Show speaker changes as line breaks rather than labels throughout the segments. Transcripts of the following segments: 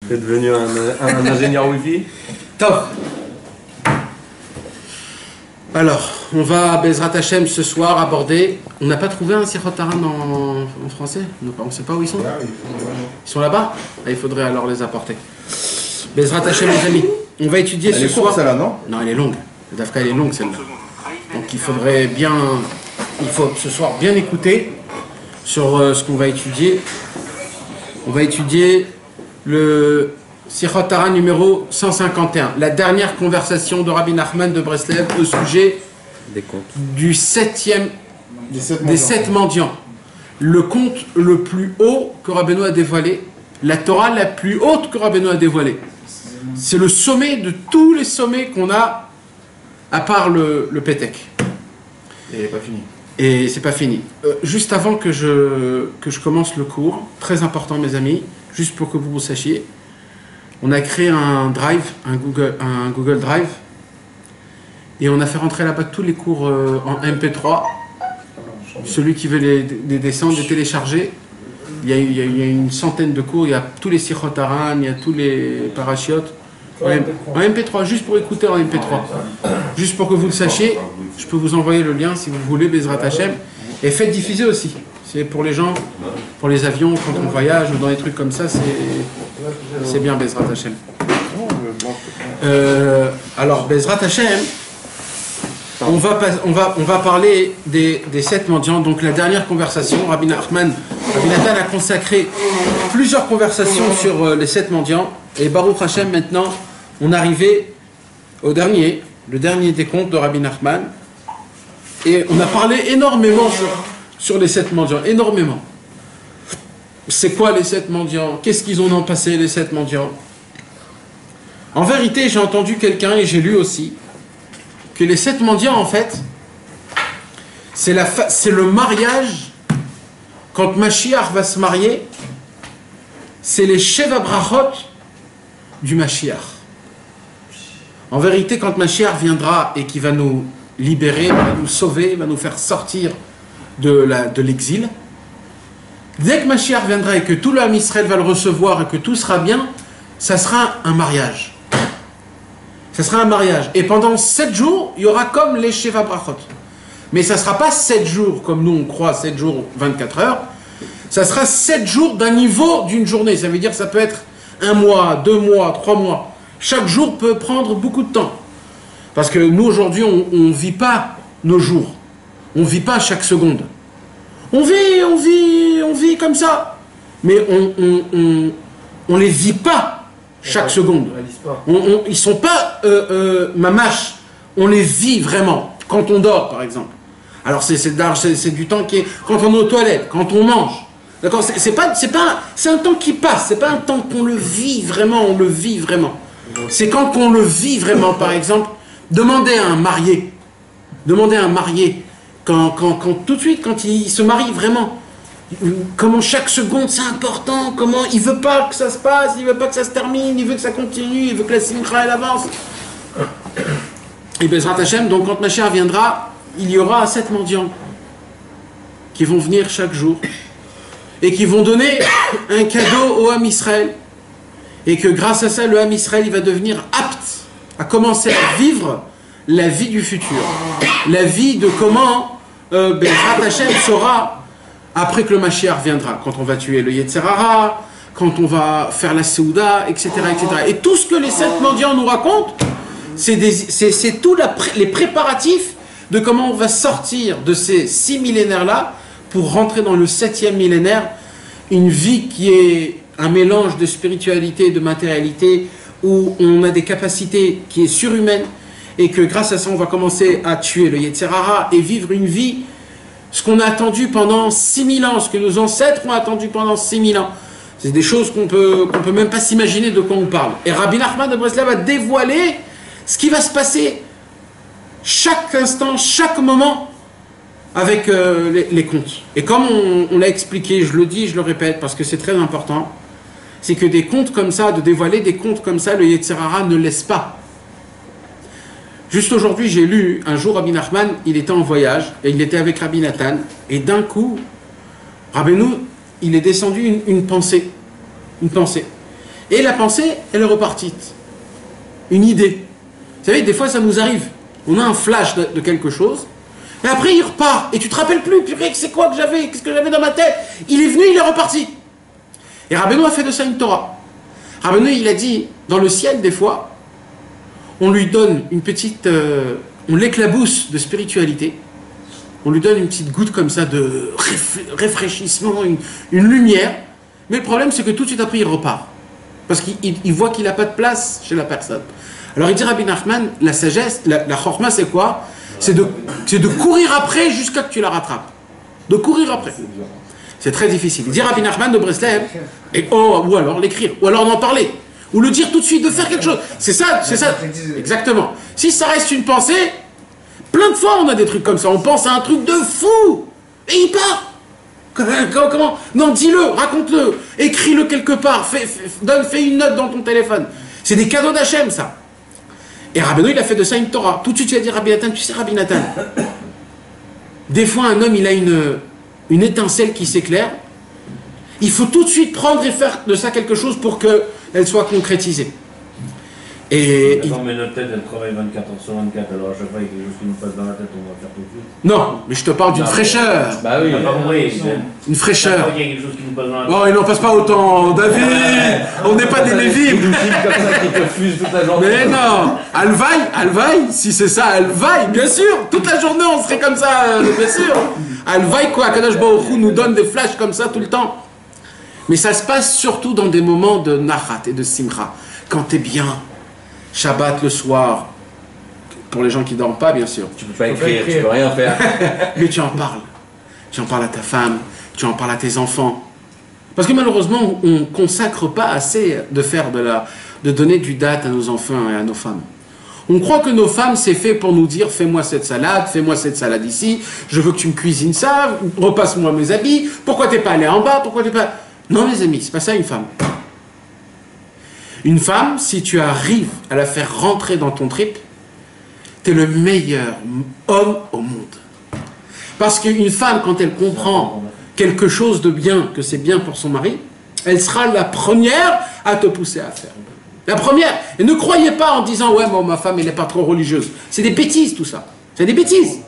T'es devenu un ingénieur Wi-Fi?
Top. Alors, on va, Bezrat Hashem, ce soir aborder. On n'a pas trouvé un Sichot Haran en français? On ne sait pas où ils sont. Ils sont là-bas? Il faudrait alors les apporter. Bezrat Hashem, les amis, on va étudier ce soir.
Celle-là, non?
Non, elle est longue. Le Dafka, elle est longue, celle-là. Donc il faudrait bien. Il faut ce soir bien écouter sur ce qu'on va étudier. On va étudier le Sichot Haran numéro 151, la dernière conversation de Rabbi Nachman de Breslev au sujet du septième des sept mendiants. Le conte le plus haut que Rabbeinu a dévoilé, la Torah la plus haute que Rabbeinu a dévoilée. C'est le sommet de tous les sommets qu'on a, à part le Pétek.
Et il n'est pas fini.
Et c'est pas fini. Juste avant que je commence le cours, très important mes amis, juste pour que vous sachiez, on a créé un Drive, un Google Drive, et on a fait rentrer là-bas tous les cours en MP3. Celui qui veut les descendre, les télécharger, il y a une centaine de cours, il y a tous les Sichot Haran, il y a tous les parachiotes, en MP3, juste pour écouter en MP3. Juste pour que vous le sachiez, je peux vous envoyer le lien si vous voulez, Bezrat Hashem, et faites diffuser aussi. C'est pour les gens, pour les avions, quand on voyage ou dans des trucs comme ça, c'est bien Bezrat Hashem. Alors Bezrat Hashem, on va parler des sept mendiants. Donc la dernière conversation, Rabbi Nachman a consacré plusieurs conversations sur les sept mendiants. Et Baruch Hashem, maintenant, on est arrivé au dernier, le dernier des contes de Rabbi Nachman. Et on a parlé énormément sur les sept mendiants, énormément. C'est quoi les sept mendiants? Qu'est-ce qu'ils ont passé, les sept mendiants? En vérité, j'ai entendu quelqu'un, et j'ai lu aussi, que les sept mendiants, en fait, c'est le mariage. Quand Mashiach va se marier, c'est les Sheva Brachot du Mashiach. En vérité, quand Mashiach viendra et qu'il va nous libérer, va nous sauver, va nous faire sortir de l'exil, dès que Mashiach viendra et que tout l'âme Israël va le recevoir et que tout sera bien, ça sera un mariage. Ça sera un mariage. Et pendant 7 jours, il y aura comme les Sheva Brachot. Mais ça ne sera pas 7 jours comme nous on croit, 7 jours, 24 heures. Ça sera 7 jours d'un niveau d'une journée. Ça veut dire que ça peut être 1 mois, 2 mois, 3 mois. Chaque jour peut prendre beaucoup de temps. Parce que nous aujourd'hui, on ne vit pas nos jours. On ne vit pas chaque seconde. On vit comme ça. Mais on les vit pas chaque seconde. Ils sont pas mamash. On les vit vraiment. Quand on dort, par exemple. Alors c'est du temps qui est quand on est aux toilettes, quand on mange. D'accord, c'est un temps qui passe. C'est pas un temps qu'on le vit vraiment. On le vit vraiment. C'est quand on le vit vraiment. Par exemple, demandez à un marié. Quand tout de suite, quand il se marie vraiment, comment chaque seconde c'est important, comment il veut pas que ça se passe, il veut pas que ça se termine, il veut que ça continue, il veut que la simcha elle avance. Et Bezrat Hashem, donc quand Mashiach viendra, il y aura 7 mendiants qui vont venir chaque jour et qui vont donner un cadeau au Ham Israël, et que grâce à ça le Ham Israël il va devenir apte à commencer à vivre la vie du futur, la vie de comment Bezrat Hashem sera après que le Mashiach viendra, quand on va tuer le Yetzer Hara, quand on va faire la Seouda, etc., etc. Et tout ce que les 7 mendiants nous racontent, c'est tous les préparatifs de comment on va sortir de ces 6 millénaires-là pour rentrer dans le 7e millénaire, une vie qui est un mélange de spiritualité et de matérialité, où on a des capacités qui est surhumaine, et que grâce à ça, on va commencer à tuer le Yetzer Hara et vivre une vie, ce qu'on a attendu pendant 6000 ans, ce que nos ancêtres ont attendu pendant 6000 ans. C'est des choses qu'on peut même pas s'imaginer de quoi on parle. Et Rabbi Nachman de Breslev a dévoilé ce qui va se passer chaque instant, chaque moment avec les contes. Et comme on l'a expliqué, je le dis, je le répète, parce que c'est très important, c'est que des contes comme ça, de dévoiler des contes comme ça, le Yetzer Hara ne laisse pas. Juste aujourd'hui, j'ai lu, un jour, Rabbi Nachman, il était en voyage, et il était avec Rabbi Nathan, et d'un coup, Rabbeinu, il est descendu une pensée. Et la pensée, elle est repartie. Une idée. Vous savez, des fois ça nous arrive. On a un flash de quelque chose, et après il repart, et tu te rappelles plus, purée, c'est quoi que j'avais, qu'est-ce que j'avais dans ma tête? Il est venu, il est reparti. Et Rabbeinu a fait de ça une Torah. Rabbeinu, il a dit, dans le ciel, des fois, on lui donne une petite... on l'éclabousse de spiritualité, on lui donne une petite goutte comme ça de rafraîchissement, une lumière, mais le problème c'est que tout de suite après il repart. Parce qu'il voit qu'il n'a pas de place chez la personne. Alors il dit Rabbi Nachman, la sagesse, la chorma c'est quoi? C'est de courir après jusqu'à que tu la rattrapes. De courir après. C'est très difficile. Il dit Rabbi Nachman de Breslev, ou alors l'écrire, ou alors en parler, ou le dire tout de suite, de faire quelque chose. C'est ça, exactement. Si ça reste une pensée, plein de fois on a des trucs comme ça, on pense à un truc de fou, et il part. Comment? Non, dis-le, raconte-le, écris-le quelque part, fais une note dans ton téléphone. C'est des cadeaux d'Hachem, ça. Et Rabbeinu, il a fait de ça une Torah. Tout de suite, tu vas dire, Rabbi Nathan, tu sais, Rabbi Nathan, des fois, un homme, il a une étincelle qui s'éclaire. Il faut tout de suite prendre et faire de ça quelque chose pour qu'elle soit concrétisée. Et
attends, mais notre tête, elle travaille 24 heures sur 24, alors à chaque fois, il y a quelque chose qui nous passe dans la tête, on va faire tout de suite.
non, mais je te parle d'une fraîcheur.
Bah oui.
Une fraîcheur.
Il y a quelque chose qui nous passe dans la tête.
Oh, il n'en passe pas autant, David. On n'est pas des Lévites.
Comme ça qui te fuse toute la journée.
Mais non, Alvaï, si c'est ça, Alvaï, bien sûr. Toute la journée, on serait comme ça, bien sûr. Alvaï, quoi, Kadosh Baruch Hu nous donne des flashs comme ça tout le temps. Mais ça se passe surtout dans des moments de nachat et de simcha. Quand t'es bien, Shabbat le soir, pour les gens qui dorment pas, bien sûr.
Tu peux pas écrire, tu peux rien faire.
Mais tu en parles. Tu en parles à ta femme, tu en parles à tes enfants. Parce que malheureusement, on ne consacre pas assez de donner du date à nos enfants et à nos femmes. On croit que nos femmes, c'est fait pour nous dire, fais-moi cette salade ici, je veux que tu me cuisines ça, repasse-moi mes habits, pourquoi t'es pas allé en bas, pourquoi t'es pas... Non, mes amis, c'est pas ça une femme. Une femme, si tu arrives à la faire rentrer dans ton trip, t'es le meilleur homme au monde. Parce qu'une femme, quand elle comprend quelque chose de bien, que c'est bien pour son mari, elle sera la première à te pousser à faire. La première. Et ne croyez pas en disant, ouais, moi, ma femme, elle n'est pas trop religieuse. C'est des bêtises, tout ça. C'est des bêtises.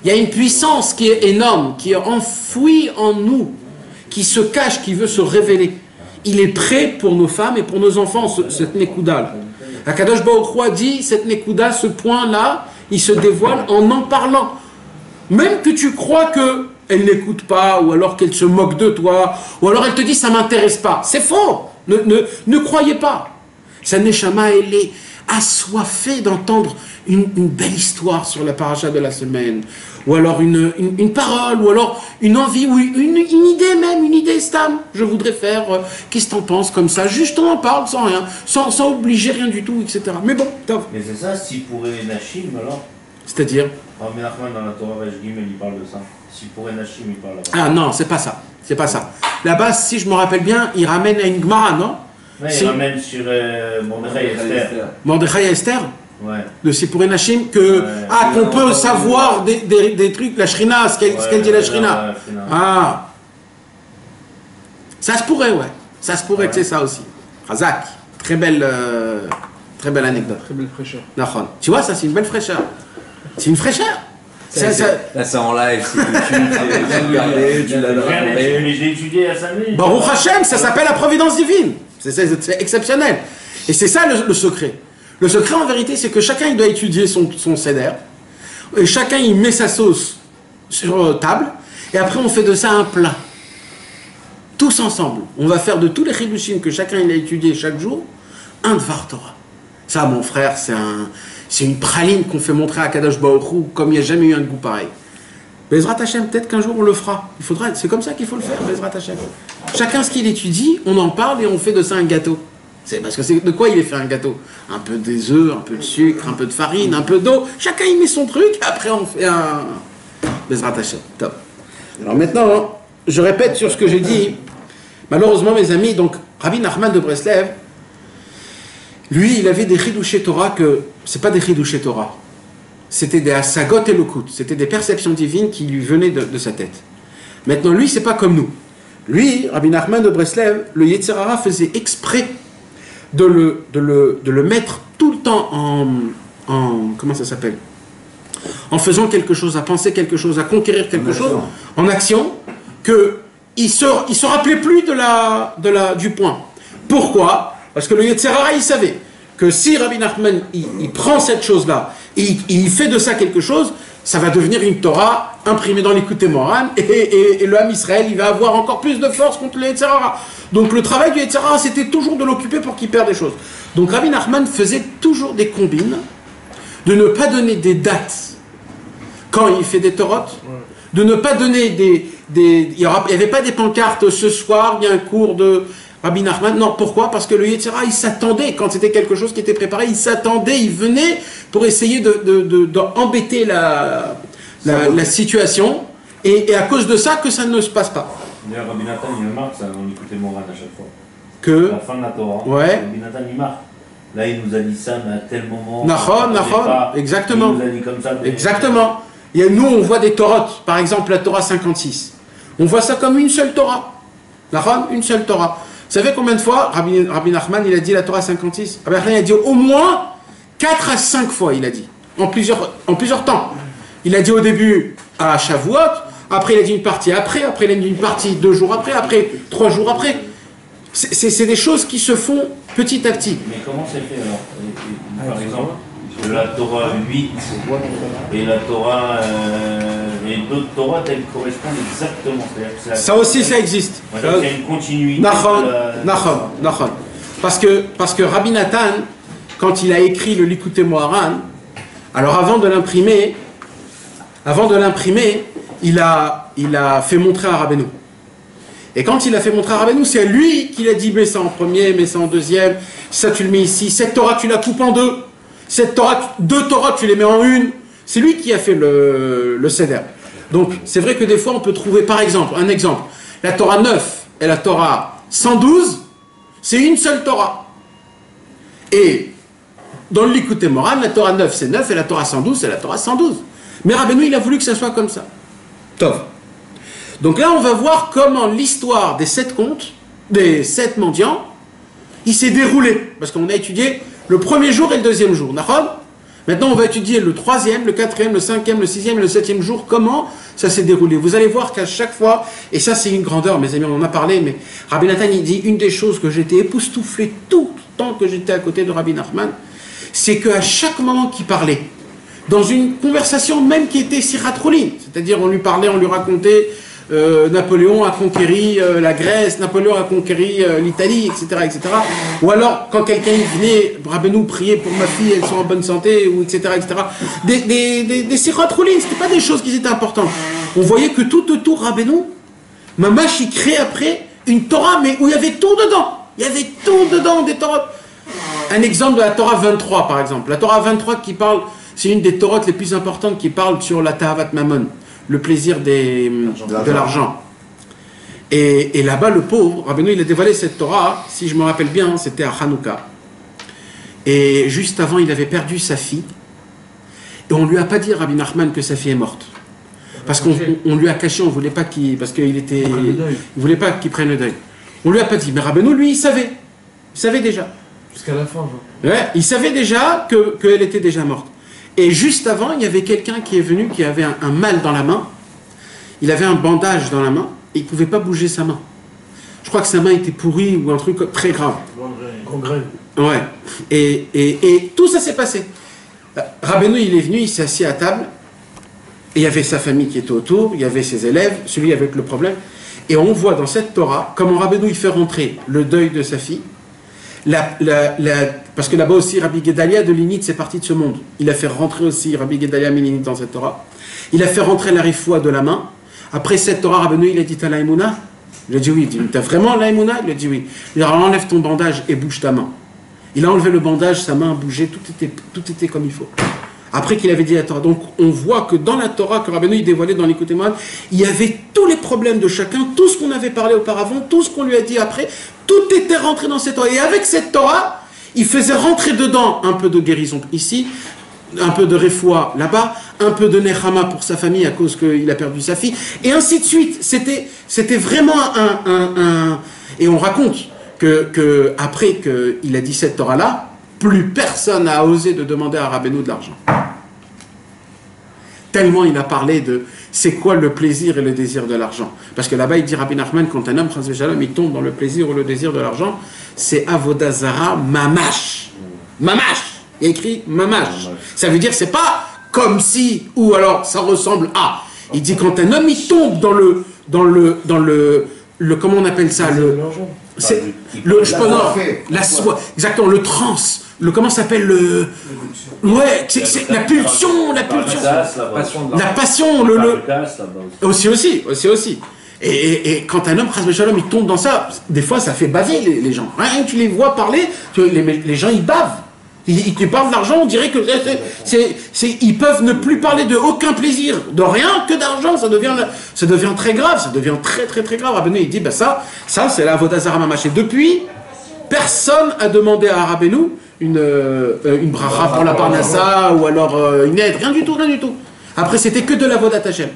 Il y a une puissance qui est énorme, qui est enfouie en nous, qui se cache, qui veut se révéler. Il est prêt pour nos femmes et pour nos enfants, cette Nekuda. Akadosh Baruch Hu dit, cette Nekuda, ce point-là, il se dévoile en parlant. Même que tu crois qu'elle n'écoute pas, ou alors qu'elle se moque de toi, ou alors elle te dit, ça ne m'intéresse pas. C'est faux. Ne croyez pas. Sa Neshama, elle est assoiffée d'entendre une belle histoire sur la paracha de la semaine, ou alors une parole, ou alors une envie, ou une idée même, une idée stam. Je voudrais faire, qu'est-ce que t'en penses comme ça? Juste on en parle sans rien, sans obliger rien du tout, etc. Mais bon, top.
Mais c'est ça, si pour Nashim, alors?
C'est-à-dire?
Rabbi Nachman dans la Torah Vash Gimel, il parle de ça. Si pour Nashim, il parle là-bas.
Ah non, c'est pas ça. C'est pas ça. Là-bas, si je me rappelle bien, il ramène à une Gemara, non?
Ouais, il ramène sur Mordechai et Esther.
Mordechai et Esther?
Ouais.
De Sipuré Nashim, qu'on peut savoir des trucs, la Shrina, ce qu'elle dit la Shrina. Ah. Ça se pourrait, ouais. Ça se pourrait que c'est ça aussi. Razak. Très belle anecdote.
Très belle fraîcheur.
Nahon. Tu vois, ça, c'est une belle fraîcheur. C'est une fraîcheur.
Là, c'est en live, c'est YouTube, tu l'as regardé, tu l'as
Mais j'ai étudié à 5 minutes.
Baruch Hashem, ça s'appelle la providence divine. C'est exceptionnel. Et c'est ça le secret. Le secret, en vérité, c'est que chacun il doit étudier son seder. Et chacun il met sa sauce sur table. Et après, on fait de ça un plat. Tous ensemble. On va faire de tous les chidushim que chacun il a étudié chaque jour, un Dvar Torah. Ça, mon frère, c'est une praline qu'on fait montrer à Kadosh Baruch Hu, comme il n'y a jamais eu un goût pareil. Bezrat Hashem, peut-être qu'un jour on le fera. C'est comme ça qu'il faut le faire, Bezrat Hashem. Chacun ce qu'il étudie, on en parle et on fait de ça un gâteau. C'est parce que c'est de quoi il est fait un gâteau? Un peu des œufs, un peu de sucre, un peu de farine, un peu d'eau. Chacun il met son truc, après on fait un Bezrat Hashem. Top. Alors maintenant, je répète sur ce que j'ai dit. Malheureusement, mes amis, donc Rabbi Nachman de Breslev, lui, il avait des chidouché Torah que c'est pas des chidouché Torah. C'était des asagot et lokut. C'était des perceptions divines qui lui venaient de sa tête. Maintenant, lui, c'est pas comme nous. Lui, Rabbi Nachman de Breslev, le Yetzer Hara faisait exprès de le mettre tout le temps comment ça s'appelle, en faisant quelque chose, à penser quelque chose, à conquérir quelque chose, en action, qu'il se rappelait plus du point. Pourquoi? Parce que le Yetzer Hara, il savait que si Rabbi Nachman il prend cette chose-là, il fait de ça quelque chose, ça va devenir une Torah imprimée dans l'Écoute Moran, et le Ham Israël, il va avoir encore plus de force contre le Yetzer Hara. Donc le travail du Yetzer Hara, c'était toujours de l'occuper pour qu'il perde des choses. Donc Rabbi Nachman faisait toujours des combines, de ne pas donner des dates quand il fait des Torotes, de ne pas donner il n'y avait pas des pancartes, ce soir, il y a un cours de Rabbi Nachman. Non, pourquoi? Parce que le Yetzer Hara, il s'attendait, quand c'était quelque chose qui était préparé, il s'attendait, il venait pour essayer d'embêter la situation, et à cause de ça, que ça ne se passe pas.
D'ailleurs, Rabbi Nathan, il me marque ça, on écoutait Moran à chaque fois.
Que
À la fin de la Torah,
ouais.
Rabbi Nathan, il marque. Là, il nous a dit ça, mais à tel moment.
Nahon, exactement.
Il nous a dit comme ça. Mais...
Exactement. Et nous, on voit des Torotes, par exemple la Torah 56. On voit ça comme une seule Torah. Nahon, une seule Torah. Vous savez combien de fois Rabbi Nachman, il a dit la Torah 56? Rabbi Nachman, il a dit au moins 4 à 5 fois, il a dit. En plusieurs temps. Il a dit au début à Shavuot, après il a dit une partie après il a dit une partie 2 jours après 3 jours après. C'est des choses qui se font petit à petit.
Mais comment c'est fait alors? Par exemple, la Torah 8 et la Torah et d'autres Torahs, elles correspondent exactement.
Ça aussi, ça existe.
Il y a une continuité.
Nahon. Parce que Rabbi Nathan, quand il a écrit le Likutei Moharan, alors avant de l'imprimer, il a fait montrer à Rabbeinu. Et quand il a fait montrer à Rabbeinu, c'est lui qui l'a dit, mets ça en premier, mets ça en deuxième, ça tu le mets ici, cette Torah tu la coupes en deux, cette Torah, 2 Torahs tu les mets en une. C'est lui qui a fait le Seder. Donc c'est vrai que des fois on peut trouver par exemple, la Torah 9 et la Torah 112, c'est une seule Torah. Et dans le Likutei Moharan, la Torah 9 c'est 9 et la Torah 112 c'est la Torah 112. Mais Rabbeinu il a voulu que ça soit comme ça. Tov. Donc là on va voir comment l'histoire des 7 contes, des 7 mendiants, il s'est déroulé. Parce qu'on a étudié le premier jour et le deuxième jour. Maintenant on va étudier le 3e, le 4e, le 5e, le 6e et le 7e jour, comment ça s'est déroulé. Vous allez voir qu'à chaque fois, et ça c'est une grandeur, mes amis, on en a parlé, mais Rabbi Nathan il dit une des choses que j'étais époustouflé tout le temps que j'étais à côté de Rabbi Nachman, c'est qu'à chaque moment qu'il parlait, dans une conversation même qui était sirat roulin, c'est-à-dire on lui parlait, on lui racontait Napoléon a conquéri la Grèce, Napoléon a conquéri l'Italie, etc. Ou alors, quand quelqu'un venait, Rabbeinu prier pour ma fille, elles sont en bonne santé, ou etc. Des sirat roulin, c'était pas des choses qui étaient importantes. On voyait que tout autour, Rabbeinu, Mamash, il crée après une Torah, mais où il y avait tout dedans. Il y avait tout dedans, des Torahs. Un exemple de la Torah 23, par exemple. La Torah 23 qui parle, c'est une des Torahs les plus importantes qui parle sur la Tahavat Mammon, le plaisir de l'argent. Et là-bas, le pauvre, Rabbeinu, il a dévoilé cette Torah, si je me rappelle bien, c'était à Hanouka. Et juste avant, il avait perdu sa fille. Et on ne lui a pas dit, Rabbi Nachman, que sa fille est morte. Parce qu'on lui a caché, on voulait pas parce qu'il voulait pas qu'il prenne le deuil. On lui a pas dit. Mais Rabbeinu, lui, il savait. Il savait déjà.
Jusqu'à la fin, genre.
Ouais, il savait déjà qu'elle était déjà morte. Et juste avant, il y avait quelqu'un qui est venu, qui avait un mal dans la main. Il avait un bandage dans la main et il ne pouvait pas bouger sa main. Je crois que sa main était pourrie ou un truc très grave.
Congrès.
Ouais. Et tout ça s'est passé. Rabbeinu, il est venu, il s'est assis à table. Et il y avait sa famille qui était autour, il y avait ses élèves, celui avec le problème. Et on voit dans cette Torah comment Rabbeinu il fait rentrer le deuil de sa fille. Parce que là-bas aussi, Rabbi Gedalia de Linit, c'est parti de ce monde. Il a fait rentrer aussi Rabbi Gedalia Milinit dans cette Torah. Il a fait rentrer la rifoua de la main. Après cette Torah, Rabbeinu, il a dit, t'as la Emouna? Il a dit oui. T'as vraiment la Emouna? Il a dit oui. Il a dit, enlève ton bandage et bouge ta main. Il a enlevé le bandage, sa main a bougé, tout était comme il faut. Après qu'il avait dit la Torah. Donc on voit que dans la Torah que Rabbeinu il dévoilait dans l'Écoute Moharan, il y avait tous les problèmes de chacun, tout ce qu'on avait parlé auparavant, tout ce qu'on lui a dit après, tout était rentré dans cette Torah. Et avec cette Torah, il faisait rentrer dedans un peu de guérison ici, un peu de refoua là-bas, un peu de nechama pour sa famille à cause qu'il a perdu sa fille, et ainsi de suite. C'était vraiment et on raconte après qu'il a dit cette Torah-là, plus personne n'a osé de demander à Rabbeinu de l'argent. Tellement il a parlé de c'est quoi le plaisir et le désir de l'argent. Parce que là-bas, il dit Rabbi Nachman, quand un homme, chas v'shalom, il tombe dans le plaisir ou le désir de l'argent, c'est Avodah Zara Mamash. Mamash. Il y a écrit Mamash. Ça veut dire c'est pas comme si, ou alors ça ressemble à. Il dit quand un homme il tombe dans le comment on appelle ça, c'est la soie, exactement, le trans, comment s'appelle ouais, c'est la pulsion, la passion, aussi. Et quand un homme, chas v'shalom, il tombe dans ça, des fois ça fait baver les gens. Rien que tu les vois parler, les gens ils bavent. Ils te parlent d'argent, on dirait que ils peuvent ne plus parler de aucun plaisir, de rien que d'argent, ça devient très grave, ça devient très très très grave. Rabbeinu il dit, ça c'est la Avodah Zara Mamash. Et depuis, personne a demandé à Rabbeinu une bracha pour la Parnassa, ou alors une aide, rien du tout. Après c'était que de la Avodat Hashem.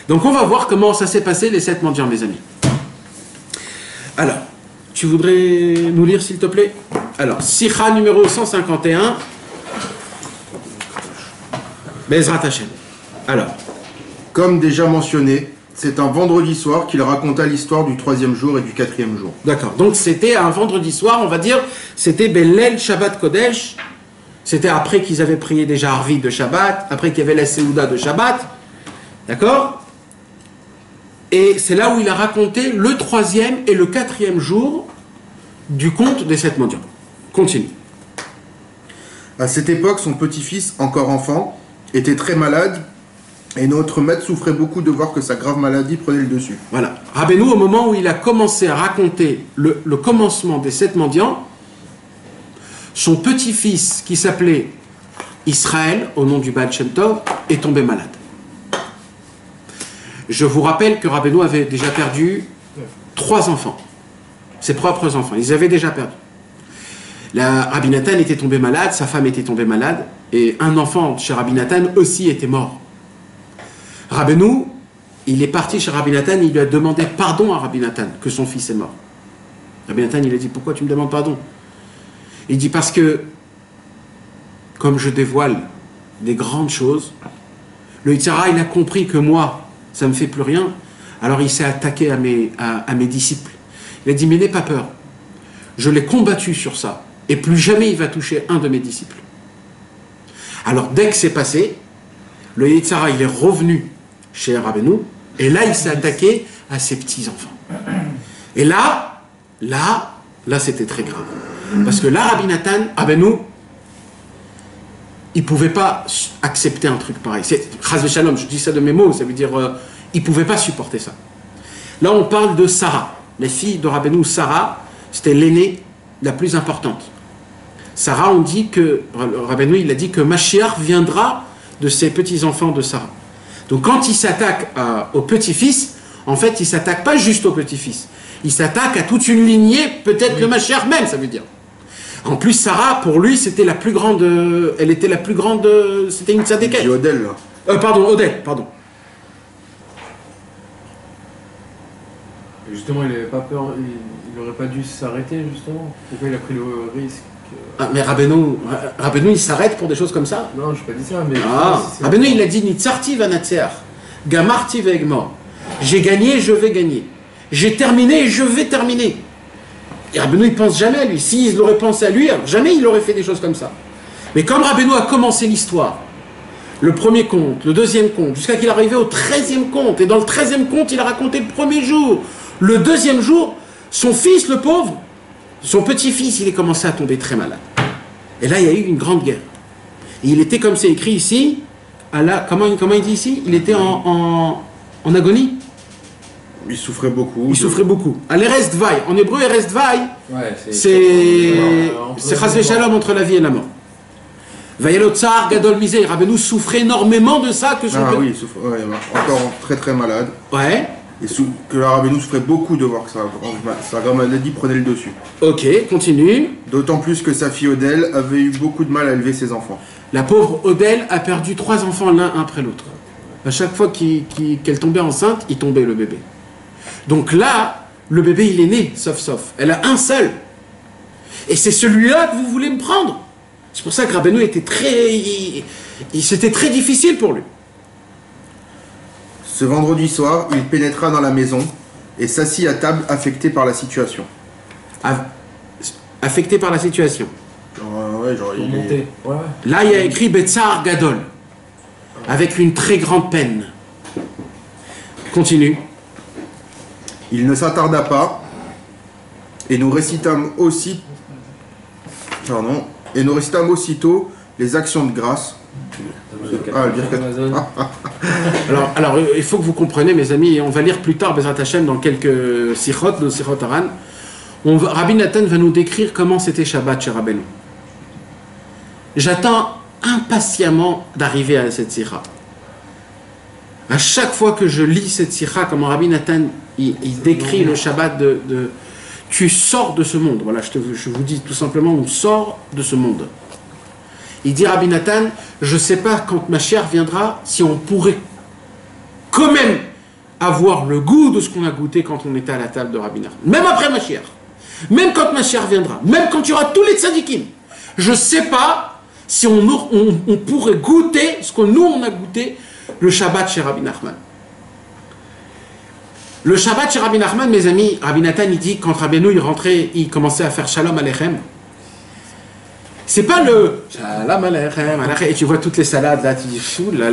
Donc on va voir comment ça s'est passé les 7 mendiants, mes amis. Alors, tu voudrais nous lire s'il te plaît? Alors, Sikha numéro 151, Bezrat Hashem. Alors,
comme déjà mentionné, c'est un vendredi soir qu'il raconta l'histoire du 3e jour et du 4e jour.
D'accord, donc c'était un vendredi soir, on va dire, c'était Belel Shabbat Kodesh, c'était après qu'ils avaient prié déjà Arvi de Shabbat, après qu'il y avait la Seouda de Shabbat, d'accord? Et c'est là où il a raconté le 3e et le 4e jour du conte des 7 mendiants. Continue.
À cette époque, son petit-fils, encore enfant, était très malade et notre maître souffrait beaucoup de voir que sa grave maladie prenait le dessus.
Voilà. Rabbeinu, au moment où il a commencé à raconter le commencement des 7 mendiants, son petit-fils, qui s'appelait Israël, au nom du Baal Shem Tov, est tombé malade. Je vous rappelle que Rabbeinu avait déjà perdu 3 enfants, ses propres enfants. Ils avaient déjà perdu. Rabbi Nathan était tombé malade, sa femme était tombée malade, et un enfant chez Rabbi Nathan aussi était mort. Rabbeinu, il est parti chez Rabbi Nathan, il lui a demandé pardon à Rabbi Nathan que son fils est mort. Rabbi Nathan, il a dit, pourquoi tu me demandes pardon? Il dit, parce que, comme je dévoile des grandes choses, le Yitzhara, il a compris que moi, ça ne me fait plus rien, alors il s'est attaqué à mes disciples. Il a dit, mais n'aie pas peur, je l'ai combattu sur ça, et plus jamais il va toucher un de mes disciples. Alors dès que c'est passé, le Yitzhara, il est revenu chez Rabbeinu, et là il s'est attaqué à ses petits-enfants. Et là c'était très grave. Parce que là, Rabbi Nathan, Rabbeinu, il ne pouvait pas accepter un truc pareil. C'est Chas v'Shalom, je dis ça de mes mots, ça veut dire, il ne pouvait pas supporter ça. Là on parle de Sarah, les filles de Rabbeinu. Sarah, c'était l'aînée la plus importante. Sarah, on dit que, Rabbeinu, il a dit que Mashiach viendra de ses petits-enfants de Sarah. Donc quand il s'attaque au petit-fils, en fait, il ne s'attaque pas juste au petit-fils. Il s'attaque à toute une lignée, peut-être le Mashiach même, ça veut dire. En plus, Sarah, pour lui, c'était la plus grande, elle était la plus grande, c'était une tzadékette.
C'est Odel, là.
Pardon, Odel, pardon.
Et justement, il n'avait pas peur, il n'aurait pas dû s'arrêter, justement. Pourquoi il a pris le risque?
Ah, mais Rabbeinu, il s'arrête pour des choses comme ça?
Non, je n'ai pas dit ça, mais...
Rabbeinu, il a dit, Nitzarti vanatseach, gamarti ve'egmor. J'ai gagné, je vais gagner. J'ai terminé et je vais terminer. Et Rabbeinu, il pense jamais à lui. S'il aurait pensé à lui, jamais il aurait fait des choses comme ça. Mais comme Rabbeinu a commencé l'histoire, le premier conte, le deuxième conte, jusqu'à qu'il arrivait au 13e conte, et dans le 13e conte, il a raconté le premier jour. Le deuxième jour, son fils, le pauvre, son petit-fils, il est commencé à tomber très malade. Et là, il y a eu une grande guerre. Et il était, comme c'est écrit ici, comment il dit ici? Il était en agonie.
Il souffrait beaucoup.
Il souffrait beaucoup. À l'Erest Vaille. En hébreu, Erest Vaille, c'est Chas v'Shalom entre la vie et la mort. Vayalotsar Gadol Misé. Rabbeinu souffrait énormément de ça.
Oui, il souffrait. Ouais, encore très très malade.
Ouais.
Et que la Rabbeinu souffrait beaucoup de voir que sa grave maladie prenait le dessus.
Ok, continue.
D'autant plus que sa fille Odel avait eu beaucoup de mal à élever ses enfants.
La pauvre Odel a perdu 3 enfants l'un après l'autre. À chaque fois qu'elle tombait enceinte, il tombait le bébé. Donc là, le bébé il est né, sauf. Elle a un seul. Et c'est celui-là que vous voulez me prendre. C'est pour ça que Rabbeinu était c'était très difficile pour lui.
Ce vendredi soir, il pénétra dans la maison et s'assit à table affecté par la situation.
Affecté par la situation.
Ouais, genre,
Pour monter. Ouais.
Là, il y a écrit Betsar Gadol, avec une très grande peine. Continue.
Il ne s'attarda pas, et nous récitâmes aussitôt les actions de grâce. Ah, le Birkat.
Amazon.
Alors, il faut que vous compreniez, mes amis, et on va lire plus tard Bezrat Hashem dans quelques sichot, nos sichot Aran. Rabbi Nathan va nous décrire comment c'était Shabbat chez Rabbeinu. J'attends impatiemment d'arriver à cette sikha. À chaque fois que je lis cette sikha, comment Rabbi Nathan il décrit le Shabbat de tu sors de ce monde. Voilà, je vous dis tout simplement, on sort de ce monde. Il dit Rabbi Nathan, je ne sais pas quand Mashiach viendra, si on pourrait quand même avoir le goût de ce qu'on a goûté quand on était à la table de Rabbi Nathan. Même après Mashiach. Même quand Mashiach viendra. Même quand il y aura tous les tzadikim. Je ne sais pas si on pourrait goûter ce que nous on a goûté le Shabbat chez Rabbi Nachman. Le Shabbat chez Rabbi Nachman, mes amis, Rabbi Nathan il dit quand Rabbeinu il rentrait, il commençait à faire Shalom Aleichem. C'est pas le Shalom Aleichem, et tu vois toutes les salades là, tu dis fou là,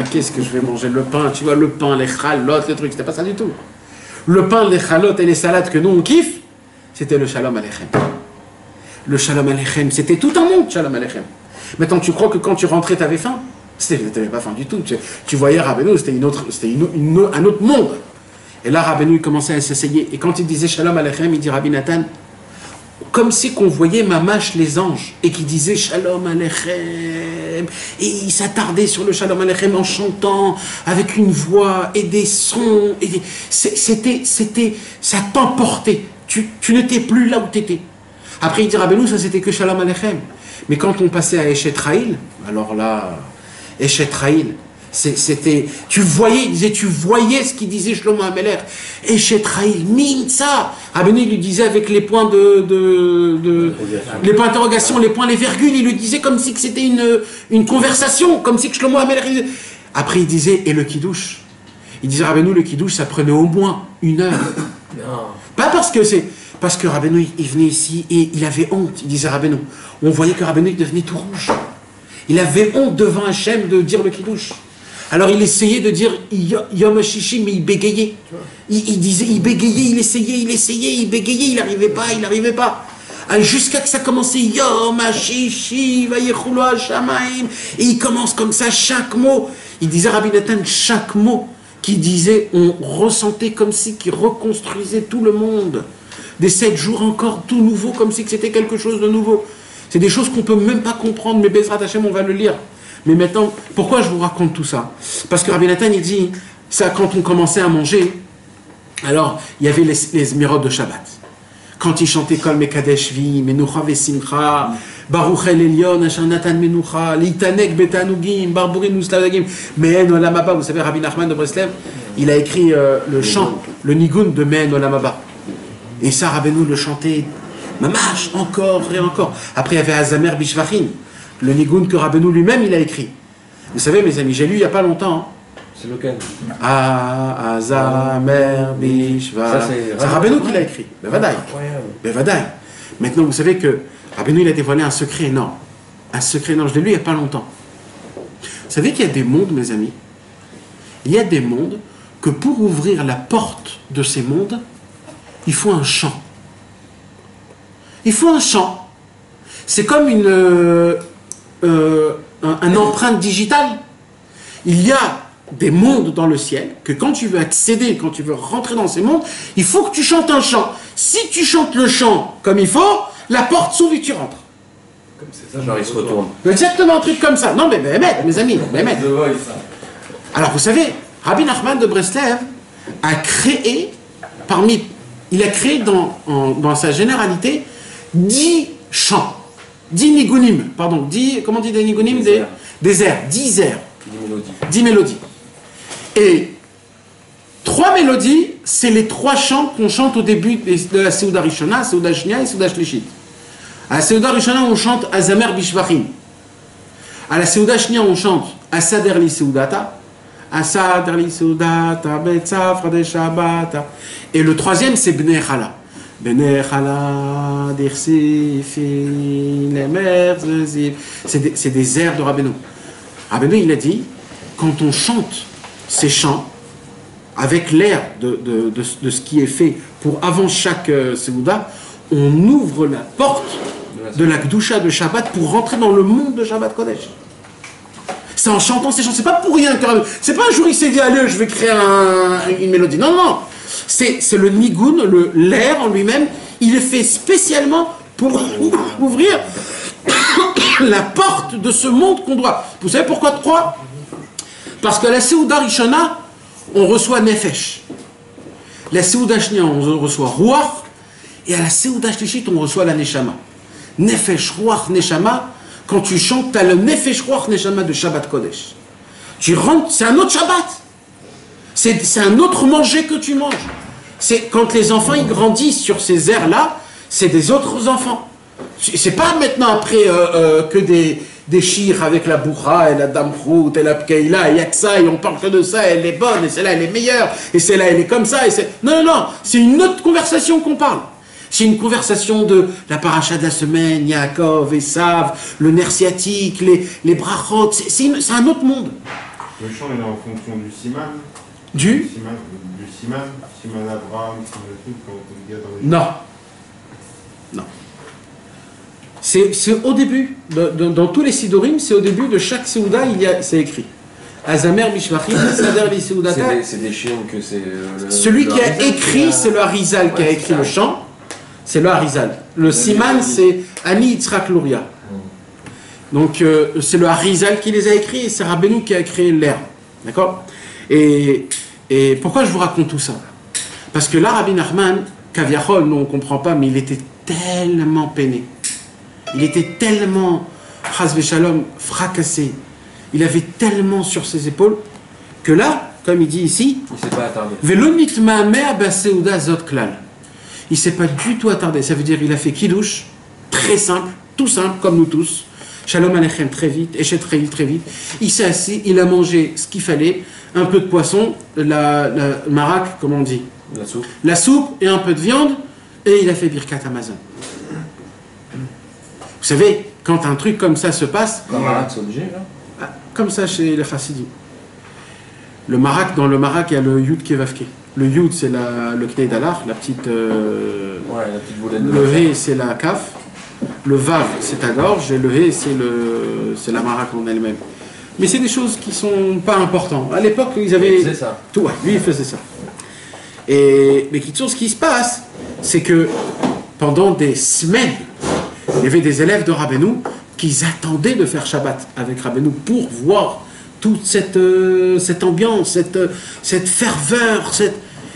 qu'est-ce que je vais manger, le pain, tu vois le pain, les chalot, les trucs, c'était pas ça du tout. Le pain, les chalot et les salades que nous on kiffe, c'était le Shalom Aleichem. Le Shalom Aleichem, c'était tout un monde, Shalom Aleichem. Maintenant, tu crois que quand tu rentrais, tu avais faim? Tu n'avais pas faim du tout. Tu voyais Rabbeinu, c'était un autre monde. Et là, Rabbeinu commençait à s'essayer. Et quand il disait Shalom Aleichem, il dit Rabbi Nathan, comme si qu'on voyait Mamash les anges, et qui disait Shalom Aleichem. Et il s'attardait sur le Shalom Aleichem en chantant, avec une voix et des sons. Ça t'emportait. Tu n'étais plus là où tu étais. Après, il dit Rabbeinu, ça c'était que Shalom Aleichem. Mais quand on passait à Eshet Raïl, alors là, Eshet Raïl, c'était, tu voyais ce qu'il disait Shlomo HaMelech. Eshet Raïl, Mimtsa. Rabbeinu lui disait avec les points les points d'interrogation, les points, les virgules, il lui disait comme si que c'était une conversation, comme si que Shlomo HaMelech. Après, il disait, et le Kiddush. Il disait Rabbeinu, le Kiddush, ça prenait au moins 1 heure.
Non.
Pas parce que Rabbeinu, il venait ici et il avait honte. Il disait Rabbeinu. On voyait que Rabbeinu, il devenait tout rouge. Il avait honte devant Hachem de dire le Kiddush. Alors il essayait de dire Yom HaShishi, mais il bégayait. Il disait, il bégayait, il essayait, il bégayait, il n'arrivait pas. Jusqu'à que ça commençait Yom HaShishi, Vayechulu HaShamayim. Et il commence comme ça, chaque mot. Il disait Rabbi Nathan, chaque mot qu'il disait, on ressentait comme si qu'il reconstruisait tout le monde. Des 7 jours encore, tout nouveau, comme si c'était quelque chose de nouveau. C'est des choses qu'on ne peut même pas comprendre, mais Bezrat Hashem, on va le lire. Mais maintenant, pourquoi je vous raconte tout ça? Parce que Rabbi Nathan, il dit, ça, quand on commençait à manger, alors, il y avait les mirotes de Shabbat. Quand il chantait Kol Mekadesh Vi, Menucha Vesimcha, Baruch El Elyon, Asher Natan Menucha, Litanek Betanugim, Barburin Uslavagim, Mehen Olam Haba. Vous savez, Rabbi Nachman de Breslev, il a écrit le chant, le nigun de Mehen Olam Haba. Et ça, Rabbeinu le chantait, mamash, encore et encore. Après, il y avait Azamer Bishvachim, le nigun que Rabbeinu lui-même, il a écrit. Vous savez, mes amis, j'ai lu il n'y a pas longtemps.
C'est lequel?
Azamer Bishvachim. C'est Rabbeinu qui l'a écrit. Bevadaï. Maintenant, vous savez que Rabbeinu, il a dévoilé un secret énorme. Un secret énorme, je l'ai lu il n'y a pas longtemps. Vous savez qu'il y a des mondes, mes amis. Il y a des mondes que pour ouvrir la porte de ces mondes, il faut un chant. Il faut un chant. C'est comme un empreinte digitale. Il y a des mondes dans le ciel que quand tu veux accéder, quand tu veux rentrer dans ces mondes, il faut que tu chantes un chant. Si tu chantes le chant comme il faut, la porte s'ouvre et tu rentres.
Comme c'est ça,
Genre il se retourne.
Exactement un truc comme ça. Non mais mes amis, Alors vous savez, Rabbi Nachman de Breslev a créé il a créé dans sa généralité 10 chants, 10 nigunim, pardon, 10, comment on dit des nigunim? Des airs, 10 airs, 10 mélodies. Et 3 mélodies, c'est les 3 chants qu'on chante au début de la Seuda Rishona, Seuda Shnia et Seuda Shlishit. À la Seuda Rishona, on chante Azamer Bishvachim. À la Seuda Shnia, on chante Asader li Seudata. Asader li Seudata, Betzafra de Shabbata. Et le 3e, c'est Bnei Chala. Bnei Chala, Dirsifi, Lemer, Zezif. C'est des airs de Rabbeinu. Rabbeinu, il a dit, quand on chante ces chants, avec l'air de ce qui est fait pour avant chaque Seuda, on ouvre la porte de la Gdusha de Shabbat pour rentrer dans le monde de Shabbat Kodesh. C'est en chantant ces chants, c'est pas pour rien que c'est pas un jour il s'est dit allez je vais créer une mélodie. Non, non, c'est le nigun, l'air en lui-même, il est fait spécialement pour ouvrir la porte de ce monde qu'on doit. Vous savez pourquoi 3? Parce que la Seuda Rishona, on reçoit Nefesh. La Seuda Shnia, on reçoit Ruach. Et à la Seuda Shlishit, on reçoit la Neshama. Nefesh, Ruach, Neshama. Quand tu chantes, tu as le Nefesh, Ruach, Neshama de Shabbat Kodesh. Tu rentres, c'est un autre Shabbat. C'est un autre manger que tu manges. C'est quand les enfants ils grandissent sur ces airs-là, c'est des autres enfants. C'est pas maintenant après que des chires avec la bourra et la damprout et la pkeila, et il n'y a que ça, et on parle que de ça, elle est bonne, et celle-là elle est meilleure, et celle-là elle est comme ça, et c'est... Non, non, non, c'est une autre conversation qu'on parle. C'est une conversation de la paracha de la semaine, Yaakov, Esav, le nerf sciatique, les brachot, c'est un autre monde.
Le chant est en fonction du siman.
Du
siman Abraham, siman tout, quand on dit dans les...
Non. Non. C'est au début, dans tous les Sidorim, c'est au début de chaque Seuda, c'est écrit. Azamer Bishvachim, Sader li Seudata.
C'est des chiens que c'est...
Celui qui a écrit, c'est le Harizal qui a écrit le chant. C'est le Harizal. Le Siman, c'est Ani Yitzhak Luria. Donc, c'est le Harizal qui les a écrits et c'est Rabbeinu qui a créé l'air. D'accord? Et pourquoi je vous raconte tout ça? Parce que là, Rabbi Nachman, Kaviachol, nous on ne comprend pas, mais il était tellement peiné. Il était tellement, Chas Shalom, fracassé. Il avait tellement sur ses épaules que là, comme il dit ici,
il s'est pas attardé.
Velo nitma'ameh b'seuda zot klal. Il s'est pas du tout attardé. Ça veut dire il a fait kiddush, très simple, tout simple, comme nous tous. Shalom Aleichem très vite, Eshet Reil très vite. Il s'est assis, il a mangé ce qu'il fallait, un peu de poisson, la maraque, comme on dit.
La soupe.
La soupe et un peu de viande, et il a fait Birkat Hamazon. Vous savez, quand un truc comme ça se passe...
Comme maraque, c'est obligé, là?
Comme ça chez les Chassidim. Le maraque, dans le maraque, il y a le Yud Kevavke. Le Yud, c'est le Knei Dalar, la petite...
Ouais, la petite boulette de...
Le He, c'est la Kaf. Le Vav, c'est ta gorge. Et le He, c'est la maraque en elle-même. Mais c'est des choses qui sont pas importantes. À l'époque, ils avaient...
Il faisait ça.
Tout, ouais, lui, il faisait ça. Mais ce qui se passe, c'est que pendant des semaines, il y avait des élèves de Rabbeinu qui attendaient de faire Shabbat avec Rabbeinu pour voir toute cette ambiance, cette ferveur,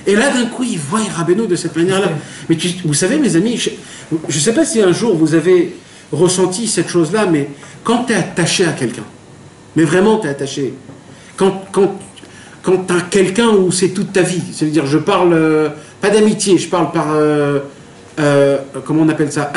Et là, d'un coup, ils voient Rabbeinu de cette manière-là. Mais vous savez, mes amis, je ne sais pas si un jour vous avez ressenti cette chose-là, mais quand tu es attaché à quelqu'un, mais vraiment tu es attaché, quand tu as quelqu'un où c'est toute ta vie, c'est-à-dire, je parle pas d'amitié, je parle par, comment on appelle ça,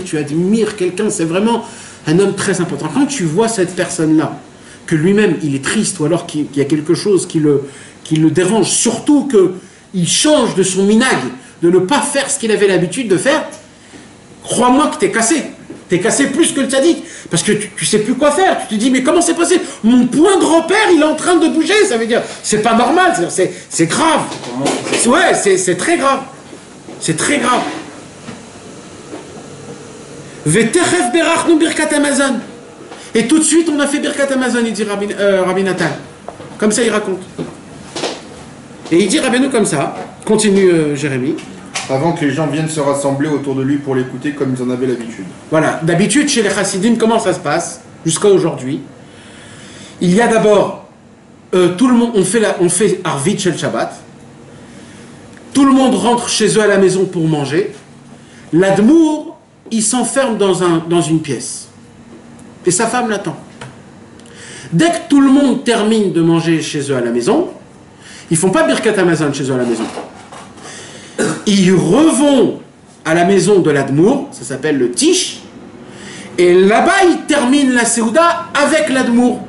tu admires quelqu'un, c'est vraiment un homme très important. Quand tu vois cette personne-là, que lui-même il est triste, ou alors qu'il y a quelque chose qui le dérange, surtout qu'il change de son minag, de ne pas faire ce qu'il avait l'habitude de faire, crois-moi que t'es cassé. T'es cassé plus que le tzaddik, parce que tu sais plus quoi faire. Tu te dis, mais comment c'est possible? Mon point grand-père, il est en train de bouger, ça veut dire, c'est pas normal, c'est grave. Ouais, c'est très grave. C'est très grave. V'techef berachnu birkat Hamazon. Et tout de suite, on a fait Birkat Hamazon, il dit Rabbi Nathan. Comme ça, il raconte. Et il dit Rabbeinu comme ça, continue Jérémie.
Avant que les gens viennent se rassembler autour de lui pour l'écouter comme ils en avaient l'habitude.
Voilà, d'habitude, chez les Chassidim, comment ça se passe, jusqu'à aujourd'hui? Il y a d'abord, tout le monde, on fait Arvit Shel Shabbat. Tout le monde rentre chez eux à la maison pour manger. L'Admour, il s'enferme dans une pièce. Et sa femme l'attend. Dès que tout le monde termine de manger chez eux à la maison, Ils font pas Birkat Hamazon chez eux à la maison. Ils revont à la maison de l'Admour, ça s'appelle le Tish, et là-bas ils terminent la Séouda avec l'Admour,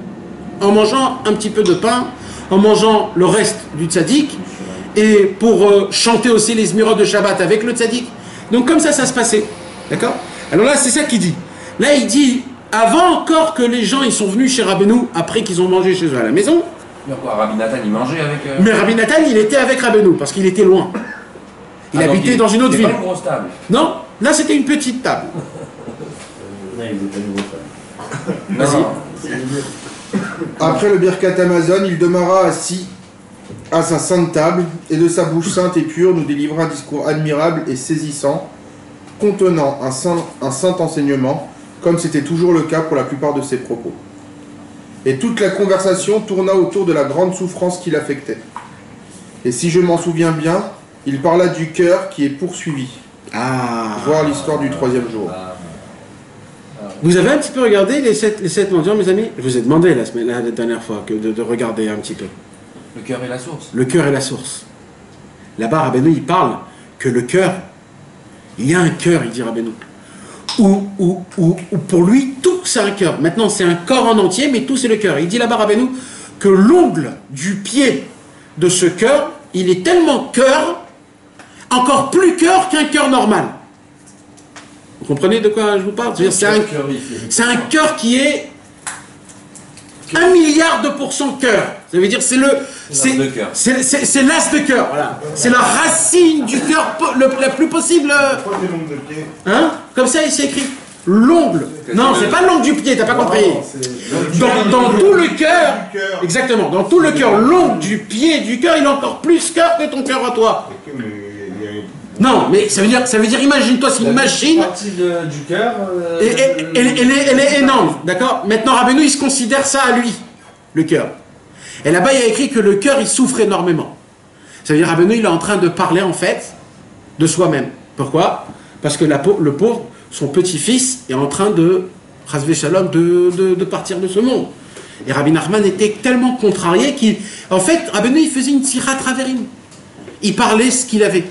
en mangeant un petit peu de pain, en mangeant le reste du tzaddik, et pour chanter aussi les Zmirot de Shabbat avec le tzaddik. Donc comme ça se passait. D'accord? Alors là, c'est ça qu'il dit. Là, il dit, avant encore que les gens ils sont venus chez Rabbeinu, après qu'ils ont mangé chez eux à la maison.
Mais quoi, Rabbi Nathan, il mangeait avec...
Mais Rabbi Nathan, il était avec Rabbeinu, parce qu'il était loin. Il habitait dans une autre ville.
Pas une grosse table.
Non, là c'était une petite table.
Non, il veut pas une grosse table.
Vas-y.
Après le Birkat Hamazon, il demeura assis à sa sainte table, et de sa bouche sainte et pure nous délivra un discours admirable et saisissant, contenant un saint enseignement, comme c'était toujours le cas pour la plupart de ses propos. Et toute la conversation tourna autour de la grande souffrance qui l'affectait. Et si je m'en souviens bien, il parla du cœur qui est poursuivi. Voir l'histoire du 3e jour.
Vous avez un petit peu regardé les sept mendiants, mes amis? Je vous ai demandé la dernière fois de regarder un petit peu.
Le cœur et la source.
Le cœur est la source. Là-bas, Rabbeinu, il parle que le cœur, il y a un cœur, il dit Rabbeinu. Ou pour lui, tout c'est un cœur. Maintenant, c'est un corps en entier, mais tout c'est le cœur. Il dit là-bas, Rabbeinu, que l'ongle du pied de ce cœur, il est tellement cœur, encore plus cœur qu'un cœur normal. Vous comprenez de quoi je vous parle? C'est un cœur qui est 1 milliard de pourcents cœur. Ça veut dire c'est c'est l'as de cœur. Voilà. C'est la racine du cœur la plus possible.
Pourquoi t'es l'ongle de pied?
Hein? Comme ça il s'est écrit l'ongle. Non, c'est pas l'ongle du pied, t'as pas compris. Dans tout le cœur, exactement, dans tout le cœur, l'ongle du pied du cœur, il est encore plus cœur que ton cœur à toi. Non, mais ça veut dire, imagine-toi, c'est une machine.
Partie du cœur.
Elle est énorme, d'accord? Maintenant, Rabbeinu, il se considère ça à lui, le cœur. Et là-bas, il y a écrit que le cœur, il souffre énormément. Ça veut dire, Rabbeinu, il est en train de parler, en fait, de soi-même. Pourquoi? Parce que le pauvre, son petit-fils, est en train de, Chasvé Shalom, de partir de ce monde. Et Rabbi Nachman était tellement contrarié qu'en fait, Rabbeinu, il faisait une sirat traverim. Il parlait ce qu'il avait.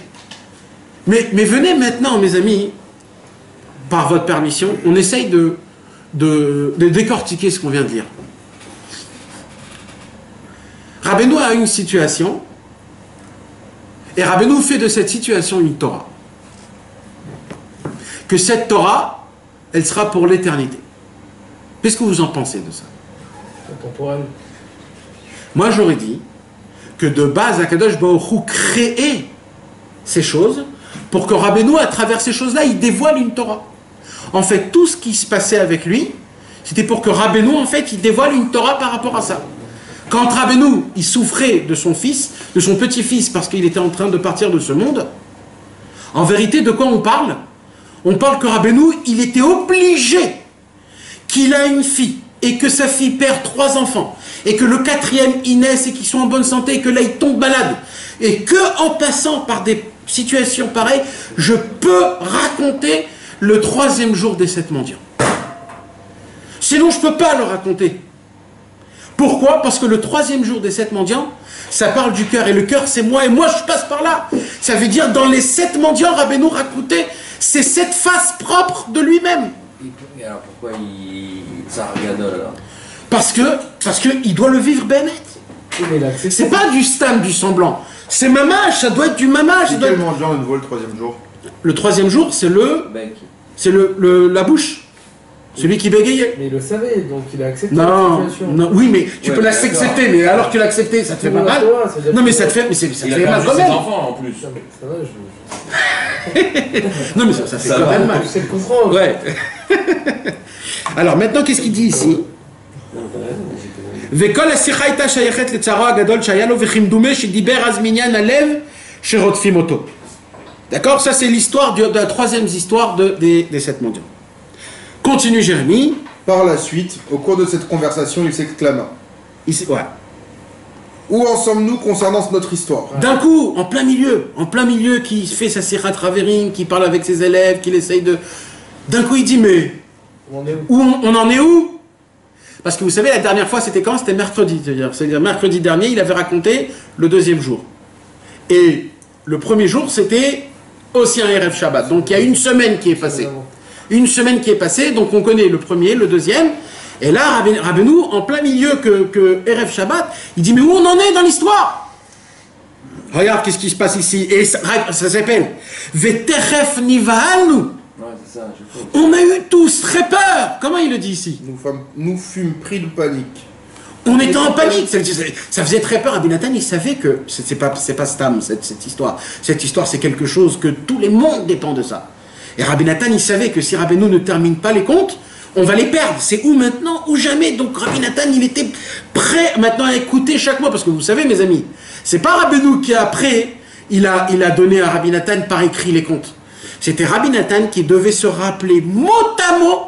Mais venez maintenant, mes amis, par votre permission, on essaye de décortiquer ce qu'on vient de dire. Rabbeinu a une situation, et Rabbeinu fait de cette situation une Torah. Que cette Torah, elle sera pour l'éternité. Qu'est-ce que vous en pensez de ça?
Temporel.
Moi, j'aurais dit que de base, Akadosh Baruch Hu créait ces choses pour que Rabbeinu, à travers ces choses-là, il dévoile une Torah. En fait, tout ce qui se passait avec lui, c'était pour que Rabbeinu, en fait, il dévoile une Torah par rapport à ça. Quand Rabbeinu, il souffrait de son fils, de son petit-fils, parce qu'il était en train de partir de ce monde, en vérité, de quoi on parle? On parle que Rabbeinu, il était obligé qu'il a une fille, et que sa fille perd 3 enfants, et que le 4e, il naisse, et qu'ils sont en bonne santé, et que là, il tombe malade, et que en passant par des situation pareille, je peux raconter le 3e jour des 7 mendiants. Sinon, je ne peux pas le raconter. Pourquoi? Parce que le 3e jour des 7 mendiants, ça parle du cœur, et le cœur, c'est moi, et moi, je passe par là. Ça veut dire, dans les 7 mendiants, Rabbeinu racontait ces 7 faces propres de lui-même.
Et alors, pourquoi ça regadole alors?
Parce que il doit le vivre Bennett. C'est pas du stam, du semblant. C'est mamage, ça doit être du mamage.
C'est quel mendiant de nouveau le 3e jour?
Le 3e jour, c'est
Bec.
c'est la bouche. Celui qui bégayait.
Mais il le savait, donc il a accepté
Non,
la situation.
non, oui, mais tu
Ouais,
peux
mais
l'accepter, mais alors que tu l'acceptes, ça te fait pas mal. Non, mais ça te fait, ça te
Il
fait
a
mal
perdu
quand
ses
même.
enfants en plus.
Ça va,
Non, mais ça fait quand même mal.
je sais le comprendre.
Ouais. Alors maintenant, qu'est-ce qu'il dit ici? וכל השיחה הייתה שייכת לצערו הגדול שהיה לו וכמדומה שדיבר אז מעניין הלב שרודפים אותו. D'accord? Ça c'est l'histoire de la 3e histoire des 7 mendiants. Continue Jérémie.
Par la suite, au cours de cette conversation, il s'exclama.
Ouais.
Où en sommes-nous concernant notre histoire?
D'un coup, en plein milieu, qui fait sa sirat traverim, qui parle avec ses élèves, qui essaye de... D'un coup, il dit, mais
On est où?
on en est où? Parce que vous savez, la dernière fois, c'était quand? C'était mercredi. C'est-à-dire mercredi dernier, il avait raconté le deuxième jour. Et le premier jour, c'était aussi un Erev Shabbat. Donc il y a une semaine qui est passée. Une semaine qui est passée, donc on connaît le premier, le deuxième. Et là, Rabbeinu, en plein milieu que Erev Shabbat, il dit, mais où on en est dans l'histoire? Regarde qu'est-ce qui se passe ici. Et ça s'appelle Veteref Nivahalnu.
Ouais, c'est ça, je crois.
On a eu tous très peur. Comment il le dit ici?
Nous fûmes pris de panique.
On était en panique. Ça faisait très peur. Rabbi Nathan, il savait que c'est pas Stam, cette histoire. Cette histoire, c'est quelque chose que tout le monde dépend de ça. Et Rabbi Nathan, il savait que si Rabbeinu ne termine pas les comptes, on va les perdre. C'est ou maintenant ou jamais. Donc Rabbi Nathan, il était prêt maintenant à écouter chaque mois. Parce que vous savez, mes amis, c'est pas Rabbeinu qui après, il a donné à Rabbi Nathan par écrit les comptes. C'était Rabbi Nathan qui devait se rappeler mot à mot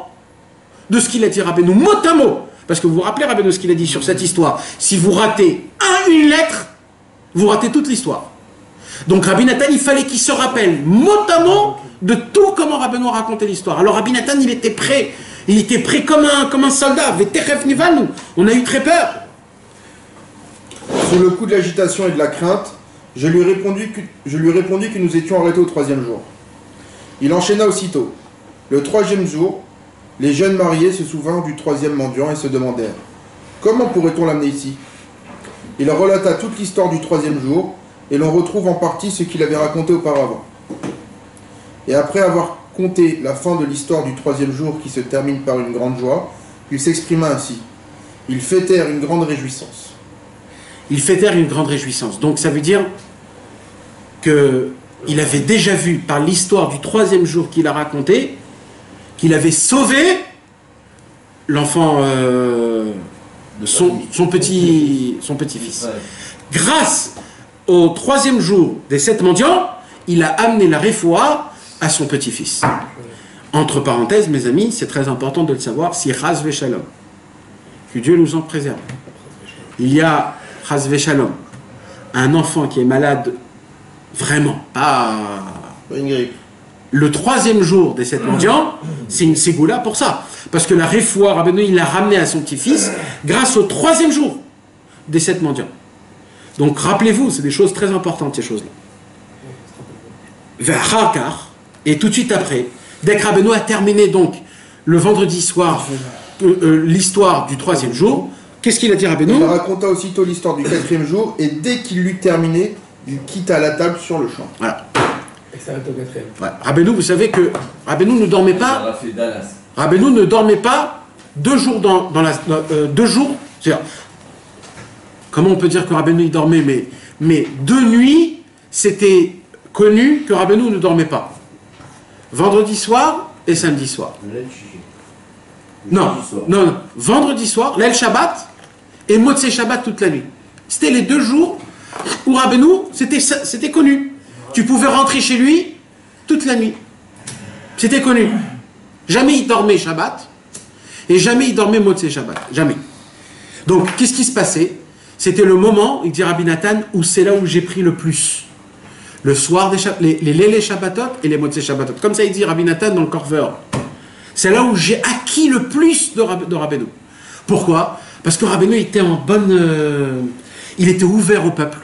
de ce qu'il a dit Rabbeinu. Mot à mot. Parce que vous vous rappelez Rabbeinu ce qu'il a dit sur cette histoire. Si vous ratez une lettre, vous ratez toute l'histoire. Donc Rabbi Nathan, il fallait qu'il se rappelle mot à mot de tout comment Rabbeinu a raconté l'histoire. Alors Rabbi Nathan, il était prêt. Il était prêt comme un soldat. Veteref Nivahalnu. On a eu très peur.
Sous le coup de l'agitation et de la crainte, je lui répondis que nous étions arrêtés au 3e jour. Il enchaîna aussitôt. Le 3e jour, les jeunes mariés se souvinrent du 3e mendiant et se demandèrent « Comment pourrait-on l'amener ici ?» Il relata toute l'histoire du 3e jour, et l'on retrouve en partie ce qu'il avait raconté auparavant. Et après avoir conté la fin de l'histoire du 3e jour qui se termine par une grande joie, il s'exprima ainsi. Ils fêtèrent une grande réjouissance.
Ils fêtèrent une grande réjouissance. Donc ça veut dire qu'il avait déjà vu par l'histoire du 3e jour qu'il a raconté, qu'il avait sauvé l'enfant de son petit-fils.
Ouais.
Grâce au 3e jour des 7 mendiants, il a amené la réfoua à son petit-fils. Entre parenthèses, mes amis, c'est très important de le savoir, si Chas Veshalom, que Dieu nous en préserve. Il y a Chas Veshalom, un enfant qui est malade, vraiment, pas...
Une grippe.
Le 3e jour des 7 mendiants, c'est une ségoula pour ça. Parce que la réfoua, Rabbeinu, il l'a ramené à son petit-fils grâce au 3e jour des 7 mendiants. Donc rappelez-vous, c'est des choses très importantes, ces choses-là. Vers Hakar, et tout de suite après, dès que Rabbeinu a terminé donc le vendredi soir l'histoire du 3e jour, qu'est-ce qu'il a dit Rabbeinu?
Il raconta aussitôt l'histoire du 4e jour, et dès qu'il l'eut terminé, il quitta la table sur le champ.
Voilà.
Et ça reste au 4e.
Ouais. Rabbeinu, vous savez que Rabbeinu ne dormait pas.
Ça a fait Dallas.
Rabbeinu ne dormait pas 2 jours dans 2 jours. C'est-à-dire, comment on peut dire que Rabbeinu il dormait, mais 2 nuits, c'était connu que Rabbeinu ne dormait pas. Vendredi soir et samedi soir. Non. Vendredi soir, l'El Shabbat et Motzei Shabbat toute la nuit. C'était les 2 jours où Rabbeinu, c'était connu. Tu pouvais rentrer chez lui toute la nuit. C'était connu. Jamais il dormait Shabbat et jamais il dormait Motzei Shabbat. Jamais. Donc, qu'est-ce qui se passait? C'était le moment, il dit Rabbi Nathan, où c'est là où j'ai pris le plus. Le soir, les Shabbatot et les Motzei Shabbatot. Comme ça, il dit Rabbi Nathan dans le Korver. C'est là où j'ai acquis le plus de Rabbeinu. Pourquoi? Parce que Rabbeinu était il était ouvert au peuple.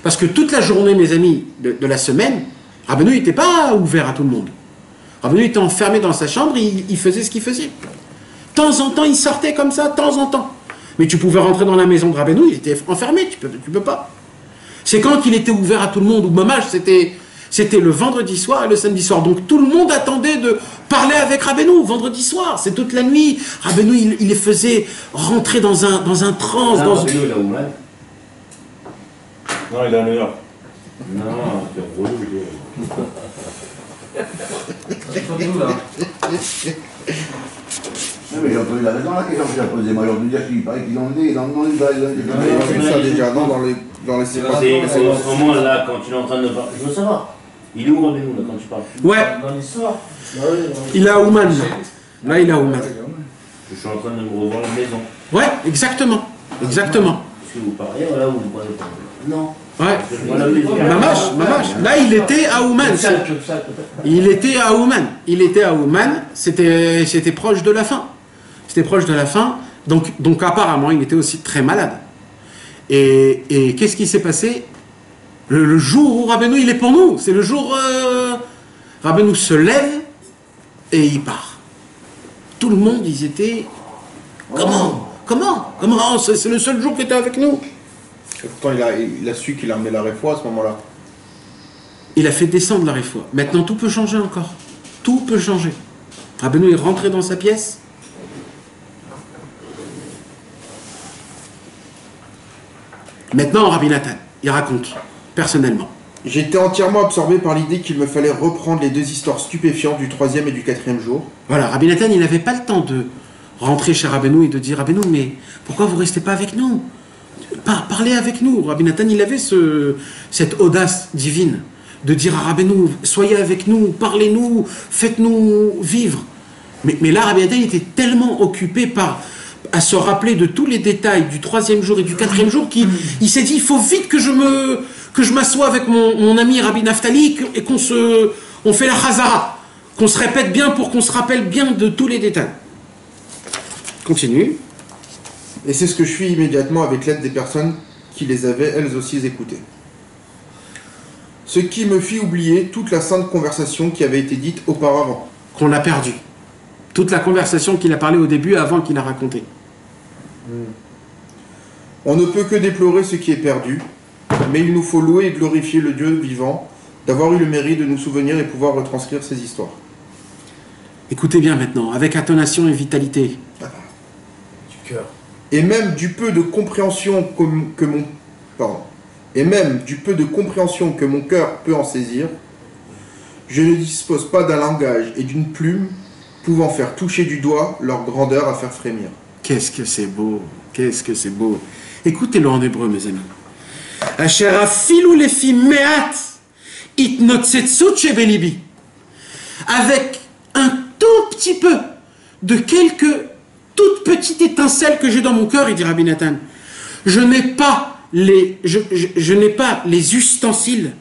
Parce que toute la journée, mes amis, de la semaine, Rabbeinu n'était pas ouvert à tout le monde. Rabbeinu était enfermé dans sa chambre, il faisait ce qu'il faisait. De temps en temps, il sortait comme ça, de temps en temps. Mais tu pouvais rentrer dans la maison de Rabbeinu, il était enfermé, tu peux pas. C'est quand il était ouvert à tout le monde, ou Mamash, c'était le vendredi soir et le samedi soir. Donc tout le monde attendait de parler avec Rabbeinu, vendredi soir, c'est toute la nuit. Rabbeinu, il les faisait rentrer dans un trance.
Rabbeinu, il a Ouman.
Non, il est à New York.
Non, c'est relou, il est.
Surtout là.
Non, mais j'ai entendu la raison, la question que j'ai posée. Moi, aujourd'hui, il paraît qu'ils ont dit, ils ont demandé,
On a vu ça déjà, non, dans les séquences.
C'est en ce moment là, quand il est en train de parler. Je veux savoir. Il est où Rabbeinu là quand tu parles?
Ouais,
Dans l'histoire.
il est à Ouman. Là, il est à Ouman.
Je suis en train de me revoir la maison.
Ouais, exactement. Exactement.
Est-ce que vous parlez là ou vous parlez pas? Non.
Ouais.
Voilà,
Mamash. Là, il était à Ouman. Il était à Ouman. C'était proche de la fin. C'était proche de la fin. Donc apparemment, il était aussi très malade. Et qu'est-ce qui s'est passé? Le jour où Rabbeinu, il est pour nous. C'est le jour... Rabbeinu se lève et il part. Tout le monde, ils étaient... Comment? C'est le seul jour qui était avec nous.
Et pourtant, il a su qu'il a amené la réfoua à ce moment-là.
Il a fait descendre la réfoua. Maintenant, tout peut changer encore. Tout peut changer. Rabbeinu est rentré dans sa pièce. Maintenant, Rabbi Nathan, il raconte, personnellement.
J'étais entièrement absorbé par l'idée qu'il me fallait reprendre les deux histoires stupéfiantes du 3e et du 4e jour.
Voilà, Rabbi Nathan, il n'avait pas le temps de rentrer chez Rabbeinu et de dire « Rabbeinu, mais pourquoi vous ne restez pas avec nous? Parlez avec nous ». Rabbi Nathan, il avait cette audace divine de dire à Rabbeinu « Soyez avec nous, parlez-nous, faites-nous vivre ». Mais là, Rabbi Nathan était tellement occupé à se rappeler de tous les détails du 3e jour et du 4e jour qu'il s'est dit « Il faut vite que je m'assoie avec mon ami Rabbi Naftali et qu'on fait la chazara, qu'on se répète bien pour qu'on se rappelle bien de tous les détails. » Continue.
Et c'est ce que je fis immédiatement avec l'aide des personnes qui les avaient elles aussi écoutées. Ce qui me fit oublier toute la sainte conversation qui avait été dite auparavant.
Qu'on a perdu. Toute la conversation qu'il a parlé au début avant qu'il a raconté.
On ne peut que déplorer ce qui est perdu, mais il nous faut louer et glorifier le Dieu vivant d'avoir eu le mérite de nous souvenir et pouvoir retranscrire ces histoires.
Écoutez bien maintenant, avec intonation et vitalité.
Du cœur.
Et même du peu de compréhension que mon cœur peut en saisir, je ne dispose pas d'un langage et d'une plume pouvant faire toucher du doigt leur grandeur à faire frémir.
Qu'est-ce que c'est beau, qu'est-ce que c'est beau. Écoutez-le en hébreu, mes amis. Asher afilu lefi me'at itnotzetsu shebelibi. Avec un tout petit peu de quelques toutes petites étincelles que j'ai dans mon cœur, il dit Rabbi Nathan, je n'ai pas les ustensiles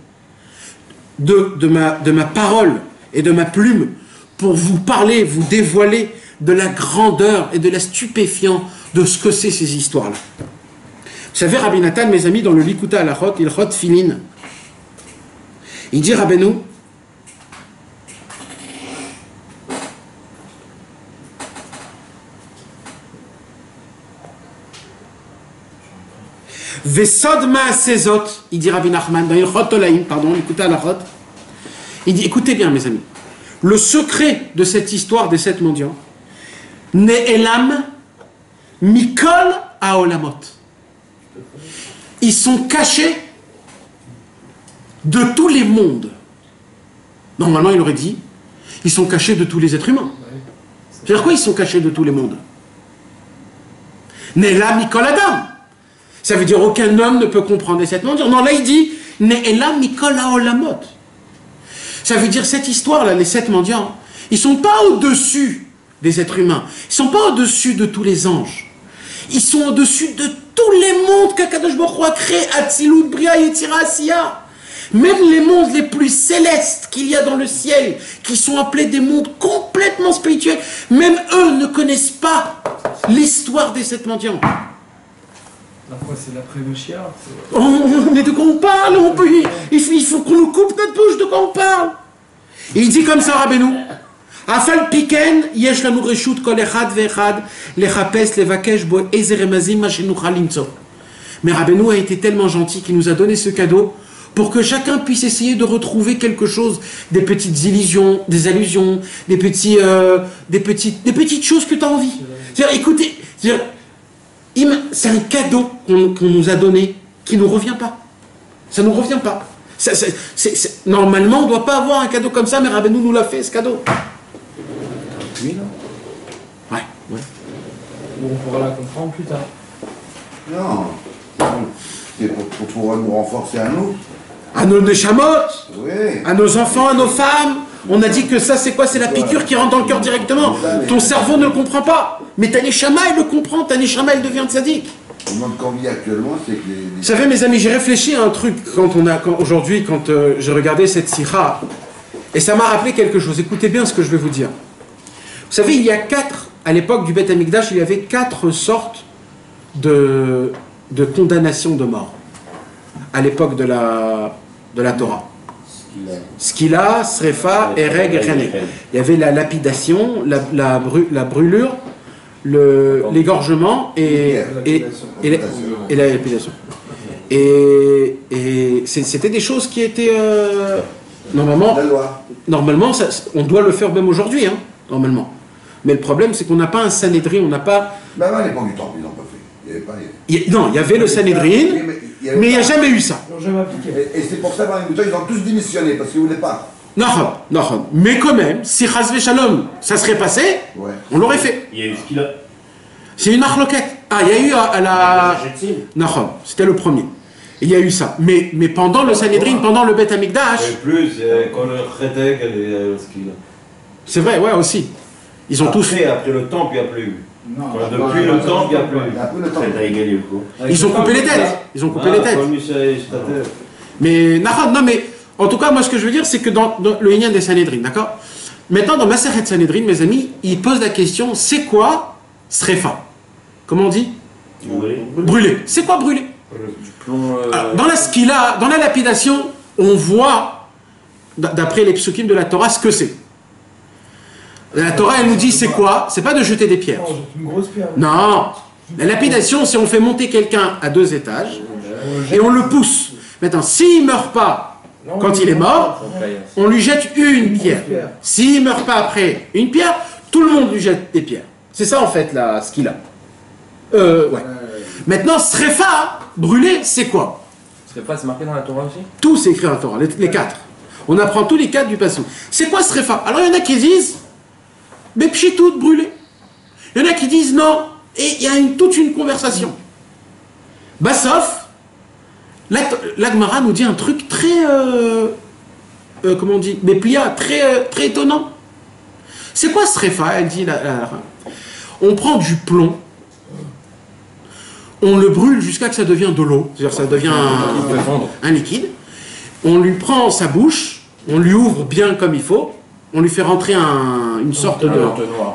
de ma parole et de ma plume pour vous parler, vous dévoiler de la grandeur et de la stupéfiance de ce que c'est ces histoires-là. Vous savez, Rabbi Nathan, mes amis, dans le Likuta Halachot, il chot filin. Il dit Rabbeinu, Vesod ma'asezot, il dit Rabbi Nachman, dans Ilchot Tolaim, pardon, Likuta Halachot, il dit, écoutez bien, mes amis, le secret de cette histoire des 7 mendiants, Ne'elam Mikol Haolamot. Ils sont cachés de tous les mondes. Normalement, il aurait dit, ils sont cachés de tous les êtres humains. C'est-à-dire quoi, ils sont cachés de tous les mondes? Ne'elam Mikol Adam. Ça veut dire aucun homme ne peut comprendre les 7 mendiants. Non, là, il dit, Ne'elam Mikol Haolamot. Ça veut dire cette histoire-là, les 7 mendiants, ils ne sont pas au-dessus des êtres humains. Ils ne sont pas au-dessus de tous les anges. Ils sont au-dessus de tous les mondes qu'Akadosh Baruch Hu a créés, Atzilut, Bria, Yetzira, Asiya. Même les mondes les plus célestes qu'il y a dans le ciel, qui sont appelés des mondes complètement spirituels, même eux ne connaissent pas l'histoire des 7 mendiants.
La fois, c'est l'après-Mashiach.
Mais de quoi on parle? Il faut qu'on nous coupe notre bouche, de quoi on parle? Et il dit comme ça, Rabbeinu, Afal piken, yesh lanu reshut kol echad ve'echad, lechapes, levakesh bo ezer remazim ma shenuchal limtso. Mais Rabbeinu a été tellement gentil qu'il nous a donné ce cadeau pour que chacun puisse essayer de retrouver quelque chose, des petites illusions, des allusions, des petites choses que tu as envie. C'est-à-dire, écoutez, c'est un cadeau qu'on nous a donné qui ne nous revient pas. Ça ne nous revient pas. Normalement, on ne doit pas avoir un cadeau comme ça, mais Rabbeinu nous l'a fait, ce cadeau.
Oui, non?
Ouais.
Bon, on pourra la comprendre plus tard.
Non. C'est pour pouvoir nous renforcer à nous.
À nos neshamot,
Oui.
à nos enfants, à nos femmes. On a dit que ça, c'est quoi? C'est la piqûre qui rentre dans le cœur directement. Ton cerveau ne le comprend pas. Mais ta neshama, elle le comprend. Ta neshama, elle devient tzaddik.
Le monde qu'on vit actuellement, c'est que
Vous savez, mes amis, j'ai réfléchi à un truc aujourd'hui, quand j'ai regardé cette sikha. Et ça m'a rappelé quelque chose. Écoutez bien ce que je vais vous dire. Vous savez, il y a 4 à l'époque du Beth Amikdash, il y avait 4 sortes de condamnation de mort. À l'époque de la Torah. Skila, Srefa, Ereg et René. Il y avait la lapidation, la brûlure, l'égorgement et la lapidation. Et c'était des choses qui étaient normalement, on doit le faire même aujourd'hui, hein, normalement. Mais le problème, c'est qu'on n'a pas un Sanhédrin, on n'a pas.
Même à l'époque du temple, ils n'ont pas fait. Il y avait pas les...
Non, il y avait le Sanhédrin, mais il n'y a jamais eu ça.
Ils n'ont jamais appliqué.
Et c'est pour ça, ils ont tous démissionné parce qu'ils ne voulaient pas.
Non, mais quand même, si Chazvé Shalom, ça serait passé,
Ouais.
on l'aurait fait.
Il y a eu ce qu'il a.
C'est une arloquette. Ah, il y a eu à la. Non, c'était le premier. Il y a eu ça. Mais pendant le Sanhédrin, pendant le Beth Amikdash.
Et plus, quand le Khedek et ce qu'il a.
C'est vrai, ouais, aussi. Ils ont tous.
Après le temps, puis il n'y a plus eu.
Non,
Depuis le temps, il n'y a plus eu.
Ça a égalé ou quoi?
Ils ont coupé les têtes. Ils ont coupé les têtes. Mais, non, mais en tout cas, moi, ce que je veux dire, c'est que dans le Inyan des Sanhédrin, d'accord? Maintenant, dans Masechet Sanhédrin, mes amis, ils posent la question, c'est quoi Srefa? Comment on dit? Brûler. C'est quoi brûler? Alors, dans la skila, dans la lapidation, on voit, d'après les psukim de la Torah, ce que c'est. La Torah, elle nous dit, c'est quoi? C'est pas de jeter des pierres.
Une grosse pierre.
Non. La lapidation, c'est on fait monter quelqu'un à 2 étages et on le pousse. Maintenant, s'il meurt pas quand il est mort, on lui jette une pierre. S'il meurt pas après une pierre, tout le monde lui jette des pierres. C'est ça, en fait, ce qu'il a. Ouais. Maintenant, Srefa, brûler, c'est quoi?
Srefa, c'est marqué dans la Torah aussi?
Tout c'est écrit dans la Torah, les 4. On apprend tous les 4 du passage. C'est quoi Srefa? Alors, il y en a qui disent, mais pchitout, brûler. Il y en a qui disent non, et il y a toute une conversation. Bassof, l'Agmara nous dit un truc très, comment on dit, mais plia, très étonnant. C'est quoi Srefa? Elle dit, on prend du plomb, on le brûle jusqu'à que ça devienne de l'eau, c'est-à-dire ça devient un liquide. On lui prend sa bouche, on lui ouvre bien comme il faut, on lui fait rentrer une sorte de...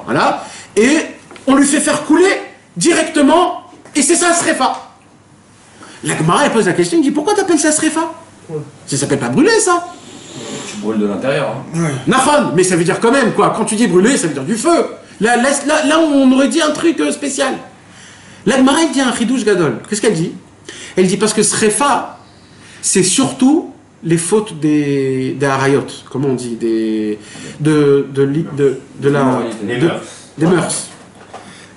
Voilà, et on lui fait faire couler directement, et c'est ça Srefa. La Gemara, elle pose la question, elle dit, pourquoi t'appelles ça Srefa? Ça s'appelle pas brûler, ça.
Tu brûles de l'intérieur. Hein.
Nafon, mais ça veut dire quand même, quoi. Quand tu dis brûler, ça veut dire du feu. Là, on aurait dit un truc spécial. La Gemara, elle dit un chidouche gadol. Qu'est-ce qu'elle dit? Elle dit parce que Srefa, c'est surtout les fautes des harayot, comment on dit, des mœurs.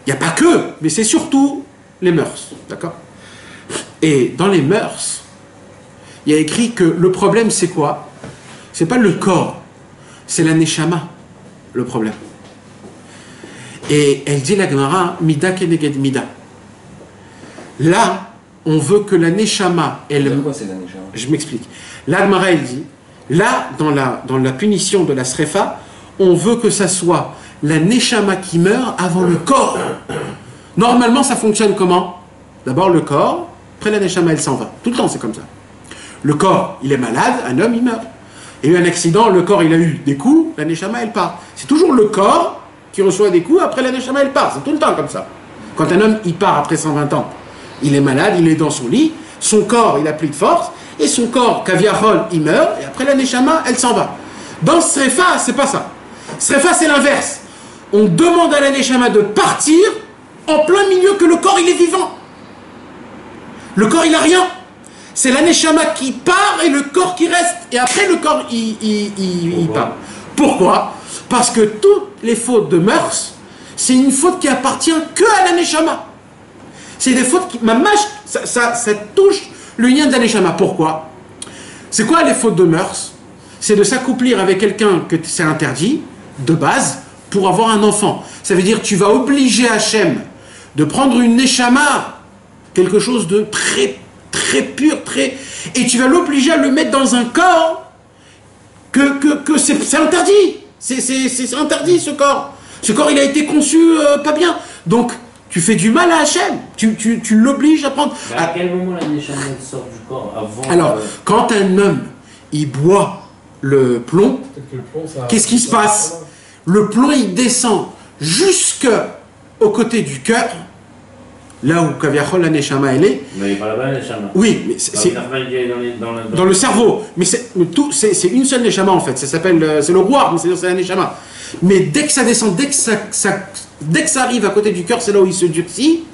Il n'y a pas que, mais c'est surtout les mœurs, d'accord? Et dans les mœurs, il y a écrit que le problème c'est quoi? C'est pas le corps, c'est la neshama, le problème. Et elle dit la Gemara, mida keneged mida. Là, on veut que la neshama,
Quoi, c'est la neshama?
Je m'explique. La Gemara, elle dit, là, dans la punition de la srefa, on veut que ça soit la neshama qui meurt avant le corps. Normalement, ça fonctionne comment? D'abord le corps, après la neshama, elle s'en va. Tout le temps, c'est comme ça. Le corps, il est malade, un homme, il meurt. Il y a eu un accident, le corps, il a eu des coups, la neshama, elle part. C'est toujours le corps qui reçoit des coups, après la neshama, elle part. C'est tout le temps comme ça. Quand un homme, il part après 120 ans, il est malade, il est dans son lit, son corps, il n'a plus de force, et son corps, kaviarol, il meurt, et après la neshama, elle s'en va. Dans Srefa, c'est pas ça. Srefa, c'est l'inverse. On demande à la neshama de partir en plein milieu que le corps, il est vivant. Le corps, il n'a rien. C'est la neshama qui part et le corps qui reste. Et après, le corps, il part. Pourquoi? Parce que toutes les fautes de mœurs, c'est une faute qui appartient que à la neshama. C'est des fautes qui... ça touche le lien de la neshama. Pourquoi? C'est quoi les fautes de mœurs? C'est de s'accouplir avec quelqu'un que c'est interdit, de base, pour avoir un enfant. Ça veut dire que tu vas obliger Hachem de prendre une neshama, quelque chose de très pur, et tu vas l'obliger à le mettre dans un corps que c'est interdit. C'est interdit, ce corps. Ce corps, il a été conçu pas bien. Donc, tu fais du mal à Hachem. Tu l'obliges à prendre...
À quel moment la neshama sort du corps?
Alors, quand un homme, il boit le plomb, qu'est-ce qui se passe? Le plomb, il descend jusque aux côtés du cœur, là où Kaviachol la Neshama elle est.
Mais pas là-bas, les chamans.
Oui, mais c'est dans le cerveau. Mais c'est une seule Neshama en fait. Ça s'appelle, c'est le roi, mais c'est la Neshama. Mais dès que ça descend, dès que ça arrive à côté du cœur, c'est là où il se durcit.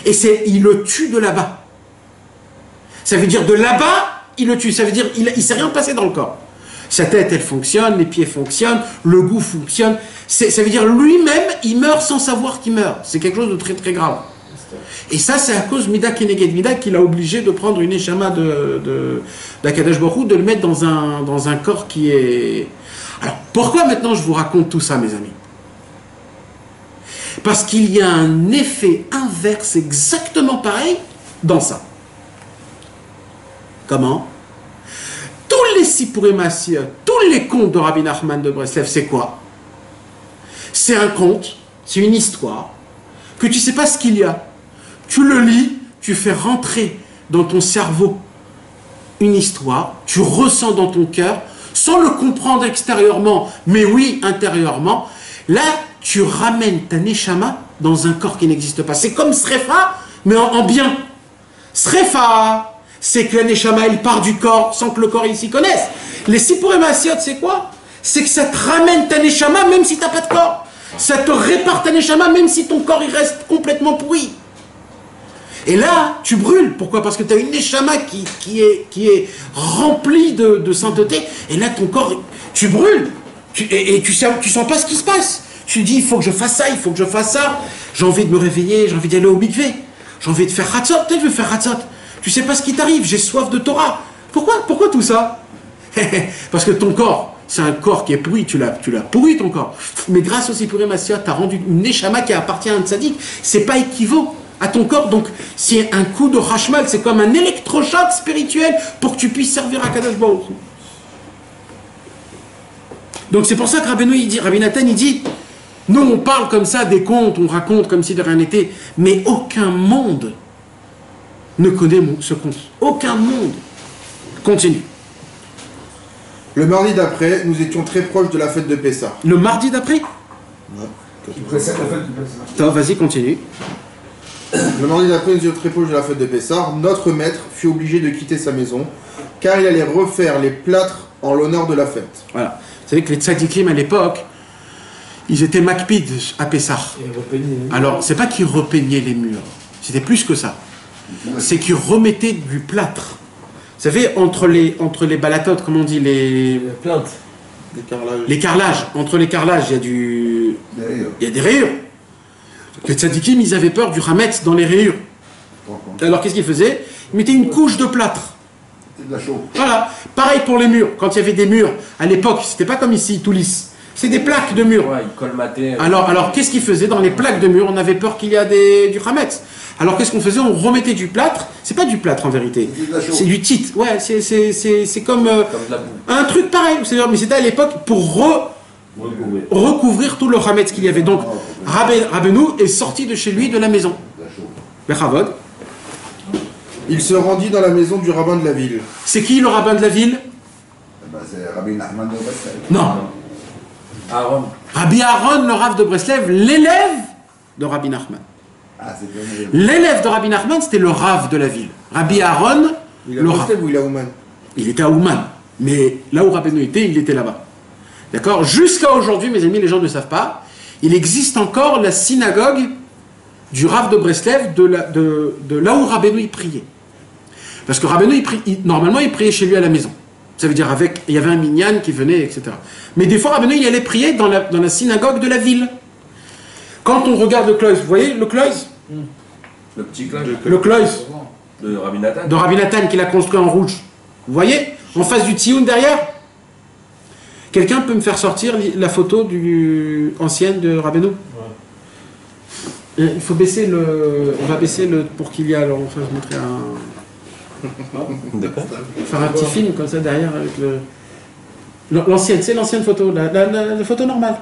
Et il le tue de là-bas. Ça veut dire de là-bas, il le tue. Ça veut dire il ne s'est rien passé dans le corps. Sa tête, elle fonctionne, les pieds fonctionnent, le goût fonctionne. Ça veut dire lui-même, il meurt sans savoir qu'il meurt. C'est quelque chose de très très grave. Et ça, c'est à cause Mida Keneged Mida qu'il a obligé de prendre une Neshama d'Akadosh Baruch Hu, de le mettre dans un corps qui est... Alors, pourquoi maintenant je vous raconte tout ça, mes amis? Parce qu'il y a un effet inverse exactement pareil dans ça. Comment? Tous les Sipurim Asiyot, tous les contes de Rabbi Nachman de Breslev, c'est quoi? C'est un conte, c'est une histoire, que tu ne sais pas ce qu'il y a. Tu le lis, tu fais rentrer dans ton cerveau une histoire, tu ressens dans ton cœur, sans le comprendre extérieurement, mais oui, intérieurement. Là, tu ramènes ta Neshama dans un corps qui n'existe pas. C'est comme Srefa, mais en bien. Srefa, c'est que la Neshama, elle part du corps sans que le corps, il s'y connaisse. Les Sipurim Asiyot, c'est quoi? C'est que ça te ramène ta Neshama même si tu n'as pas de corps. Ça te répare ta Neshama même si ton corps, il reste complètement pourri. Et là, tu brûles. Pourquoi? Parce que tu as une Neshama qui est remplie de sainteté. Et là, ton corps, tu brûles. Et tu sens pas ce qui se passe. Tu dis, il faut que je fasse ça, il faut que je fasse ça. J'ai envie de me réveiller, j'ai envie d'aller au mikvé. J'ai envie de faire Hatzot. Peut-être je veux faire Hatzot. Tu sais pas ce qui t'arrive, j'ai soif de Torah. Pourquoi tout ça? Parce que ton corps, c'est un corps qui est pourri, tu l'as pourri ton corps. Mais grâce au Sipurim Asiyot, tu as rendu une Neshama qui appartient à un tzaddik. C'est pas équivaut à ton corps, donc c'est un coup de rachmal, c'est comme un électrochoc spirituel pour que tu puisses servir à Kadosh Baruch Hu. Donc c'est pour ça que Rabbi Nathan il dit, nous on parle comme ça des contes, on raconte comme si de rien n'était, mais aucun monde ne connaît ce conte. Aucun monde. Continue.
Le mardi d'après, nous étions très proches de la fête de Pessah.
Le mardi d'après?
Qui précède la fête du Pessah.
Attends, vas-y, continue.
Le mardi d'après, nous étions très proches de la fête de Pessah. Notre maître fut obligé de quitter sa maison, car il allait refaire les plâtres en l'honneur de la fête.
Voilà. Vous savez que les tzadikim à l'époque, ils étaient makpid à Pessah. Alors, c'est pas qu'ils repeignaient les murs, c'était plus que ça. C'est qu'ils remettaient du plâtre. Vous savez, entre les balatotes, comme on dit, les
plaintes.
Les carrelages. Entre les carrelages, il y a des rayures. Les tzadikim, ils avaient peur du hametz dans les rayures. Alors, qu'est-ce qu'ils faisaient? Ils mettaient une couche de plâtre.
C'est de la chaux.
Voilà. Pareil pour les murs. Quand il y avait des murs, à l'époque, c'était pas comme ici, tout lisse. C'est des plaques de murs.
Ouais, ils colmataient.
Alors qu'est-ce qu'ils faisaient? Dans les plaques de murs, on avait peur qu'il y a du hametz. Alors qu'est-ce qu'on faisait? On remettait du plâtre. C'est pas du plâtre en vérité. C'est du tit. Ouais, c'est comme
Comme de la boue.
un truc pareil. Mais c'était à l'époque pour recouvrir tout le hametz qu'il y avait. Donc, Rabbeinu est sorti de chez lui, de la maison. Bechavod.
Il se rendit dans la maison du rabbin de la ville.
C'est qui le rabbin de la ville?
C'est Rabbi Nachman de Breslev.
Non.
Aaron.
Rabbi Aaron, le Rav de Breslev, l'élève de Rabbi Nachman.
Ah, c'est bien.
L'élève de Rabbi Nachman, c'était le Rav de la ville. Rabbi Aaron,
Il est à
le Rav.
Breslev ou il est à Ouman?
Il était à Ouman. Mais là où Rabbeinu était, il était là-bas. D'accord? Jusqu'à aujourd'hui, mes amis, les gens ne savent pas, il existe encore la synagogue du Rav de Breslev de là où Rabbeinu priait. Parce que Rabbeinu, normalement, il priait chez lui à la maison. Ça veut dire il y avait un minyan qui venait, etc. Mais des fois, Rabbeinu, il allait prier dans la synagogue de la ville. Quand on regarde le Klois, vous voyez le Klois?
Le petit cloche.
Le Klois
De Rabbi Nathan.
de Rabbi Nathan qu'il a construit en rouge. Vous voyez? En face du Tsioun derrière? Quelqu'un peut me faire sortir la photo ancienne de Rabbeinu? Il faut baisser on va baisser pour qu'il y ait, alors on va montrer faire un petit film comme ça derrière avec l'ancienne, c'est l'ancienne photo, la photo normale.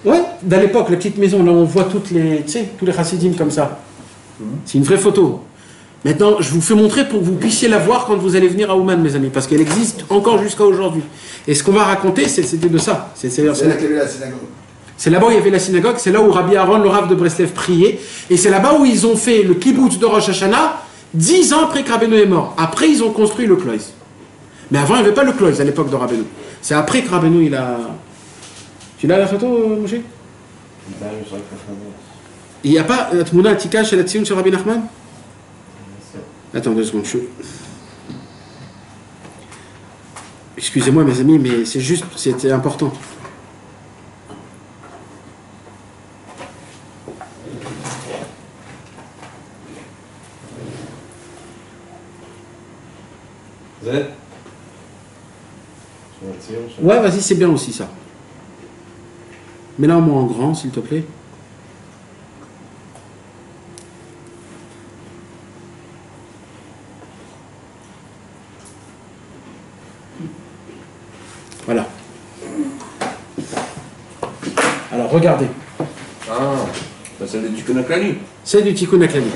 Ouais, dans l'époque, la petite maison, là on voit tous les chassidim comme ça. C'est une vraie photo. Maintenant, je vous fais montrer pour que vous puissiez la voir quand vous allez venir à Ouman, mes amis, parce qu'elle existe encore jusqu'à aujourd'hui. Et ce qu'on va raconter, c'était de ça.
C'est là qu'il y avait la synagogue.
C'est là-bas où il y avait la synagogue, c'est là où Rabbi Aaron, le Rav de Breslev, priait. Et c'est là-bas où ils ont fait le kibbutz de Rosh Hashanah 10 ans après que Rabbeinu est mort. Après, ils ont construit le Kloïs. Mais avant, il n'y avait pas le Kloïs à l'époque de Rabbeinu. C'est après que Rabbeinu, il a... Tu l'as la photo, Moshe? Il n'y a pas la Tmouna Atika chez la Tzion sur Rabbi Nachman? Attends 2 secondes. Excusez-moi mes amis, mais c'est juste, c'était important. Ouais, vas-y, c'est bien aussi ça. Mets-la moi en grand, s'il te plaît. Voilà. Alors, regardez.
Ah, c'est du Tikkun HaKlali.
C'est du Tikkun HaKlali.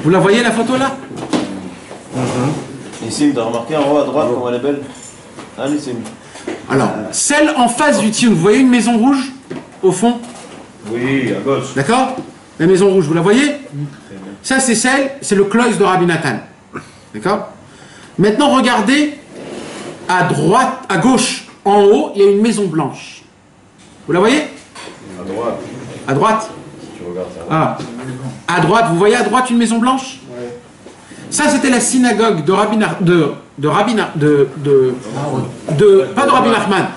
Vous la voyez la photo là?
Ici, tu as remarqué en haut à droite comment elle est belle? Ah, Nissim.
Alors, celle en face du Tzion, vous voyez une maison rouge au fond?
Oui, à gauche.
D'accord? La maison rouge, vous la voyez? Ça, c'est le Kloïs de Rabbi Nathan. D'accord? Maintenant, regardez à droite, à gauche, en haut, il y a une maison blanche. Vous la voyez?
À droite.
À droite?
Si tu regardes ça.
Ah. À droite, vous voyez à droite une maison blanche? Ça, c'était la synagogue de Rabbi pas de Rabbi Nachman,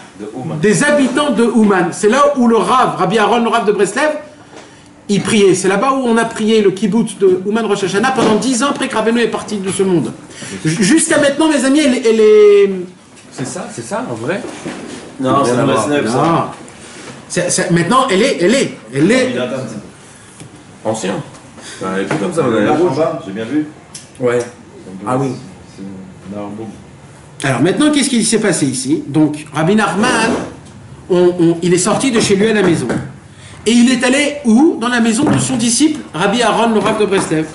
des habitants de Ouman. C'est là où le Rav, Rabbi Aaron, le Rav de Breslev, il priait. C'est là-bas où on a prié le kibbutz de Ouman Rosh Hashanah pendant 10 ans après que Rabbeinu est parti de ce monde. Jusqu'à maintenant, mes amis, elle est...
C'est ça, en vrai?
Non, c'est la Breslev, ça.
Maintenant, elle est...
Ancien. Elle est plus comme ça,
La rouge, j'ai bien vu.
Ouais. Ah oui.
C'est un arbre.
Alors maintenant, qu'est-ce qui s'est passé ici? Donc, Rabbi Nachman, il est sorti de chez lui à la maison. Et il est allé où? Dans la maison de son disciple, Rabbi Aaron, le Rav de Breslev.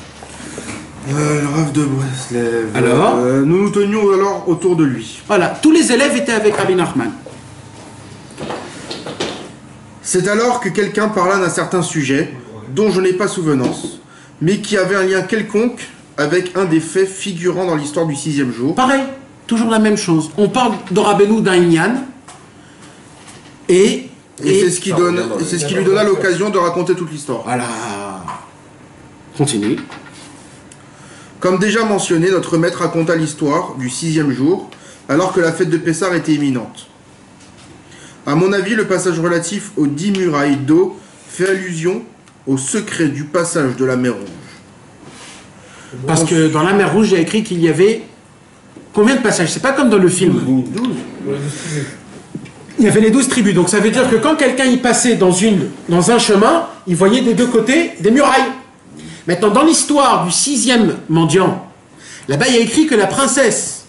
Le Rav de Breslev.
Alors
nous nous tenions alors autour de lui.
Voilà, tous les élèves étaient avec Rabbi Nachman.
C'est alors que quelqu'un parla d'un certain sujet, dont je n'ai pas souvenance, mais qui avait un lien quelconque avec un des faits figurant dans l'histoire du 6e jour.
Pareil, toujours la même chose. On parle de Rabbeinu d'un Inyan, et
c'est ce qui lui donna l'occasion de raconter toute l'histoire.
voilà. Continue.
Comme déjà mentionné, notre maître raconta l'histoire du 6e jour, alors que la fête de Pessah était imminente. À mon avis, le passage relatif aux 10 murailles d'eau fait allusion au secret du passage de la mer Rouge.
Parce que dans la mer Rouge, il y a écrit qu'il y avait combien de passages? C'est pas comme dans le film.
12.
Il y avait les 12 tribus. Donc ça veut dire que quand quelqu'un y passait dans un chemin, il voyait des deux côtés des murailles. Maintenant, dans l'histoire du 6e mendiant, là-bas, il y a écrit que la princesse,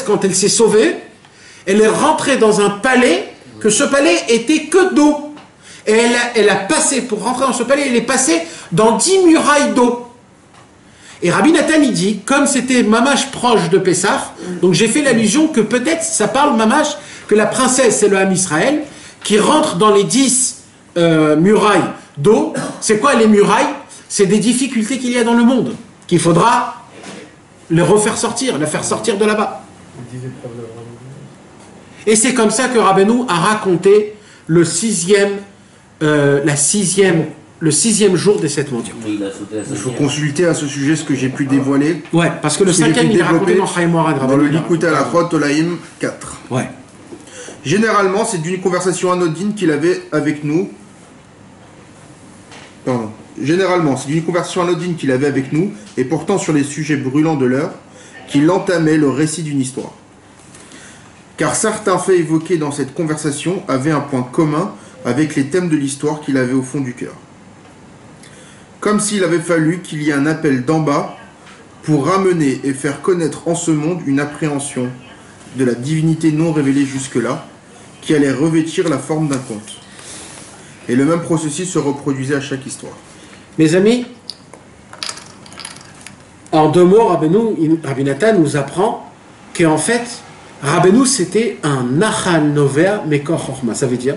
quand elle s'est sauvée, elle est rentrée dans un palais, que ce palais était que d'eau. Et elle a passé, pour rentrer dans ce palais, elle est passée dans 10 murailles d'eau. Et Rabbi Nathan, il dit, comme c'était Mamash proche de Pessah, donc j'ai fait l'allusion que peut-être ça parle Mamash, que la princesse, c'est le Ham Israël, qui rentre dans les 10 murailles d'eau. C'est quoi les murailles? C'est des difficultés qu'il y a dans le monde, qu'il faudra les refaire sortir, les faire sortir de là-bas. Et c'est comme ça que Rabbeinu a raconté le 6e jour des 7 mendiants.
Il faut consulter à ce sujet ce que j'ai pu dévoiler.
Ouais, parce que le 5e, il est raconté dans Chaim Moharad
dans le Likutei Halachot Tolaim 4.
Ouais.
Généralement, c'est d'une conversation anodine qu'il avait avec nous. Pardon. Généralement, c'est d'une conversation anodine qu'il avait avec nous, et portant sur les sujets brûlants de l'heure, qu'il entamait le récit d'une histoire. Car certains faits évoqués dans cette conversation avaient un point commun avec les thèmes de l'histoire qu'il avait au fond du cœur. Comme s'il avait fallu qu'il y ait un appel d'en bas pour ramener et faire connaître en ce monde une appréhension de la divinité non révélée jusque-là, qui allait revêtir la forme d'un conte. Et le même processus se reproduisait à chaque histoire.
Mes amis, en 2 mots, Rabbi Nathan nous apprend qu'en fait, Rabbeinu, c'était un Nachal Nover Mekor Chorma. Ça veut dire,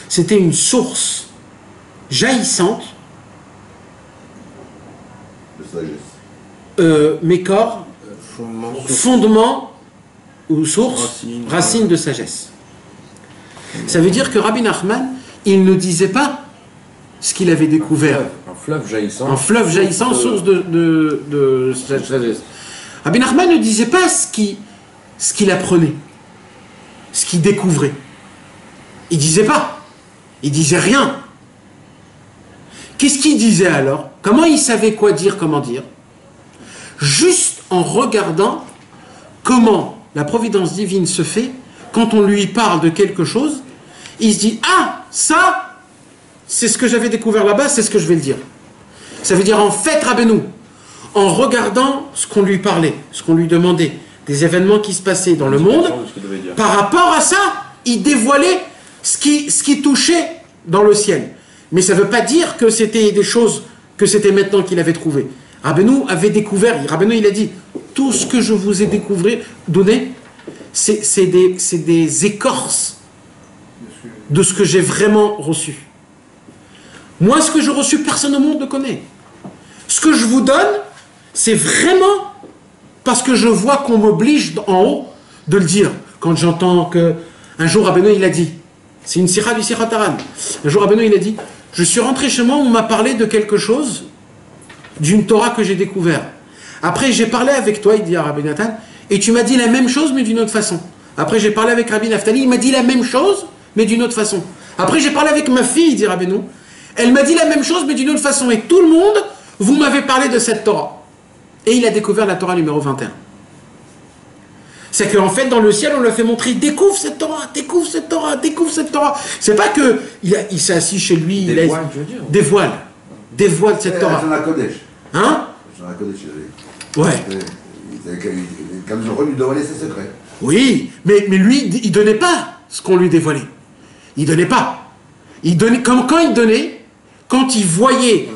c'était une source jaillissante, Mekor, fondement ou source, racine de sagesse. Ça veut dire que Rabbi Nachman, il ne disait pas ce qu'il avait découvert.
Un fleuve jaillissant.
Un fleuve jaillissant, source de sagesse. Rabbi Nachman ne disait pas ce qu'il apprenait, ce qu'il découvrait. Il disait pas. Il disait rien. Qu'est-ce qu'il disait alors? Comment il savait quoi dire, comment dire? Juste en regardant comment la providence divine se fait quand on lui parle de quelque chose, il se dit « Ah, ça, c'est ce que j'avais découvert là-bas, c'est ce que je vais le dire. » Ça veut dire en fait, Rabbeinu, en regardant ce qu'on lui parlait, ce qu'on lui demandait, des événements qui se passaient dans le monde, par rapport à ça, il dévoilait ce qui touchait dans le ciel. Mais ça ne veut pas dire que c'était des choses, que c'était maintenant qu'il avait trouvé. Rabbeinu avait découvert, Rabbeinu il a dit, tout ce que je vous ai donné, c'est des écorces de ce que j'ai vraiment reçu. Moi, ce que j'ai reçu, personne au monde ne connaît. Ce que je vous donne, c'est vraiment parce que je vois qu'on m'oblige en haut de le dire. Quand j'entends que un jour Rabbeinu il a dit, c'est une sira du Sirat Haran, un jour Rabbeinu il a dit, je suis rentré chez moi, on m'a parlé de quelque chose, d'une Torah que j'ai découvert. Après j'ai parlé avec toi, il dit à Rabbi Nathan, et tu m'as dit la même chose mais d'une autre façon. Après j'ai parlé avec Rabbi Naftali, il m'a dit la même chose mais d'une autre façon. Après j'ai parlé avec ma fille, dit Rabbeinu, elle m'a dit la même chose mais d'une autre façon. Et tout le monde, vous m'avez parlé de cette Torah. Et il a découvert la Torah numéro 21. C'est qu'en fait, dans le ciel, on lui a fait montrer, découvre cette Torah, découvre cette Torah, découvre cette Torah. C'est pas que il s'est assis chez lui, dévoile cette Torah. Hein? Ouais.
Comme je lui dévoilait ses secrets.
Oui, mais lui, il donnait pas ce qu'on lui dévoilait. Il donnait pas. Il donnait, comme quand il donnait, quand il voyait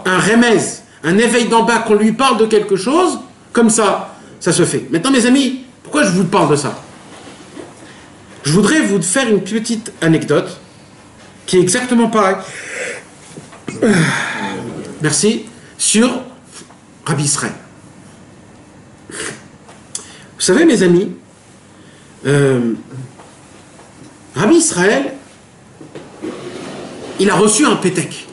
un remez, un éveil d'en bas, qu'on lui parle de quelque chose, comme ça se fait. Maintenant, mes amis, pourquoi je vous parle de ça? Je voudrais vous faire une petite anecdote qui est exactement pareille. Merci. Sur Rabbi Israël. Vous savez, mes amis, Rabbi Israël, il a reçu un pétek.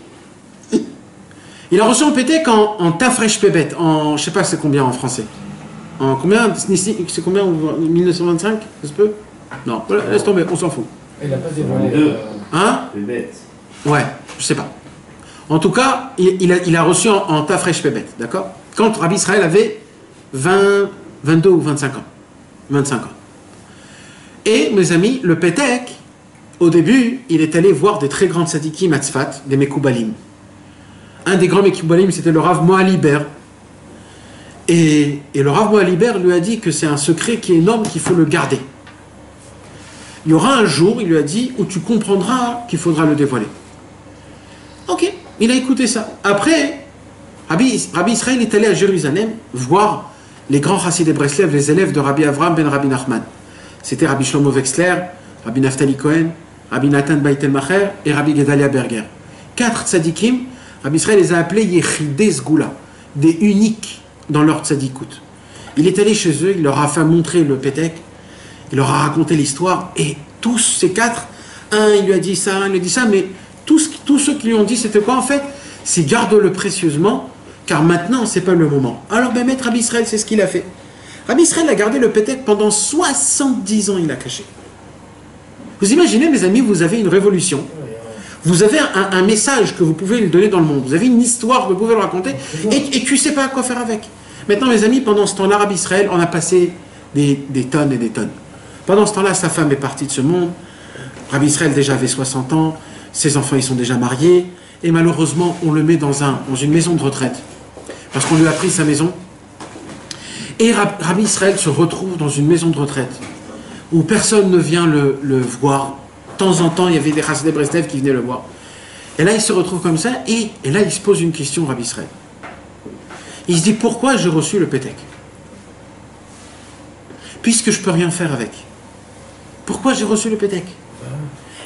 Il a reçu un pétek en Tafresh Pebet, en, je sais pas c'est combien en français. En combien? C'est combien? 1925? Ça se peut? Non, laisse tomber, on s'en fout.
Il n'a pas dévoilé.
Hein? Ouais, je sais pas. En tout cas, il a reçu en Tafresh Pebet, d'accord? Quand Rabbi Israël avait 22 ou 25 ans. 25 ans. Et, mes amis, le pétek, au début, il est allé voir des très grands tzadikim à Tzfat, des Mekoubalim. Un des grands Mekoubalim, c'était le Rav Moaliber. Et le Rav Moaliber lui a dit que c'est un secret qui est énorme, qu'il faut le garder. Il y aura un jour, il lui a dit, où tu comprendras qu'il faudra le dévoiler. Ok, il a écouté ça. Après, Rabbi Israël est allé à Jérusalem voir les grands chassidés de Breslev, les élèves de Rabbi Avraham ben Rabbi Nachman. C'était Rabbi Shlomo Wexler, Rabbi Naftali Cohen, Rabbi Nathan Baitel-Macher et Rabbi Gedalia Berger. 4 tzadikim, Rabbi Israël les a appelés Yechidei Sgoula, des uniques dans leur tzadikout. Il est allé chez eux, il leur a fait montrer le pétek, il leur a raconté l'histoire, et tous ces 4, un il lui a dit ça, un il lui a dit ça, mais tous ceux qui lui ont dit c'était quoi en fait? C'est garde-le précieusement, car maintenant c'est pas le moment. Alors ben maître Rabbi Israël, c'est ce qu'il a fait. Rabbi Israël a gardé le pétek pendant 70 ans, il a caché. Vous imaginez mes amis, vous avez une révolution, vous avez un message que vous pouvez lui donner dans le monde, vous avez une histoire que vous pouvez le raconter, et tu ne sais pas quoi faire avec. Maintenant mes amis, pendant ce temps-là, Rabbi Israël, on a passé des tonnes et des tonnes. Pendant ce temps-là, sa femme est partie de ce monde, Rabbi Israël déjà avait 60 ans, ses enfants ils sont déjà mariés, et malheureusement on le met dans une maison de retraite, parce qu'on lui a pris sa maison, et Rabbi Israël se retrouve dans une maison de retraite, où personne ne vient le voir. De temps en temps, il y avait des chassidei Breslev qui venaient le voir. Et là, il se retrouve comme ça, et là, il se pose une question, Rabbi Israël. Il se dit, pourquoi j'ai reçu le pétek? puisque je peux rien faire avec, pourquoi j'ai reçu le pétek?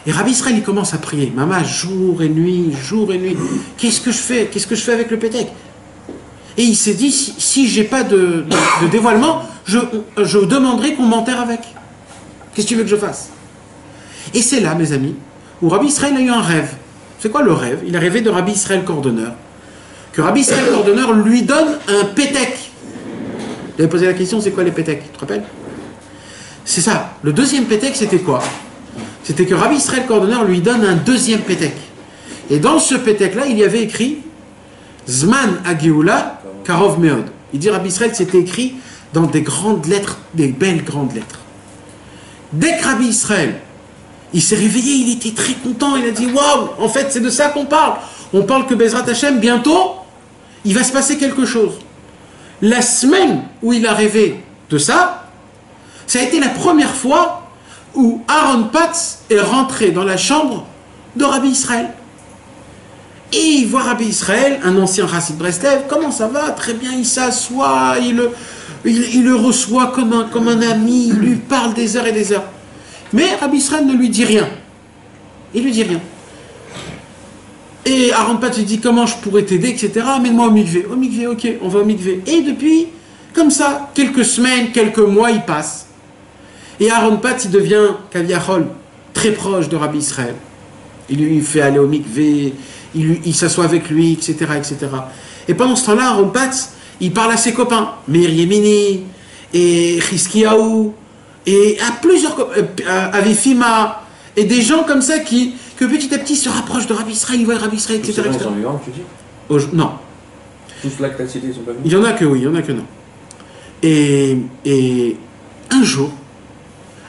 Et Rabbi Israël, il commence à prier, Maman, jour et nuit, qu'est-ce que je fais avec le pétek? Et il s'est dit, si j'ai pas de dévoilement, je demanderai qu'on m'enterre avec. Qu'est-ce que tu veux que je fasse? Et c'est là, mes amis, où Rabbi Israël a eu un rêve. C'est quoi le rêve? Il a rêvé de Rabbi Israël Cordonneur, que Rabbi Israël Cordonneur lui donne un pétek. Il avait posé la question, c'est quoi les péteks? Tu te rappelles? C'est ça. Le deuxième pétek, c'était quoi? C'était que Rabbi Israël Cordonneur lui donne un deuxième pétek. Et dans ce pétek-là, il y avait écrit Zman Agéoula Karov Meod. Il dit Rabbi Israël, c'était écrit dans des grandes lettres, des belles grandes lettres. Dès que Rabbi Israël, il s'est réveillé, il était très content, il a dit waouh, en fait c'est de ça qu'on parle. On parle que Bezrat Hashem, bientôt, il va se passer quelque chose. La semaine où il a rêvé de ça, ça a été la première fois où Aaron Patz est rentré dans la chambre de Rabbi Israël. Et il voit Rabbi Israël, un ancien Chassid Breslev, comment ça va? Très bien, il s'assoit, il le reçoit comme un ami, il lui parle des heures et des heures. Mais Rabbi Israël ne lui dit rien. Il lui dit rien. Et Aaron Patz lui dit comment je pourrais t'aider, etc. Amène-moi au mikvé. Au mikvé, ok, on va au mikvé. Et depuis, comme ça, quelques semaines, quelques mois, il passe. Et Aaron Patz, il devient, Kaviachol, très proche de Rabbi Israël. Il lui fait aller au mikvé, il s'assoit avec lui, etc., etc. Et pendant ce temps-là, Aaron Patz, il parle à ses copains, Meir Yemini, et Chizkiyahu, et à plusieurs, Avifima, et des gens comme ça que petit à petit se rapprochent de Rabbi Israël, ils voient Rabbi Israël, etc.
Ils sont vivants, tu dis?
Non.
Tous là que tu as cités, ils sont pas venus?
Il y en a que oui, il y en a que non. Et un jour,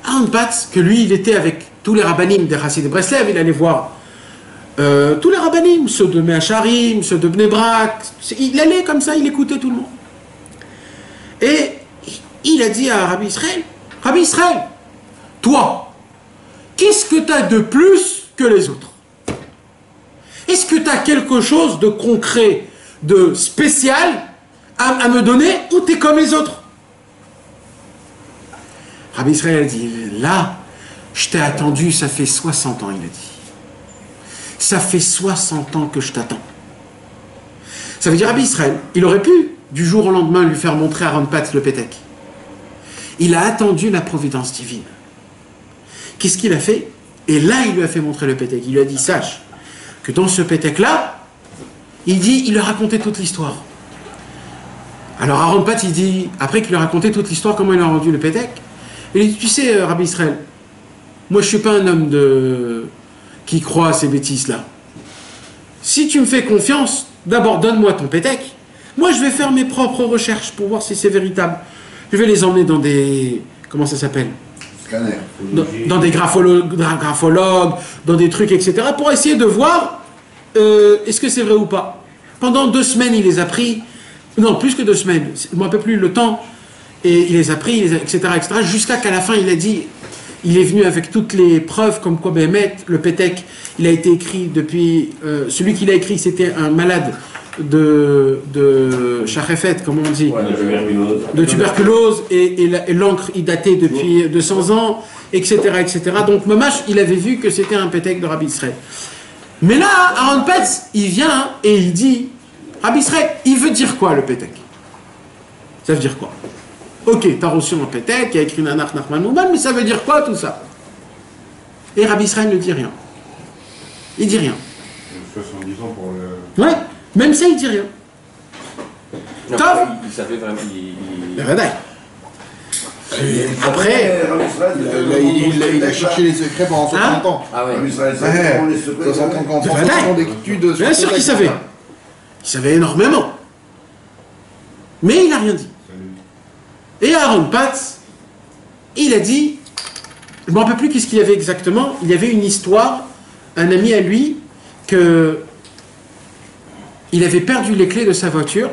Aaron Patz, que lui, il était avec tous les rabbanim des Chassid de Breslev, il allait voir tous les rabbanim, ceux de Meacharim, ceux de Bnei Brak, il allait comme ça, il écoutait tout le monde. Et il a dit à Rabbi Israël, toi, qu'est-ce que tu as de plus que les autres? Est-ce que tu as quelque chose de concret, de spécial à me donner, ou tu es comme les autres? Rabbi Israël a dit, là, je t'ai attendu, ça fait 60 ans, il a dit. Ça fait 60 ans que je t'attends. Ça veut dire, Rabbi Israël, il aurait pu, du jour au lendemain, lui faire montrer à Aaron Patz le pétek. Il a attendu la providence divine. Qu'est-ce qu'il a fait? Et là, il lui a fait montrer le pétek. Il lui a dit, sache que dans ce pétek-là, il lui a raconté toute l'histoire. Alors Aaron Patz, il dit, après qu'il lui a raconté toute l'histoire, comment il a rendu le pétek, il dit, tu sais, Rabbi Israël, moi je ne suis pas un homme qui croit à ces bêtises-là. Si tu me fais confiance, d'abord donne-moi ton pétek. Moi je vais faire mes propres recherches pour voir si c'est véritable. Je vais les emmener dans des... Comment ça s'appelle?
Scanner.
Dans des graphologues, dans des trucs, etc. pour essayer de voir est-ce que c'est vrai ou pas. Pendant 2 semaines, il les a pris. Non, plus que 2 semaines. Je ne me rappelle plus le temps. Et il les a pris, etc., jusqu'à qu'à la fin, il a dit, il est venu avec toutes les preuves, comme quoi, le pétek, il a été écrit depuis, celui qu'il a écrit, c'était un malade de Chachefet, comme on dit,
Ouais,
de tuberculose, et l'encre, il datait depuis 200 ans, etc., etc. Donc, Mamash, il avait vu que c'était un pétek de Rabbi Israël. Mais là, Aaron Patz, il vient et il dit, Rabbi Israël, il veut dire quoi, le pétek? Ça veut dire quoi? Ok, t'as reçu un pétek, qui a écrit Nanach Nachman Mouman, mais ça veut dire quoi tout ça? Et Rabbi Israël ne dit rien. Il dit rien.
70 ans pour le...
Ouais, même ça, il dit rien.
Non,
Top.
il savait vraiment.
Le Radaï. Après,
Il a cherché les secrets pendant 60 ans.
Ah ouais.
60 ans, 60 ans d'études.
bien sûr qu'il savait. Il savait énormément. Mais il n'a rien dit. Et Aaron Patz, il a dit, je ne me rappelle plus qu'est-ce qu'il y avait exactement, il y avait une histoire, un ami à lui, que il avait perdu les clés de sa voiture,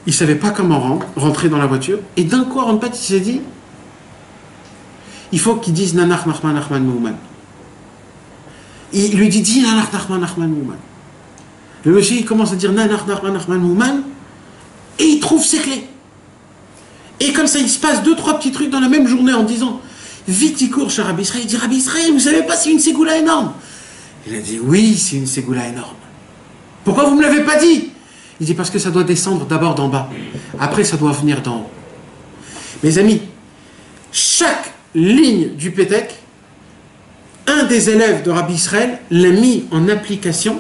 il ne savait pas comment rentrer dans la voiture, et d'un coup Aaron Patz il s'est dit, il faut qu'il dise Nanach Nachman Nachman Mouman. Il lui dit, dis Nanach Nachman Nachman Mouman. Le monsieur il commence à dire Nanach Nachman Nachman Mouman, et il trouve ses clés. Et comme ça, il se passe 2-3 petits trucs dans la même journée en disant, vite il court chez Rabbi Israël, il dit, Rabbi Israël, vous savez pas, c'est une ségoula énorme. Il a dit, oui, c'est une ségoula énorme. Pourquoi vous ne me l'avez pas dit? Il dit, parce que ça doit descendre d'abord d'en bas. Après, ça doit venir d'en haut. Mes amis, chaque ligne du Pétek, un des élèves de Rabbi Israël l'a mis en application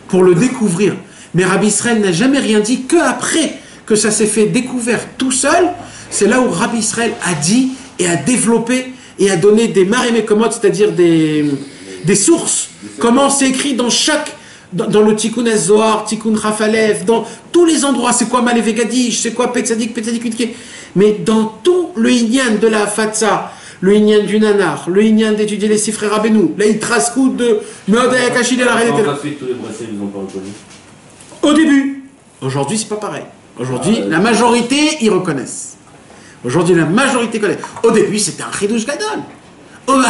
pour le découvrir. Mais Rabbi Israël n'a jamais rien dit qu'après que ça s'est fait découvert tout seul, c'est là où Rabbi Israël a dit et a développé et a donné des marémécomotes, c'est-à-dire des sources. Comment c'est écrit dans chaque, dans le Tikkun Ez-Zohar, Tikkun Chafalev, dans tous les endroits, c'est quoi Malé Vegadish, c'est quoi Petzadik Utke. Mais dans tout le Inyan de la Fatsa, le Inyan du Nanar, le Inyan d'étudier les Sifrei Rabbeinu, la Itraskou de Meodaya Kachil et la Reine. Au début, aujourd'hui c'est pas pareil. Aujourd'hui, la majorité y reconnaissent. Aujourd'hui, la majorité connaît. Au début, c'était un chidouche gadol. Oh,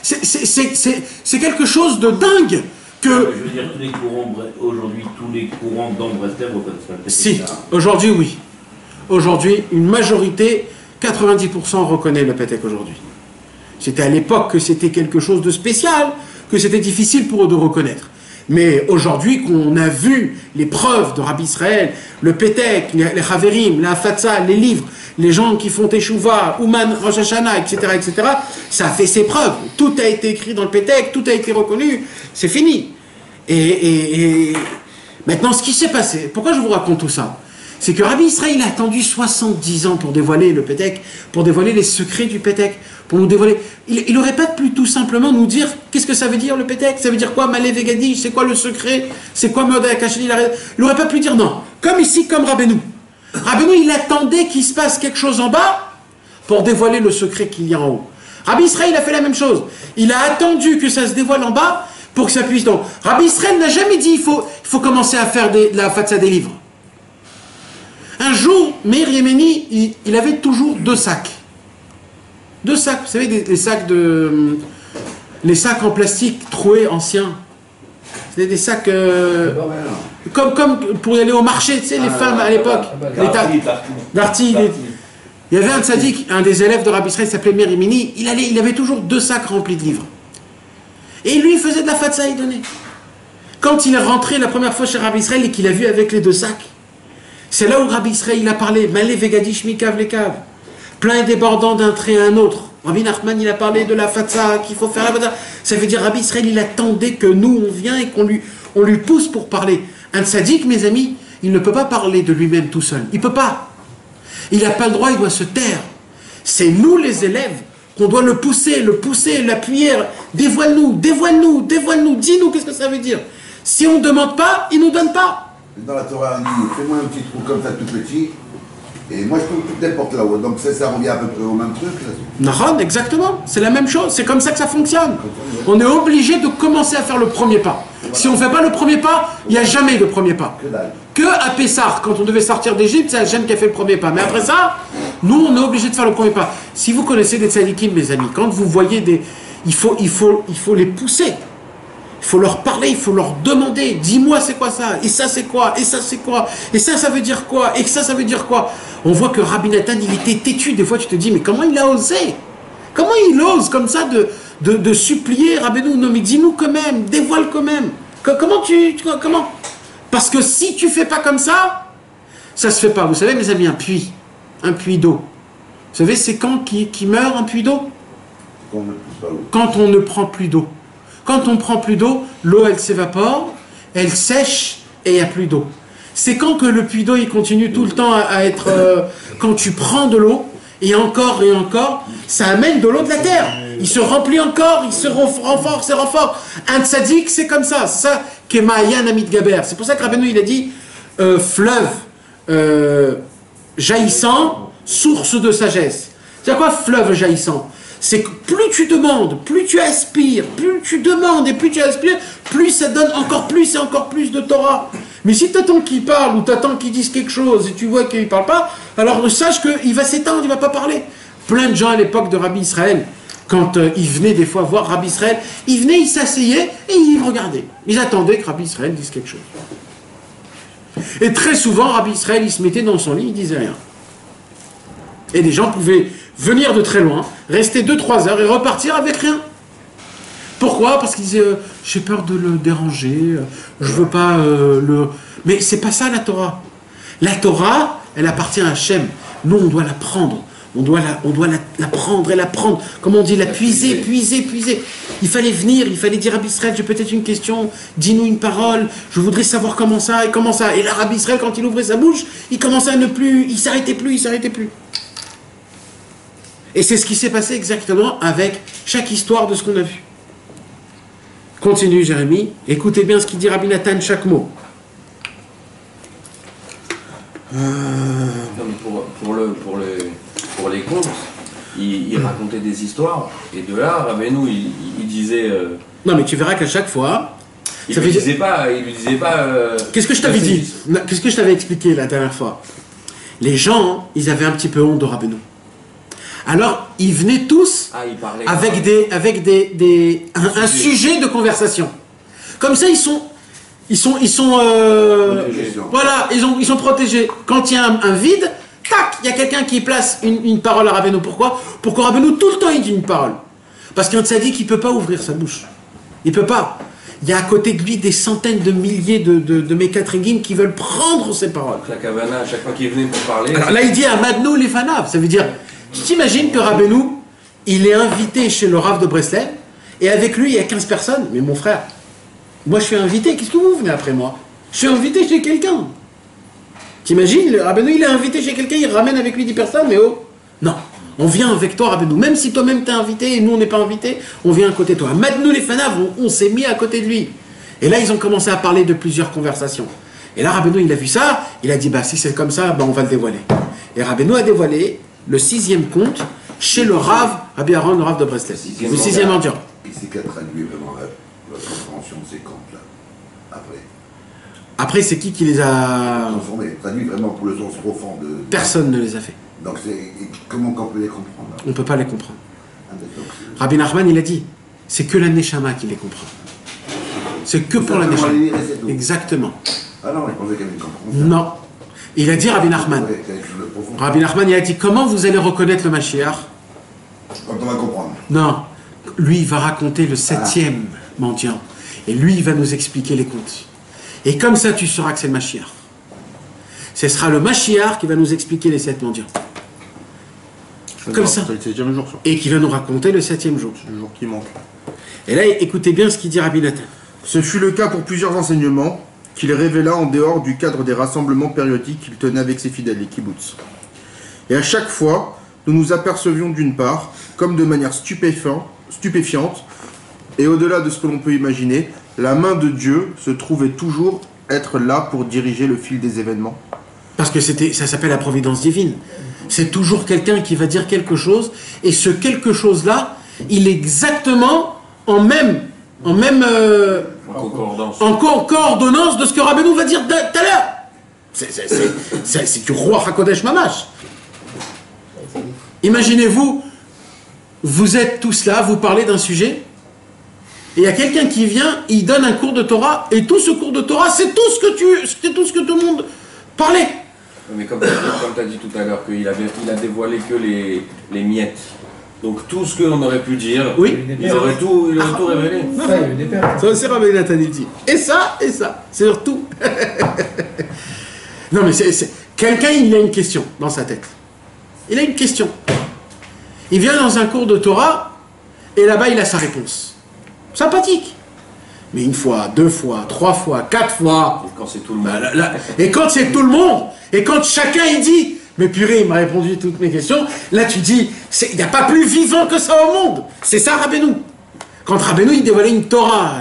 c'est quelque chose de dingue que...
Je veux dire, tous les courants, aujourd'hui, tous les courants dans Breslev reconnaissent pas le Pétek.
Si, aujourd'hui, oui. Aujourd'hui, une majorité, 90% reconnaît le Pétek aujourd'hui. C'était à l'époque que c'était quelque chose de spécial, que c'était difficile pour eux de reconnaître. Mais aujourd'hui, qu'on a vu les preuves de Rabbi Israël, le Pétek, les Haverim, la Fatsa, les livres, les gens qui font Teshuvah, Ouman, Rosh Hashanah, etc., ça a fait ses preuves. Tout a été écrit dans le Pétek, tout a été reconnu, c'est fini. Et maintenant, ce qui s'est passé, pourquoi je vous raconte tout ça? C'est que Rabbi Israël a attendu 70 ans pour dévoiler le Pétek, pour dévoiler les secrets du Pétek, pour nous dévoiler. Il aurait pas pu tout simplement nous dire qu'est-ce que ça veut dire le Pétek, ça veut dire quoi Malé Vegadish, c'est quoi le secret, c'est quoi Meodaya Kachil. Il aurait pas pu dire non. Comme ici, comme Rabbeinu. Rabbeinu, il attendait qu'il se passe quelque chose en bas pour dévoiler le secret qu'il y a en haut. Rabbi Israël a fait la même chose. Il a attendu que ça se dévoile en bas pour que ça puisse donc. Rabbi Israël n'a jamais dit il faut commencer à faire de la fatsa des livres. Un jour, Meir Yemeni, il avait toujours 2 sacs. 2 sacs, vous savez, les sacs en plastique troués anciens. C'était des sacs comme pour y aller au marché, tu sais, les femmes à l'époque. Darty. Il y avait un tzaddik, un des élèves de Rabbi Israël, il s'appelait Meir Yemeni, il avait toujours 2 sacs remplis de livres. Et lui, il faisait de la fatsa, il donnait. Quand il est rentré la première fois chez Rabbi Israël et qu'il a vu avec les 2 sacs, c'est là où Rabbi Israël il a parlé, Malé Vegadish Mikav Lekav, plein et débordant d'un trait à un autre. Rabbi Nachman il a parlé de la fatsa, qu'il faut faire la fatsa. Ça veut dire Rabbi Israël il attendait que nous on vient et qu'on lui pousse pour parler. Un tzaddik, mes amis, il ne peut pas parler de lui-même tout seul. Il ne peut pas. Il n'a pas le droit, il doit se taire. C'est nous les élèves qu'on doit le pousser, l'appuyer. Dévoile-nous, dis-nous qu'est-ce que ça veut dire. Si on ne demande pas, il ne nous donne pas.
Dans la Torah, on dit, fais-moi un petit trou comme ça tout petit, et moi je peux tout n'importe là-haut. Donc ça revient à peu près au même truc.
Nahon, exactement, c'est la même chose, c'est comme ça que ça fonctionne. On est obligé de commencer à faire le premier pas. Si on ne fait pas le premier pas, il n'y a jamais de premier pas. Que à Pessah, quand on devait sortir d'Égypte, c'est Hachem qui a fait le premier pas. Mais après ça, nous on est obligé de faire le premier pas. Si vous connaissez des tzadikim, mes amis, quand vous voyez des... Il faut les pousser. Il faut leur parler, il faut leur demander, dis-moi c'est quoi ça, et ça c'est quoi, et ça c'est quoi, et ça veut dire quoi, et ça veut dire quoi. On voit que Rabbi Nathan il était têtu, des fois tu te dis mais comment il a osé, comment il ose comme ça de supplier Rabbeinu, non mais dis-nous quand même, dévoile quand même, comment, parce que si tu fais pas comme ça se fait pas. Vous savez mes amis, un puits d'eau, vous savez c'est quand qui meurt un puits d'eau? Quand on ne prend plus d'eau. Quand on prend plus d'eau, l'eau elle s'évapore, elle sèche et il n'y a plus d'eau. C'est quand que le puits d'eau il continue tout le temps à être... quand tu prends de l'eau, et encore, ça amène de l'eau de la terre. Il se remplit encore, il se renforce. Un tzaddik c'est comme ça, c'est ça qu'est Ma'ayan Amit Gaber. C'est pour ça que Rabbeinu il a dit fleuve jaillissant, source de sagesse. C'est quoi fleuve jaillissant? C'est que plus tu demandes, plus tu aspires, plus tu demandes et plus tu aspires, plus ça donne encore plus et encore plus de Torah. Mais si tu attends qu'il parle ou tu attends qu'il dise quelque chose et tu vois qu'il ne parle pas, alors sache qu'il va s'éteindre, il ne va pas parler. Plein de gens à l'époque de Rabbi Israël, quand ils venaient des fois voir Rabbi Israël, ils venaient, ils s'asseyaient et ils regardaient. Ils attendaient que Rabbi Israël dise quelque chose. Et très souvent, Rabbi Israël, il se mettait dans son lit, il ne disait rien. Et les gens pouvaient venir de très loin, rester 2-3 heures et repartir avec rien. Pourquoi? Parce qu'ils disaient j'ai peur de le déranger, je veux pas le... Mais c'est pas ça la Torah. La Torah, elle appartient à Hachem. Nous, on doit la prendre. On doit la prendre et la prendre. Comme on dit, la puiser. Il fallait venir, il fallait dire à Israël, j'ai peut-être une question, dis-nous une parole, je voudrais savoir comment ça. Et l'arabe Israël, quand il ouvrait sa bouche, il commençait à ne plus, il s'arrêtait plus. Et c'est ce qui s'est passé exactement avec chaque histoire de ce qu'on a vu. Continue Jérémie, écoutez bien ce qu'il dit Rabbi Nathan, chaque mot.
Non, mais pour les contes, il racontait des histoires, et de là, Rabbeinu, il disait...
Non, mais tu verras qu'à chaque fois...
Il lui disait pas...
Qu'est-ce que je t'avais dit? Qu'est-ce que je t'avais expliqué la dernière fois? Les gens, ils avaient un petit peu honte de Rabbeinu. Alors, ils venaient tous avec un sujet de conversation. Comme ça, ils sont voilà, ils sont protégés. Quand il y a un vide, tac, il y a quelqu'un qui place une parole à Rabbeinu. Pourquoi? Pour que Rabbeinu tout le temps il dit une parole. Parce qu'un tzaddik, il ne peut pas ouvrir sa bouche. Il ne peut pas. Il y a à côté de lui des centaines de milliers de Mekatrigim qui veulent prendre ces paroles.
La Kavana, à chaque fois qu'il venait pour parler...
Alors là, il dit Amadnou les fanav. Ça veut dire, tu t'imagines que Rabbeinu, il est invité chez le Rav de Breslev, et avec lui, il y a 15 personnes. Mais mon frère, moi je suis invité, qu'est-ce que vous venez après moi? Je suis invité chez quelqu'un. T'imagines, le Rabbeinu, il est invité chez quelqu'un, il ramène avec lui 10 personnes, mais oh, non. On vient avec toi, Rabbeinu. Même si toi-même t'es invité et nous on n'est pas invité, on vient à côté de toi. Maintenant les fanav, on s'est mis à côté de lui. Et là, ils ont commencé à parler de plusieurs conversations. Et là, Rabbeinu, il a vu ça, il a dit, bah si c'est comme ça, bah, on va le dévoiler. Et Rabbeinu a dévoilé le 6e conte chez le Rav, Rabbi Aaron, le Rav de Breslev. Le 6e mendiant.
Et c'est qui a traduit vraiment votre compréhension de ces contes-là, après?
Après, c'est qui les a...
Transformés, traduit vraiment pour le sens profond de...
Personne ne les a fait.
Donc comment on peut les comprendre?
On ne peut pas les comprendre. Rabbi Nachman, il a dit, c'est que la Neshama qui les comprend. C'est que pour la Neshama. Exactement.
Ah non, je pensais qu'il y avait une compréhension.
Non. Il a dit, Rabbi Nachman. Rabbi Nachman, il a dit, comment vous allez reconnaître le Mashiach?
Quand on va comprendre.
Non. Lui, il va raconter le 7e mendiant. Et lui, il va nous expliquer les contes. Et comme ça, tu sauras que c'est le Mashiach. Ce sera le Mashiach qui va nous expliquer les 7 mendiants. Comme ça.
Le 7e jour.
Et qui va nous raconter le 7e jour.
Le jour qui manque.
Et là, écoutez bien ce qu'il dit Rabbi Nathan.
Ce fut le cas pour plusieurs enseignements qu'il révéla en dehors du cadre des rassemblements périodiques qu'il tenait avec ses fidèles, les kibbutz. Et à chaque fois, nous nous apercevions d'une part, comme de manière stupéfiante, et au-delà de ce que l'on peut imaginer, la main de Dieu se trouvait toujours être là pour diriger le fil des événements.
Parce que ça s'appelle la providence divine. C'est toujours quelqu'un qui va dire quelque chose, et ce quelque chose-là, il est exactement en coordonnance de ce que Rabbeinu va dire tout à l'heure. C'est du roi HaKodesh Mamash. Imaginez-vous, vous êtes tous là, vous parlez d'un sujet, et il y a quelqu'un qui vient, il donne un cours de Torah, et tout ce cours de Torah, c'est tout ce que tout le monde parlait.
Mais comme tu as dit tout à l'heure, qu'il a dévoilé que les miettes. Donc tout ce qu'on aurait pu dire,
oui.
il aurait tout révélé.
Ça aussi, Rabbi Nathan dit. Et ça, c'est surtout. Non mais quelqu'un, il a une question dans sa tête. Il a une question. Il vient dans un cours de Torah, et là-bas il a sa réponse. Sympathique. Mais une fois, 2 fois, 3 fois, 4 fois.
Et quand c'est tout le monde.
Et quand c'est tout le monde, et quand chacun il dit, mais purée, il m'a répondu à toutes mes questions, là tu dis, il n'y a pas plus vivant que ça au monde. C'est ça Rabbeinu. Quand Rabbeinu il dévoilait une Torah,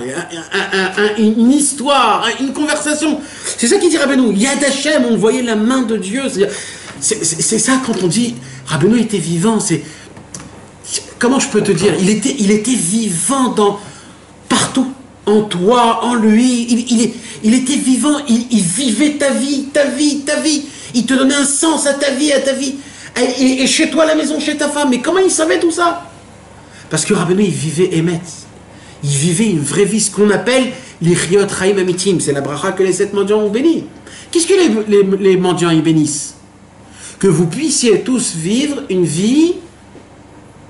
une histoire, une conversation, c'est ça qu'il dit Rabbeinu. Yad Hashem, on voyait la main de Dieu. C'est ça quand on dit, Rabbeinu était vivant, comment je peux te dire, il était vivant partout. En toi, en lui, il était vivant, il vivait ta vie. Il te donnait un sens à ta vie. Et chez toi, à la maison, chez ta femme. Mais comment il savait tout ça? Parce que Rabbeinu, il vivait Emet. Il vivait une vraie vie, ce qu'on appelle les Riot Chaim Amitim. C'est la bracha que les 7 mendiants ont béni. Qu'est-ce que les mendiants y bénissent? que vous puissiez tous vivre une vie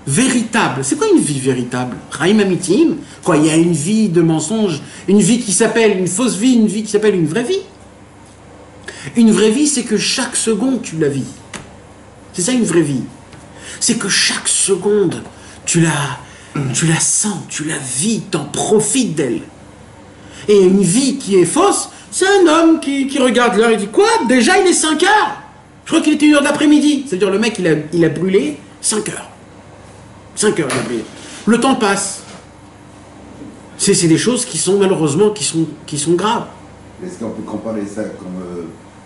véritable. C'est quoi une vie véritable? Chaim amitim. Quoi, il y a une vie de mensonge, une vie qui s'appelle une fausse vie, une vie qui s'appelle une vraie vie. Une vraie vie, c'est que chaque seconde tu la vis. C'est ça une vraie vie. C'est que chaque seconde tu la sens, tu la vis, t'en profites d'elle. Et une vie qui est fausse, c'est un homme qui regarde l'heure et dit quoi? Déjà il est 5 heures. Je crois qu'il était 1 heure d'après-midi. C'est-à-dire le mec il a brûlé 5 heures. 5 heures il a brûlé. Le temps passe. C'est des choses qui sont malheureusement qui sont graves.
Est-ce qu'on peut comparer ça comme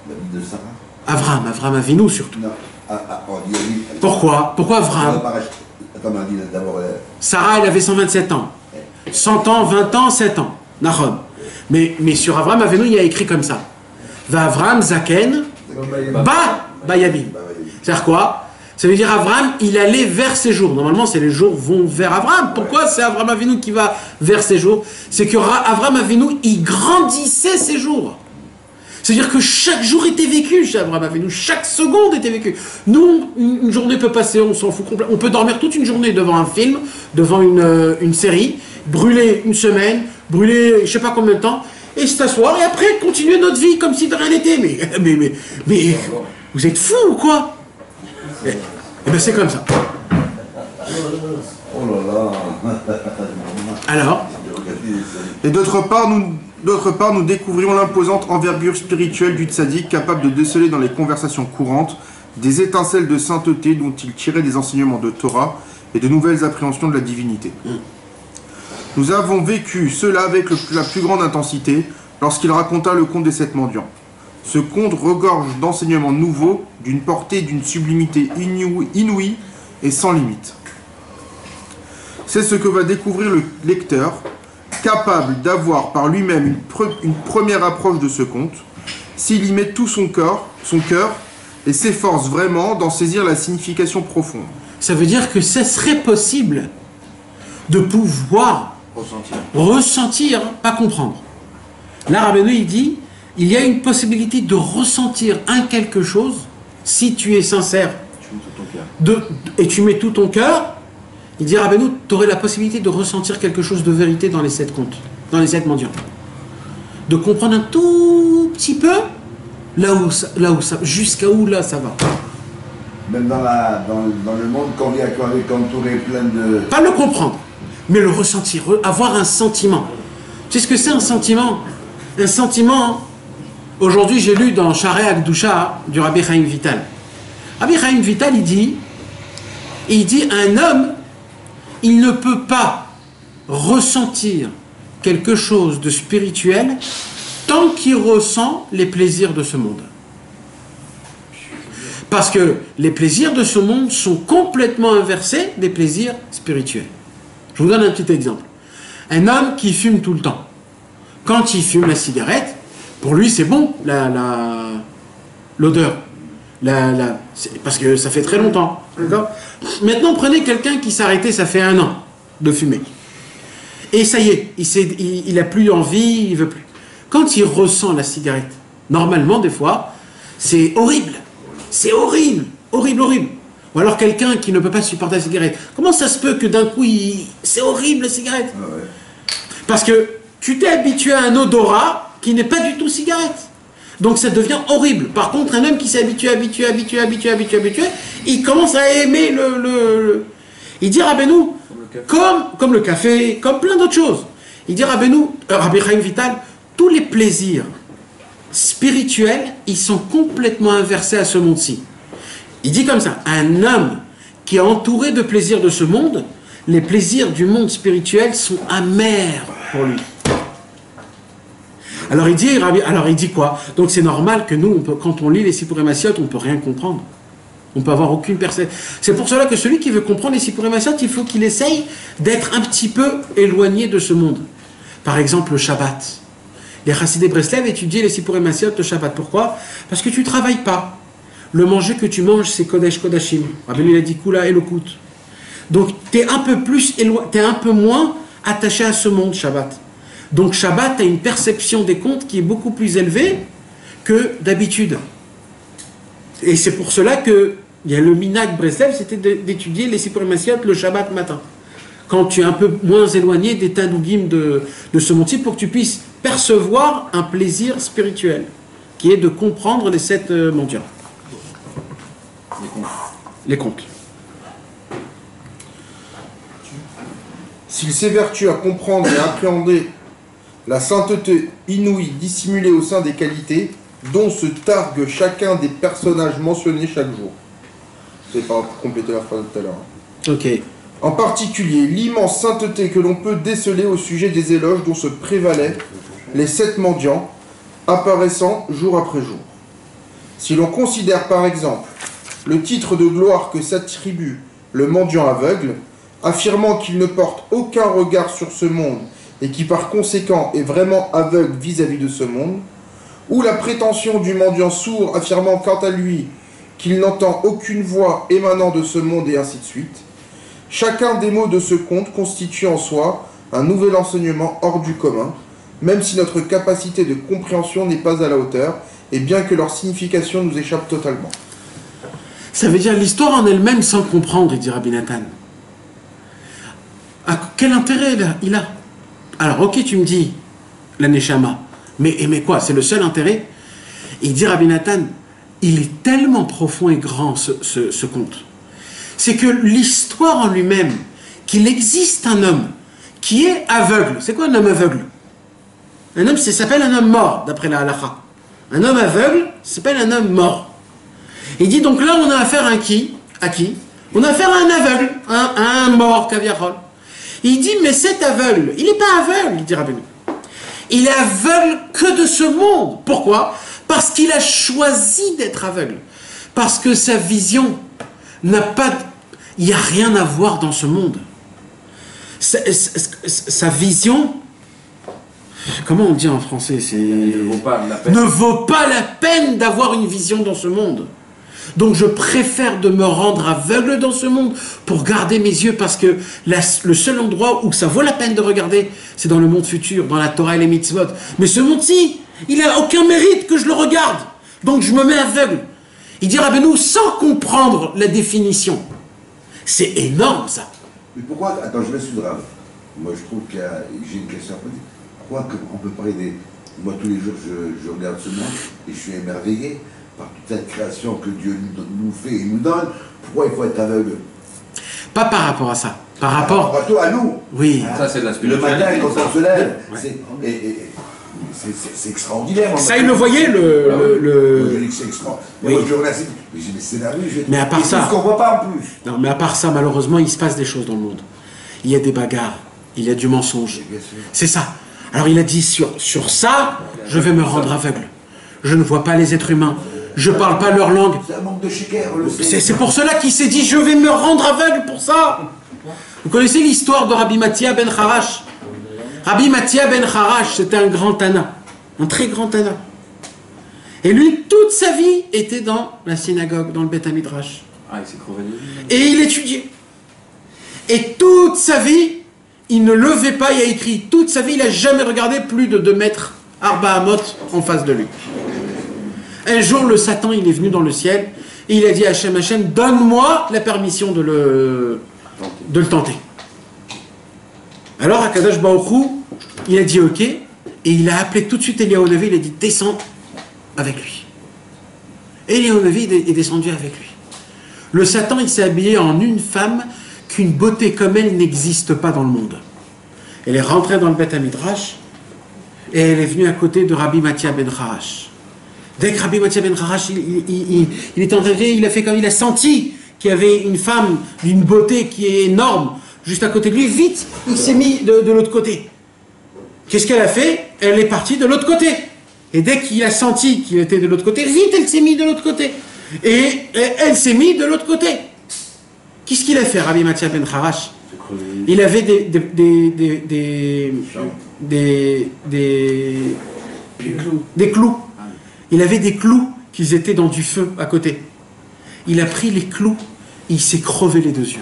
la vie de Sarah?
Avram Avinu surtout.
Non.
Pourquoi Avram?
Attends, on dit d'abord.
Sarah elle avait 127 ans. 100 ans, 20 ans, 7 ans. Nahum. Mais sur Avram Avinu il y a écrit comme ça. Va Avram Zaken Bayabim. C'est-à-dire quoi? Ça veut dire Avram, il allait vers ses jours. Normalement, c'est les jours vont vers Avram. Pourquoi c'est Avram Avinu qui va vers ses jours? C'est que Avram Avinu, il grandissait ses jours. C'est-à-dire que chaque jour était vécu chez Avram Avinu, chaque seconde était vécue. Nous, une journée peut passer, on s'en fout complètement. On peut dormir toute une journée devant un film, devant une série, brûler une semaine, brûler je sais pas combien de temps, et s'asseoir, et après continuer notre vie comme si de rien n'était. Mais vous êtes fous ou quoi? Eh bien c'est comme ça.
Oh là là.
Alors?
Et d'autre part, nous découvrions l'imposante envergure spirituelle du tzaddik, capable de déceler dans les conversations courantes des étincelles de sainteté dont il tirait des enseignements de Torah et de nouvelles appréhensions de la divinité. Nous avons vécu cela avec la plus grande intensité lorsqu'il raconta le conte des 7 mendiants. Ce conte regorge d'enseignements nouveaux, d'une portée, d'une sublimité inouïe et sans limite. C'est ce que va découvrir le lecteur, capable d'avoir par lui-même une première approche de ce conte, s'il y met tout son cœur et s'efforce vraiment d'en saisir la signification profonde.
Ça veut dire que ce serait possible de pouvoir ressentir, pas comprendre. Là, Rabbeinu, il dit, il y a une possibilité de ressentir un quelque chose si tu es sincère et tu mets tout ton cœur. Il dit, Rabbeinu, tu aurais la possibilité de ressentir quelque chose de vérité dans les 7 contes, dans les 7 mendiants. De comprendre un tout petit peu là où ça jusqu'à où là ça va.
Même dans le monde qu'on vit avec entouré plein de...
Pas le comprendre, mais le ressentir, avoir un sentiment. Tu sais ce que c'est un sentiment? Un sentiment, aujourd'hui j'ai lu dans Sharei Akdusha du Rabbi Chaim Vital. Rabbi Chaim Vital il dit un homme, il ne peut pas ressentir quelque chose de spirituel tant qu'il ressent les plaisirs de ce monde. Parce que les plaisirs de ce monde sont complètement inversés des plaisirs spirituels. Je vous donne un petit exemple. Un homme qui fume tout le temps. Quand il fume la cigarette, pour lui c'est bon, l'odeur. Parce que ça fait très longtemps. Maintenant prenez quelqu'un qui s'est arrêté, ça fait 1 an de fumer. Et ça y est, il n'a plus envie, il veut plus. Quand il ressent la cigarette, normalement des fois, c'est horrible. C'est horrible, horrible, horrible. Ou alors quelqu'un qui ne peut pas supporter la cigarette. Comment ça se peut que d'un coup, c'est horrible la cigarette?
Ah ouais.
Parce que tu t'es habitué à un odorat qui n'est pas du tout cigarette. Donc ça devient horrible. Par contre, un homme qui s'est habitué, il commence à aimer il dit Rabbeinu, comme le café, comme plein d'autres choses. Il dit Rabbeinu, Rabbi Chaim Vital, tous les plaisirs spirituels, ils sont complètement inversés à ce monde-ci. Il dit comme ça, un homme qui est entouré de plaisirs de ce monde, les plaisirs du monde spirituel sont amers pour lui. Alors il dit quoi? Donc c'est normal que nous, quand on lit les Sipurim Massiot, on ne peut rien comprendre. On peut avoir aucune perception. C'est pour cela que celui qui veut comprendre les Sipurim Massiot, il faut qu'il essaye d'être un petit peu éloigné de ce monde. Par exemple, le Shabbat. Les Chassidei Breslev étudient les Sipurim Massiot de Shabbat. Pourquoi? Parce que tu ne travailles pas. Le manger que tu manges, c'est Kodesh Kodashim. Rabbeinu il a dit Kula Elokut. Donc tu es un peu plus t'es un peu moins attaché à ce monde, Shabbat. Donc Shabbat a une perception des contes qui est beaucoup plus élevée que d'habitude. Et c'est pour cela que il y a le minhag Breslev, c'était d'étudier les Sipurim Massiot le Shabbat matin. Quand tu es un peu moins éloigné des Tanugim de ce monde pour que tu puisses percevoir un plaisir spirituel, qui est de comprendre les 7 mendiants. Les contes.
S'il s'évertue à comprendre et à appréhender la sainteté inouïe dissimulée au sein des qualités dont se targue chacun des personnages mentionnés chaque jour. C'est pas pour compléter la phrase de tout à l'heure.
Ok.
En particulier, l'immense sainteté que l'on peut déceler au sujet des éloges dont se prévalaient les 7 mendiants, apparaissant jour après jour. Si l'on considère par exemple le titre de gloire que s'attribue le mendiant aveugle, affirmant qu'il ne porte aucun regard sur ce monde et qui par conséquent est vraiment aveugle vis-à-vis de ce monde, ou la prétention du mendiant sourd affirmant quant à lui qu'il n'entend aucune voix émanant de ce monde et ainsi de suite, chacun des mots de ce conte constitue en soi un nouvel enseignement hors du commun, même si notre capacité de compréhension n'est pas à la hauteur, et bien que leur signification nous échappe totalement.
Ça veut dire l'histoire en elle-même sans comprendre, il dit Rabbi Nathan. Quel intérêt il a? Alors ok, tu me dis la Neshama, mais quoi, c'est le seul intérêt? Il dit Rabbi Nathan, il est tellement profond et grand ce conte. C'est que l'histoire en lui-même, qu'il existe un homme qui est aveugle. C'est quoi un homme aveugle? Un homme, ça s'appelle un homme mort, d'après la halakha. Un homme aveugle s'appelle un homme mort. Il dit donc là, on a affaire à qui? On a affaire à un aveugle, à un mort, Kaviarol. Il dit, mais cet aveugle, il n'est pas aveugle, il dit Rabbeinu. Il est aveugle que de ce monde. Pourquoi? Parce qu'il a choisi d'être aveugle. Parce que sa vision n'a pas... Il n'y a rien à voir dans ce monde. Sa vision... Comment on dit en français?
Ne vaut pas la peine.
Ne vaut pas la peine d'avoir une vision dans ce monde. Donc je préfère de me rendre aveugle dans ce monde pour garder mes yeux, parce que le seul endroit où ça vaut la peine de regarder, c'est dans le monde futur, dans la Torah et les mitzvot. Mais ce monde-ci, il n'a aucun mérite que je le regarde. Donc je me mets aveugle. Il dit Rabbeinu sans comprendre la définition. C'est énorme ça.
Mais pourquoi? Attends, je vais sur Rav. Moi je trouve que j'ai une question à poser. Pourquoi on peut parler des... Moi tous les jours je regarde ce monde et je suis émerveillé par toute cette création que Dieu nous fait et nous donne. Pourquoi il faut être aveugle?
Pas par rapport à ça. Par rapport
à toi, à nous.
Oui.
Ça c'est de la
Le
spiritualité.
matin quand on se lève,
Ouais.
c'est extraordinaire.
Ça, il le voyait,
Je dis que c'est extraordinaire.
Oui.
Moi je remercie. Mais j'ai dit, mais c'est la rue.
Mais à part ça...
ce qu'on voit pas en plus.
Non, mais à part ça, malheureusement, il se passe des choses dans le monde. Il y a des bagarres, il y a du mensonge. C'est ça. Alors il a dit, sur ça, je vais me rendre aveugle. Je ne vois pas les êtres humains. Je ne parle pas leur langue.
C'est un manque de chiquère, on le sait.
C'est pour cela qu'il s'est dit, je vais me rendre aveugle pour ça. Vous connaissez l'histoire de Rabbi Mathia ben Harash? Rabbi Mathia ben Harash, c'était un grand Tana. Un très grand Tana. Et lui, toute sa vie, était dans la synagogue, dans le Beth Midrash.
Ah, il s'est crevé.
Et il étudiait. Et toute sa vie, il ne levait pas, il a écrit, toute sa vie, il n'a jamais regardé plus de 2 mètres Arba Amot en face de lui. Un jour, le Satan, il est venu dans le ciel, et il a dit à Hachem, donne-moi la permission de le tenter. Alors, Akadosh Baruch Hu, il a dit ok, et il a appelé tout de suite Eliyahu Navi, il a dit, descends avec lui. Et Eliyahu Navi est descendu avec lui. Le Satan, il s'est habillé en une femme qu'une beauté comme elle n'existe pas dans le monde. Elle est rentrée dans le Beth Midrash et elle est venue à côté de Rabbi Mathia ben Harash. Dès que Rabbi Mathia ben Harash, il est entré, il a fait comme il a senti qu'il y avait une femme d'une beauté qui est énorme juste à côté de lui. Vite, il s'est mis de l'autre côté. Qu'est-ce qu'elle a fait? Elle est partie de l'autre côté. Et dès qu'il a senti qu'il était de l'autre côté, vite, elle s'est mise de l'autre côté. Et elle s'est mise de l'autre côté. Qu'est-ce qu'il a fait, Rabbi Mathia ben Harash? Il avait des clous. Il avait des clous qui étaient dans du feu à côté. Il a pris les clous, il s'est crevé les 2 yeux.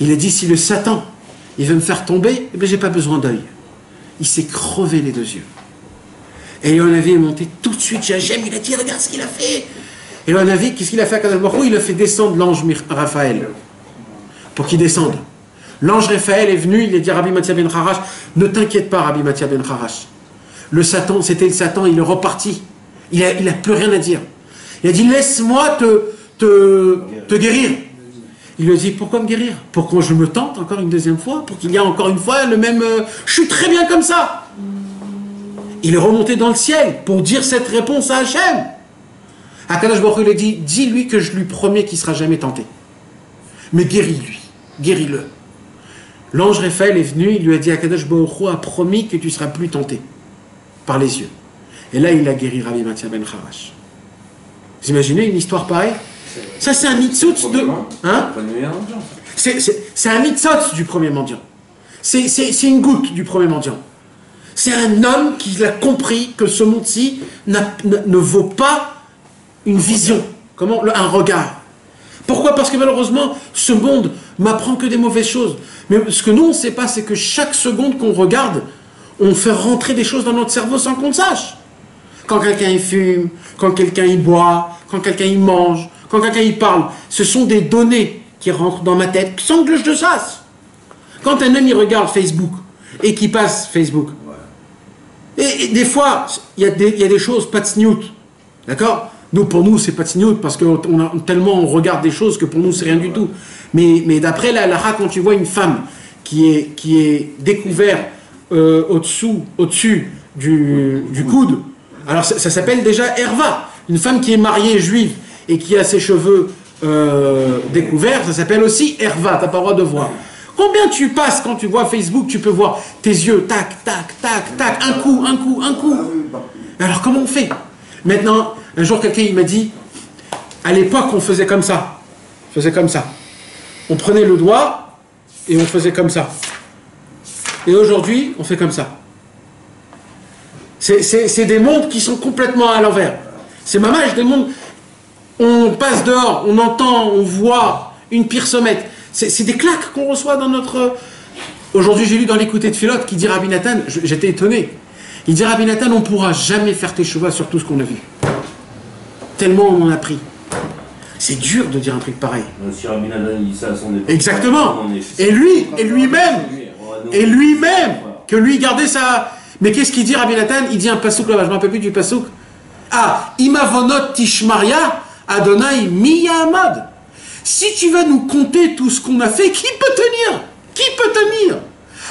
Il a dit, si le Satan, il veut me faire tomber, eh bien, j'ai pas besoin d'œil. Il s'est crevé les 2 yeux. Et le Navi est monté tout de suite chez Hachem, il a dit regarde ce qu'il a fait. Et le Navi, qu'est-ce qu'il a fait à Kadosh Baruch Hu? Il a fait descendre l'ange Raphaël pour qu'il descende. L'ange Raphaël est venu, il a dit à Rabbi Mathia ben Harash, ne t'inquiète pas Rabbi Mathia ben Harash. Le Satan, c'était le Satan, il est reparti. Il a plus rien à dire. Il a dit laisse-moi te guérir. Il lui a dit pourquoi me guérir? Pour que je me tente encore une deuxième fois? Pour qu'il y ait encore une fois le même... je suis très bien comme ça. Il est remonté dans le ciel pour dire cette réponse à Hachem. Akadosh Baruch Hu lui a dit dis-lui que je lui promets qu'il ne sera jamais tenté. Mais guéris-lui. Guéris-le. L'ange Raphaël est venu, il lui a dit Akadosh Baruch Hu a promis que tu ne seras plus tenté par les yeux. Et là, il a guéri Rabbi Mathia ben Harash. Vous imaginez une histoire pareille? Ça, c'est un nitzutz de... Hein? C'est un nitzutz du premier mendiant. C'est une goutte du premier mendiant. C'est un homme qui a compris que ce monde-ci ne vaut pas une vision, un regard. Pourquoi? Parce que malheureusement, ce monde m'apprend que des mauvaises choses. Mais ce que nous, on ne sait pas, c'est que chaque seconde qu'on regarde, on fait rentrer des choses dans notre cerveau sans qu'on le sache. Quand quelqu'un il fume, quand quelqu'un il boit, quand quelqu'un il mange, quand quelqu'un il parle, ce sont des données qui rentrent dans ma tête sans que je le sache. Quand un homme il regarde Facebook et qui passe Facebook, et des fois, il y a des choses pas de snoot, d'accord? Pour nous, c'est pas de snoot parce que tellement on regarde des choses que pour nous, c'est rien du tout. Mais d'après la halakha, quand tu vois une femme qui est découverte au-dessus du coude, alors ça s'appelle déjà Herva. Une femme qui est mariée juive et qui a ses cheveux découverts, ça s'appelle aussi Herva, t'as pas le droit de voir. Combien tu passes quand tu vois Facebook, tu peux voir tes yeux, tac, tac, tac, tac, un coup. Alors comment on fait? Maintenant, un jour quelqu'un il m'a dit, à l'époque on faisait comme ça. On prenait le doigt et on faisait comme ça. Et aujourd'hui, on fait comme ça. C'est des mondes qui sont complètement à l'envers. C'est mamage, des mondes... On passe dehors, on entend, on voit une pire sommette. C'est des claques qu'on reçoit dans notre... Aujourd'hui, j'ai lu dans l'écouté de Philote qui dit Rabbi Nathan, j'étais étonné. Il dit Rabbi Nathan, on ne pourra jamais faire tes chevaux sur tout ce qu'on a vu. Tellement on en a pris. C'est dur de dire un truc pareil.
Si Rabbi Nathan dit ça à son époque...
Exactement. Et lui-même, que lui gardait sa... Mais qu'est-ce qu'il dit Rabbi Nathan? Il dit un pasouk là-bas, je ne me rappelle plus du pasouk. Ah, Imavonot Tishmaria Adonai Miyahamad. Si tu vas nous compter tout ce qu'on a fait, qui peut tenir? Qui peut tenir?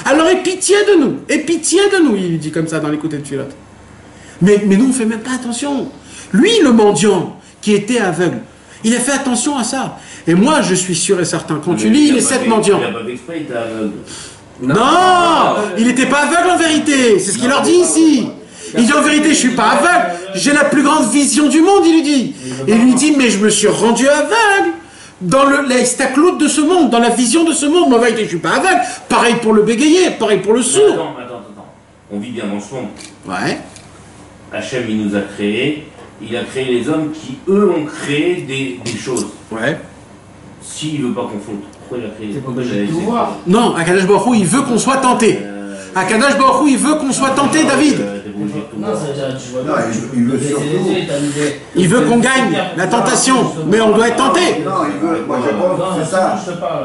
Alors aie pitié de nous, il dit comme ça dans l'écoute de Philote. Mais nous on ne fait même pas attention. Lui, le mendiant qui était aveugle, il a fait attention à ça. Et moi, je suis sûr et certain, quand tu lis les 7 mendiants...
Il n'a pas fait exprès, il était aveugle.
Non, il n'était pas aveugle en vérité, c'est ce qu'il leur dit ici. Il dit en vérité, je ne suis pas aveugle, j'ai la plus grande vision du monde, il lui dit. Et il lui dit, mais je me suis rendu aveugle dans l'estacloute de ce monde, dans la vision de ce monde. Mais en vérité, je ne suis pas aveugle. Pareil pour le bégayer, pareil pour le sourd.
Attends. On vit bien dans ce monde.
Ouais.
Hachem, il nous a créés. Il a créé les hommes qui, eux, ont créé des choses.
Ouais.
S'il ne veut pas qu'on faute, pourquoi il a créé des choses?
Non, Akadosh Baruch Hu, il veut qu'on soit tenté. Akadosh Baruch Hu, il veut qu'on soit tenté, David.
Non, il veut surtout...
Il veut qu'on gagne la tentation, mais on doit être tenté.
Non, il veut, moi je pense, c'est ça.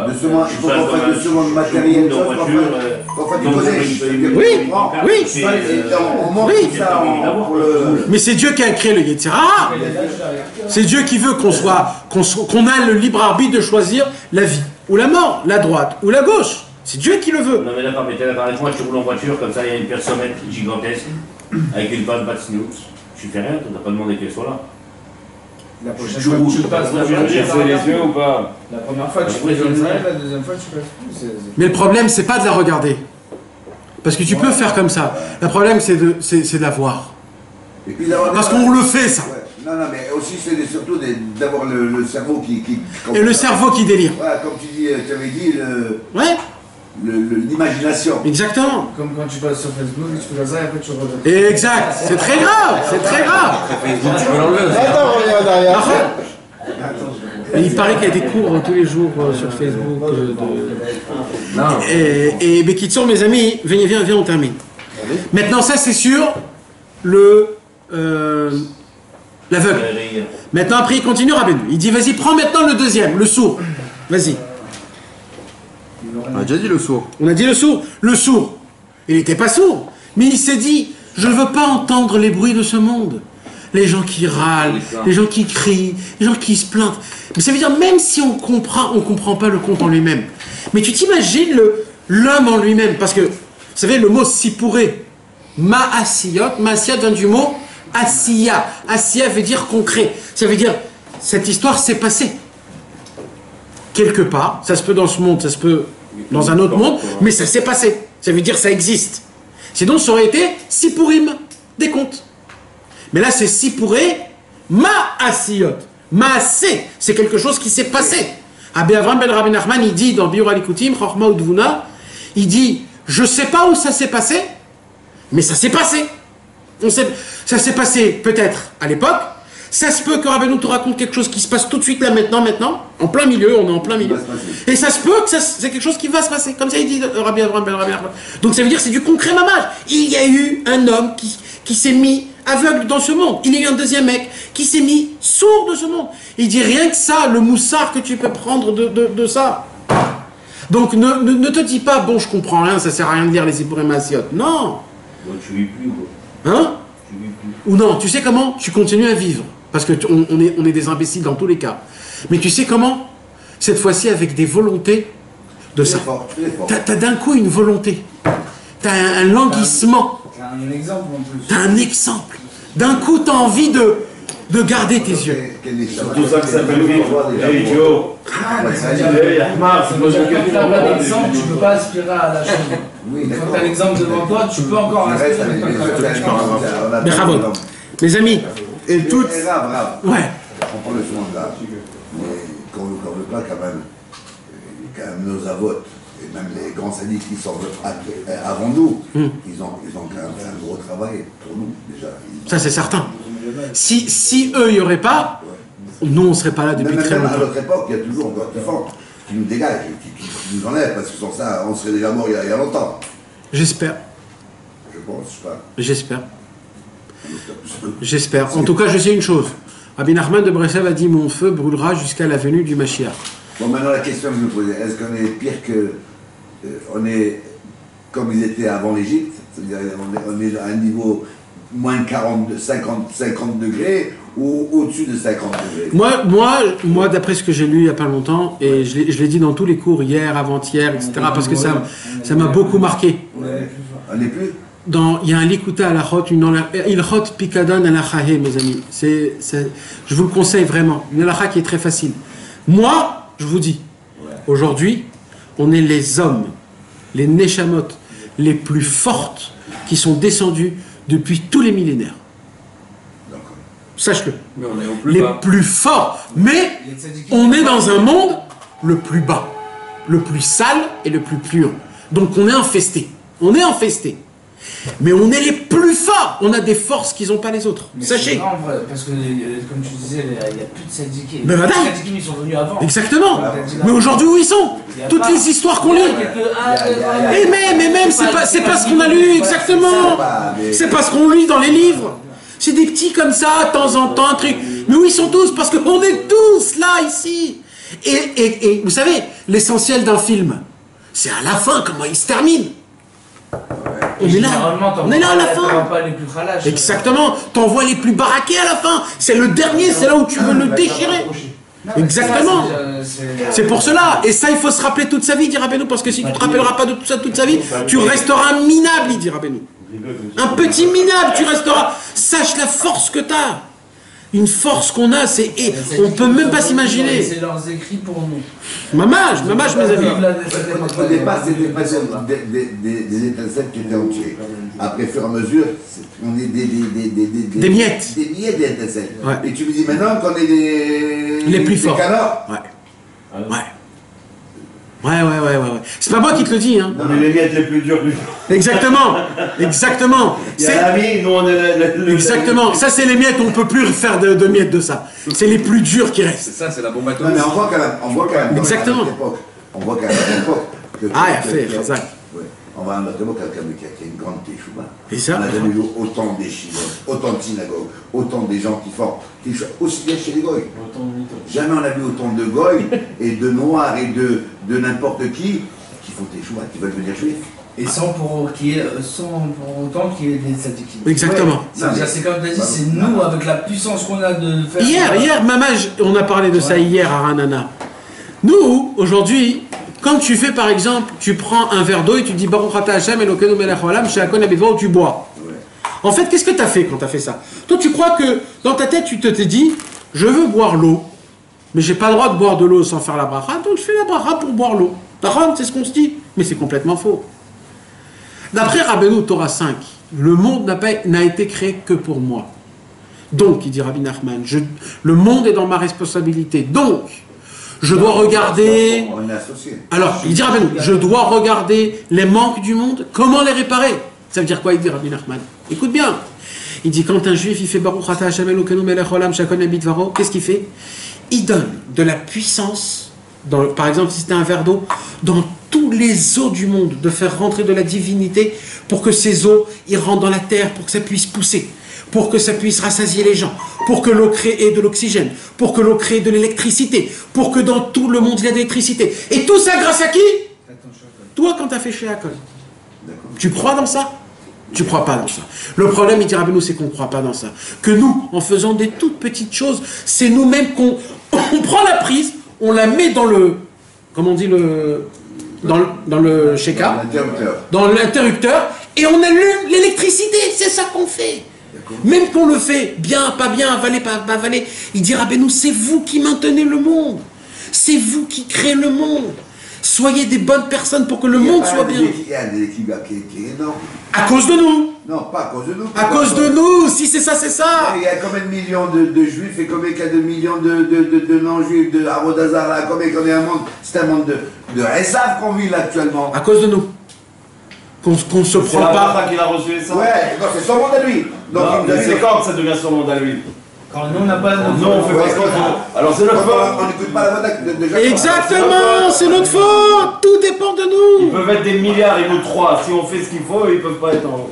Il faut qu'on fasse de ce monde matériel, qu'on fasse du posé.
Oui.
On montre ça pour le...
Mais c'est Dieu qui a créé le Yetzirah. C'est Dieu qui veut qu'on a le libre arbitre de choisir la vie ou la mort, la droite ou la gauche. C'est Dieu qui le veut.
Non mais d'accord, mais t'es d'accord avec moi, tu roules en voiture, comme ça il y a une personne gigantesque, avec une panne, pas de snoot. Tu fais rien, tu n'as pas demandé qu'elle soit là.
La prochaine fois que tu passes,
les yeux ou pas?
La première fois tu fais comme ça, la deuxième fois tu passes plus.
Mais le problème, c'est pas de la regarder. Parce que tu peux faire comme ça. Le problème, c'est de la voir. Parce qu'on le fait, ça.
Non, mais aussi c'est surtout d'avoir le cerveau qui...
Et le cerveau qui délire.
Voilà, comme tu avais dit,
Ouais.
l'imagination.
Exactement.
Comme quand tu passes sur Facebook, tu fais ça et après tu regardes.
Exact. C'est très grave. C'est très grave.
Facebook, tu peux l'enlever.
Attends, regarde derrière.
Et il paraît qu'il y a des cours tous les jours sur Facebook.
Non.
Et Bekitsour, mes amis, viens, on termine. Maintenant, ça c'est sûr l'aveugle. Maintenant, après, il continue, Rabbeinu. Il dit, vas-y, prends maintenant le deuxième, le sourd. Vas-y.
On a déjà dit le sourd.
On a dit le sourd. Le sourd, il n'était pas sourd, mais il s'est dit, je ne veux pas entendre les bruits de ce monde. Les gens qui râlent, les gens qui crient, les gens qui se plaignent. Mais ça veut dire, même si on comprend pas le conte en lui-même. Mais tu t'imagines l'homme en lui-même, parce que, vous savez, le mot sipouré, ma'asiyot vient du mot asiya. Asiya veut dire concret. Ça veut dire, cette histoire s'est passée. Quelque part, ça se peut dans ce monde, ça se peut dans un autre monde, mais ça s'est passé. Ça veut dire ça existe. Sinon, ça aurait été sipurim, des contes. Mais là, c'est sipuré ma'asiyot. Ma'asé, c'est quelque chose qui s'est passé. Rabbi Avraham ben Rabbi Nachman, il dit dans Biur Alikutim, Chochma Udvuna, il dit, je sais pas où ça s'est passé, mais ça s'est passé. Ça s'est passé peut-être à l'époque. Ça se peut que Rabbeinu te raconte quelque chose qui se passe tout de suite là maintenant, en plein milieu, on est en plein milieu. Et ça se peut que c'est quelque chose qui va se passer, comme ça il dit Rabbi Avraham ben Rabbi Nachman. Donc ça veut dire c'est du concret mamage. Il y a eu un homme qui s'est mis aveugle dans ce monde. Il y a eu un deuxième mec qui s'est mis sourd de ce monde. Il dit rien que ça, le moussard que tu peux prendre de ça. Donc ne te dis pas, bon je comprends rien, ça sert à rien de lire les Sipurim Maasiot. Non.
Donc tu vis plus, quoi.
Hein?
Tu vis plus.
Ou non, tu sais comment? Tu continues à vivre. Parce que on est des imbéciles dans tous les cas. Mais tu sais comment? Cette fois-ci avec des volontés de ça. T'as d'un coup une volonté. T'as un languissement.
T'as un exemple en plus.
T'as un exemple. D'un coup, t'as envie de garder tes yeux.
C'est tout ça que ça fait vivre. Hey Joe.
T'as pas d'exemple, tu peux pas aspirer à la chose. Quand t'as l'exemple devant toi, tu peux encore aspirer.
Mais bravo. Mes amis.
Et toutes.
Ouais.
On prend le chemin de là. Mais qu'on ne veut pas quand même nos avots, et même les grands sadiques qui sont avant nous, ils ont quand même fait un gros travail pour nous déjà.
Ça c'est certain. Si eux, il n'y aurait pas, nous on serait pas là depuis très longtemps.
À notre époque, il y a toujours encore des gens qui nous dégagent, qui nous enlèvent, parce que sans ça, on serait déjà mort il y a longtemps.
J'espère.
Je pense, je sais pas.
J'espère. J'espère. En tout cas, je sais une chose. Rabbi Nachman de Breslev a dit, mon feu brûlera jusqu'à la venue du Mashiach.
Bon, maintenant la question que je me posais, est-ce qu'on est pire que... on est comme ils étaient avant l'Égypte, c'est-à-dire on est à un niveau moins de 50 degrés ou au-dessus de 50 degrés?
Moi d'après ce que j'ai lu il n'y a pas longtemps, et je l'ai dit dans tous les cours, hier, avant-hier, etc., parce que ça m'a beaucoup marqué.
Ouais. On n'est plus?
Il y a un Likuta à la Chot, Ilchot Pikadon à la Chahé, mes amis. Je vous le conseille vraiment. Une halakha qui est très facile. Moi, je vous dis, aujourd'hui, on est les hommes, les Neshamot, les plus fortes qui sont descendues depuis tous les millénaires. Sache-le.
Mais on est au plus
les
bas.
plus forts. Mais on est dans un monde le plus bas, le plus sale et le plus pur. Donc on est infesté. On est infesté. Mais on est les plus forts. On a des forces qu'ils n'ont pas les autres.
Mais
Sachez.
c'est vrai, en vrai, parce que, comme tu disais, il n'y a plus de syndiqués.
Mais madame.
Les syndiqués, ils sont venus avant.
Exactement. Mais aujourd'hui, où ils sont? Toutes les histoires qu'on lit. Et même, c'est pas ce qu'on a lu, exactement. C'est pas ce qu'on lit dans les livres. C'est des petits comme ça, de temps en temps, un truc. Mais où ils sont tous? Parce qu'on est tous là, ici. Et vous savez, l'essentiel d'un film, c'est à la fin, comment il se termine. On est là à la fin.
Pas les plus khalash.
Exactement. T'envoies les plus baraqués à la fin. C'est le dernier, c'est là où tu veux le déchirer. Exactement. C'est pour cela. Et ça, il faut se rappeler toute sa vie, dit Rabbeinu, parce que si tu te rappelleras pas de tout ça toute sa vie, tu resteras un minable, dit Rabbeinu. Un petit minable, tu resteras. Sache la force que tu as. Une force qu'on a, on peut même pas s'imaginer.
C'est leurs écrits pour nous.
Mamage, mes amis.
Au départ, c'était des étincelles qui étaient entiers. Après, au fur et à mesure, on est
des miettes.
Des miettes d'étincelles.
Ouais.
Et tu me dis maintenant qu'on est les
plus forts.
Canards.
Ouais. Ouais. C'est pas moi qui te le dis, hein.
On est les miettes les plus dures du
Exactement.
Il y a la vie, nous on est
Exactement. Ça, c'est les miettes, on peut plus faire de miettes de ça. C'est les plus durs qui restent.
C'est ça, c'est la bombe atomique.
Non, mais on voit quand même.
Exactement.
On voit quand même à l'époque.
Ah, il a fait, Razak.
on va en attendre quelqu'un qui a une grande teshuva.
Et ça?
On n'a jamais vu autant de yeshivot, autant de synagogues, autant de gens qui font teshuva, aussi bien chez les goy. Jamais on a vu autant de goy et de noirs et de n'importe qui font teshuva, qui veulent devenir juifs.
Et sans pour autant qu'il y ait des statistiques.
Exactement.
Ouais. C'est comme tu as dit, c'est nous, avec la puissance qu'on a de faire.
Hier, Mamaj, on a parlé de ça hier à Ranana. Nous, aujourd'hui, quand tu fais par exemple, tu prends un verre d'eau et tu dis Baruch Ata Hashem Elokeinu melech haolam she'akol habevo, tu bois. En fait, qu'est-ce que tu as fait quand tu as fait ça? Toi, tu crois que dans ta tête, tu t'es dit je veux boire l'eau, mais j'ai pas le droit de boire de l'eau sans faire la bracha, donc je fais la bracha pour boire l'eau. D'accord, c'est ce qu'on se dit, mais c'est complètement faux. D'après Rabbeinu Torah 5, le monde n'a été créé que pour moi. Donc, il dit Rabbi Nachman, le monde est dans ma responsabilité. Donc, je dois regarder...
On est associés.
Alors, il dit Rabbeinu, je dois regarder les manques du monde, comment les réparer. Ça veut dire quoi, il dit Rabbi Nachman? Écoute bien. Il dit, quand un juif, il fait Baruch Ata Hashem Elokeinu melech haolam she'akol habevo, qu'est-ce qu'il fait? Il donne de la puissance, par exemple, si c'était un verre d'eau, dans tous les eaux du monde, de faire rentrer de la divinité pour que ces eaux, ils rentrent dans la terre, pour que ça puisse pousser, pour que ça puisse rassasier les gens, pour que l'eau crée de l'oxygène, pour que l'eau crée de l'électricité, pour que dans tout le monde il y a de l'électricité. Et tout ça grâce à qui? Toi, quand tu as fait chez Akol. Tu crois dans ça? Tu crois pas dans ça. Le problème, il dit Rabbeinu, c'est qu'on ne croit pas dans ça. Que nous, en faisant des toutes petites choses, c'est nous-mêmes qu'on prend la prise, on la met dans le... Comment on dit le... Dans le sheka, dans l'interrupteur, et on allume l'électricité, c'est ça qu'on fait. Même qu'on le fait bien, pas bien, avalé, pas avalé, il dit Rabbeinu, c'est vous qui maintenez le monde, c'est vous qui créez le monde. Soyez des bonnes personnes pour que le monde soit bien.
Il y a un déséquilibre qui est énorme.
À cause de nous.
Non, pas à cause de nous.
À cause de nous, si c'est ça, c'est ça.
Il y a combien de millions de juifs et combien de millions de non-juifs, de Avodazar là, combien qu'on est un monde, c'est un monde de Esav qu'on vit là actuellement.
À cause de nous. Qu'on se prend pas.
C'est qu'il a reçu ça.
Ouais, non, c'est son monde à lui. Donc
c'est quand que ça devient son monde à lui?
Quand nous, on n'a pas...
Nous, on fait pas ce qu'il faut. Alors c'est notre faute.
On n'écoute pas la voix de gens.
Exactement, c'est notre faute. Tout dépend de nous.
Ils peuvent être des milliards et nous 3. Si on fait ce qu'il faut, ils peuvent pas être en haut.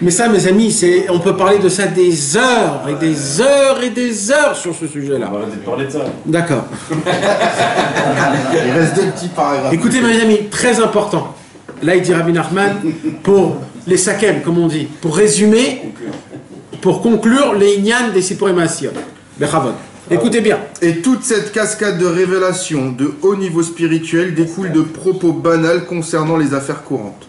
Mais ça, mes amis, on peut parler de ça des heures et des heures et des heures sur ce sujet-là.
On va arrêter de parler de ça.
D'accord.
Il reste deux petits paragraphes.
Écoutez, mes amis, très important. Là, il dit Rabbi Nachman, pour les sakem, comme on dit, pour résumer, pour conclure les ignanes des Sipurim Asiyot. Bechavod. Écoutez bien.
Et toute cette cascade de révélations de haut niveau spirituel découle de propos banals concernant les affaires courantes.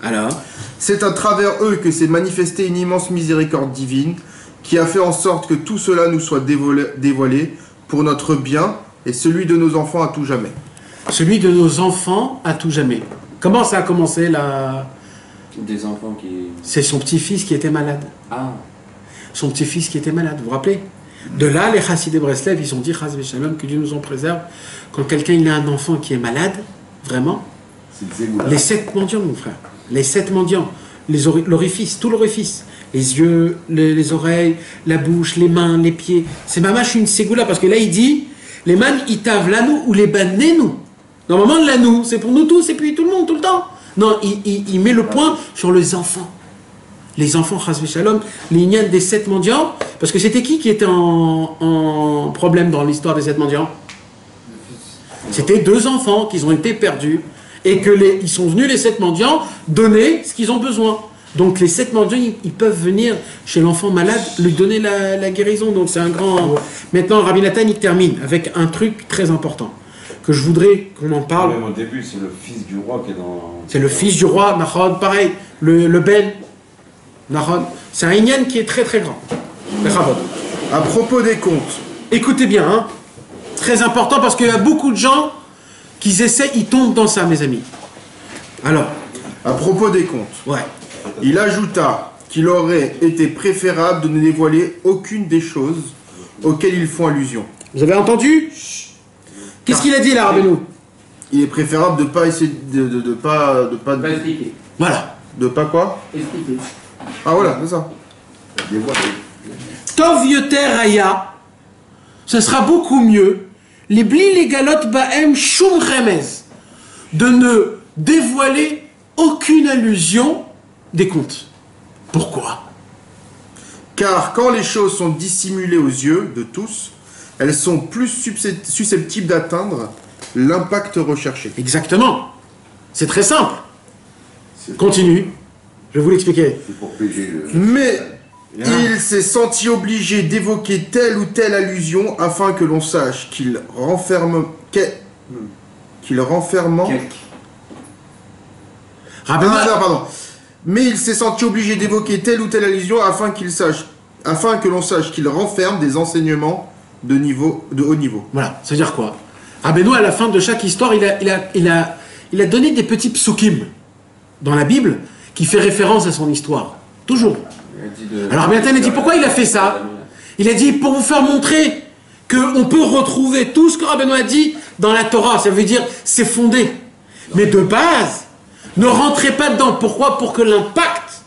Alors,
c'est à travers eux que s'est manifestée une immense miséricorde divine qui a fait en sorte que tout cela nous soit dévoilé pour notre bien et celui de nos enfants à tout jamais.
Celui de nos enfants à tout jamais. Comment ça a commencé là?
Des enfants qui...
C'est son petit-fils qui était malade.
Ah.
Son petit-fils qui était malade, vous vous rappelez? De là, les Chassidé Breslev, ils ont dit, Chas v'Shalom, que Dieu nous en préserve. Quand quelqu'un il a un enfant qui est malade, vraiment, les 7 mendiants, mon frère, les 7 mendiants, l'orifice, tout l'orifice, les yeux, les oreilles, la bouche, les mains, les pieds, c'est mamash une ségoula, parce que là il dit, les man itav lanou ou les bannenou. Normalement, l'anou, c'est pour nous tous et puis tout le monde, tout le temps. Non, il met le point sur les enfants. Les enfants, chas v'shalom, l'ignan des 7 mendiants, parce que c'était qui était en problème dans l'histoire des 7 mendiants? C'était 2 enfants qui ont été perdus, et que ils sont venus, les 7 mendiants, donner ce qu'ils ont besoin. Donc les 7 mendiants, ils peuvent venir chez l'enfant malade, lui donner la guérison. Donc c'est un grand... Maintenant, Rabbi Nathan, il termine avec un truc très important, que je voudrais qu'on en parle.
Même au début, c'est le fils du roi qui est dans...
C'est le fils du roi, Nahon, pareil, le Ben, Nahon. C'est un Inyan qui est très très grand.
À propos des comptes.
Écoutez bien, hein. Très important parce qu'il y a beaucoup de gens qui essaient, ils tombent dans ça, mes amis. Alors,
à propos des comptes.
Ouais.
Il ajouta qu'il aurait été préférable de ne dévoiler aucune des choses auxquelles ils font allusion.
Vous avez entendu? Qu'est-ce qu'il a dit là, Rabbeinu?
Il est préférable de pas essayer de pas
expliquer.
Voilà.
De pas quoi?
Expliquer.
Ah voilà, c'est ça.
Tov yoter haya, ce sera beaucoup mieux. Les bli les galotes baem shum remez, de ne dévoiler aucune allusion des contes. Pourquoi?
Car quand les choses sont dissimulées aux yeux de tous, elles sont plus susceptibles d'atteindre l'impact recherché.
Exactement. C'est très simple. Continue. Je vais vous l'expliquer.
C'est pour piéger le...
Mais il s'est senti obligé d'évoquer telle ou telle allusion afin que l'on sache qu'il renferme... Ah non, pardon. Mais il s'est senti obligé d'évoquer telle ou telle allusion afin que l'on sache qu'il renferme des enseignements de haut niveau.
Voilà, ça veut dire quoi? Rabbeinu, à la fin de chaque histoire, il a donné des petits psukim dans la Bible qui fait référence à son histoire. Toujours. Alors Rabbi Nathan a dit pourquoi il a fait ça? Il a dit pour vous faire montrer qu'on peut retrouver tout ce que Rabbeinu a dit dans la Torah. Ça veut dire c'est fondé. Mais de base, ne rentrez pas dedans. Pourquoi? Pour que l'impact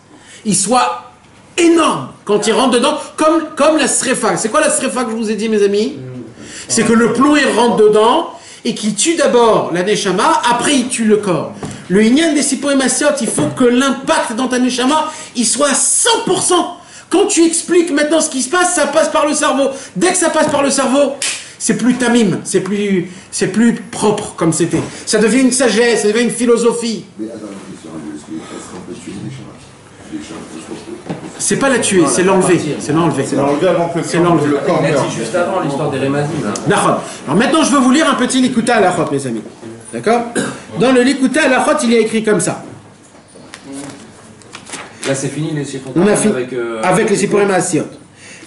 il soit énorme quand il rentre dedans, comme la srefa. C'est quoi la srefa que je vous ai dit, mes amis? C'est que le plomb il rentre dedans et qu'il tue d'abord la neshama, après il tue le corps. Le inyan des Sipurim Asiot, il faut que l'impact dans ta neshama il soit à 100%. Quand tu expliques maintenant ce qui se passe, ça passe par le cerveau. Dès que ça passe par le cerveau, c'est plus tamim, c'est plus propre comme c'était. Ça devient une sagesse, ça devient une philosophie.
Mais attends, est-ce qu'on peut tuer des chats?
C'est pas la tuer, c'est l'enlever. C'est l'enlever.
C'est l'enlever avant que le corps meure.
C'est juste avant l'histoire des Rémazim.
Alors maintenant, je veux vous lire un petit Likuta à l'Achot, mes amis. D'accord? Dans le Likuta à l'Achot, il y a écrit comme ça.
Là, c'est fini les Sipurim.
On a fini avec les Sipurim Asiot.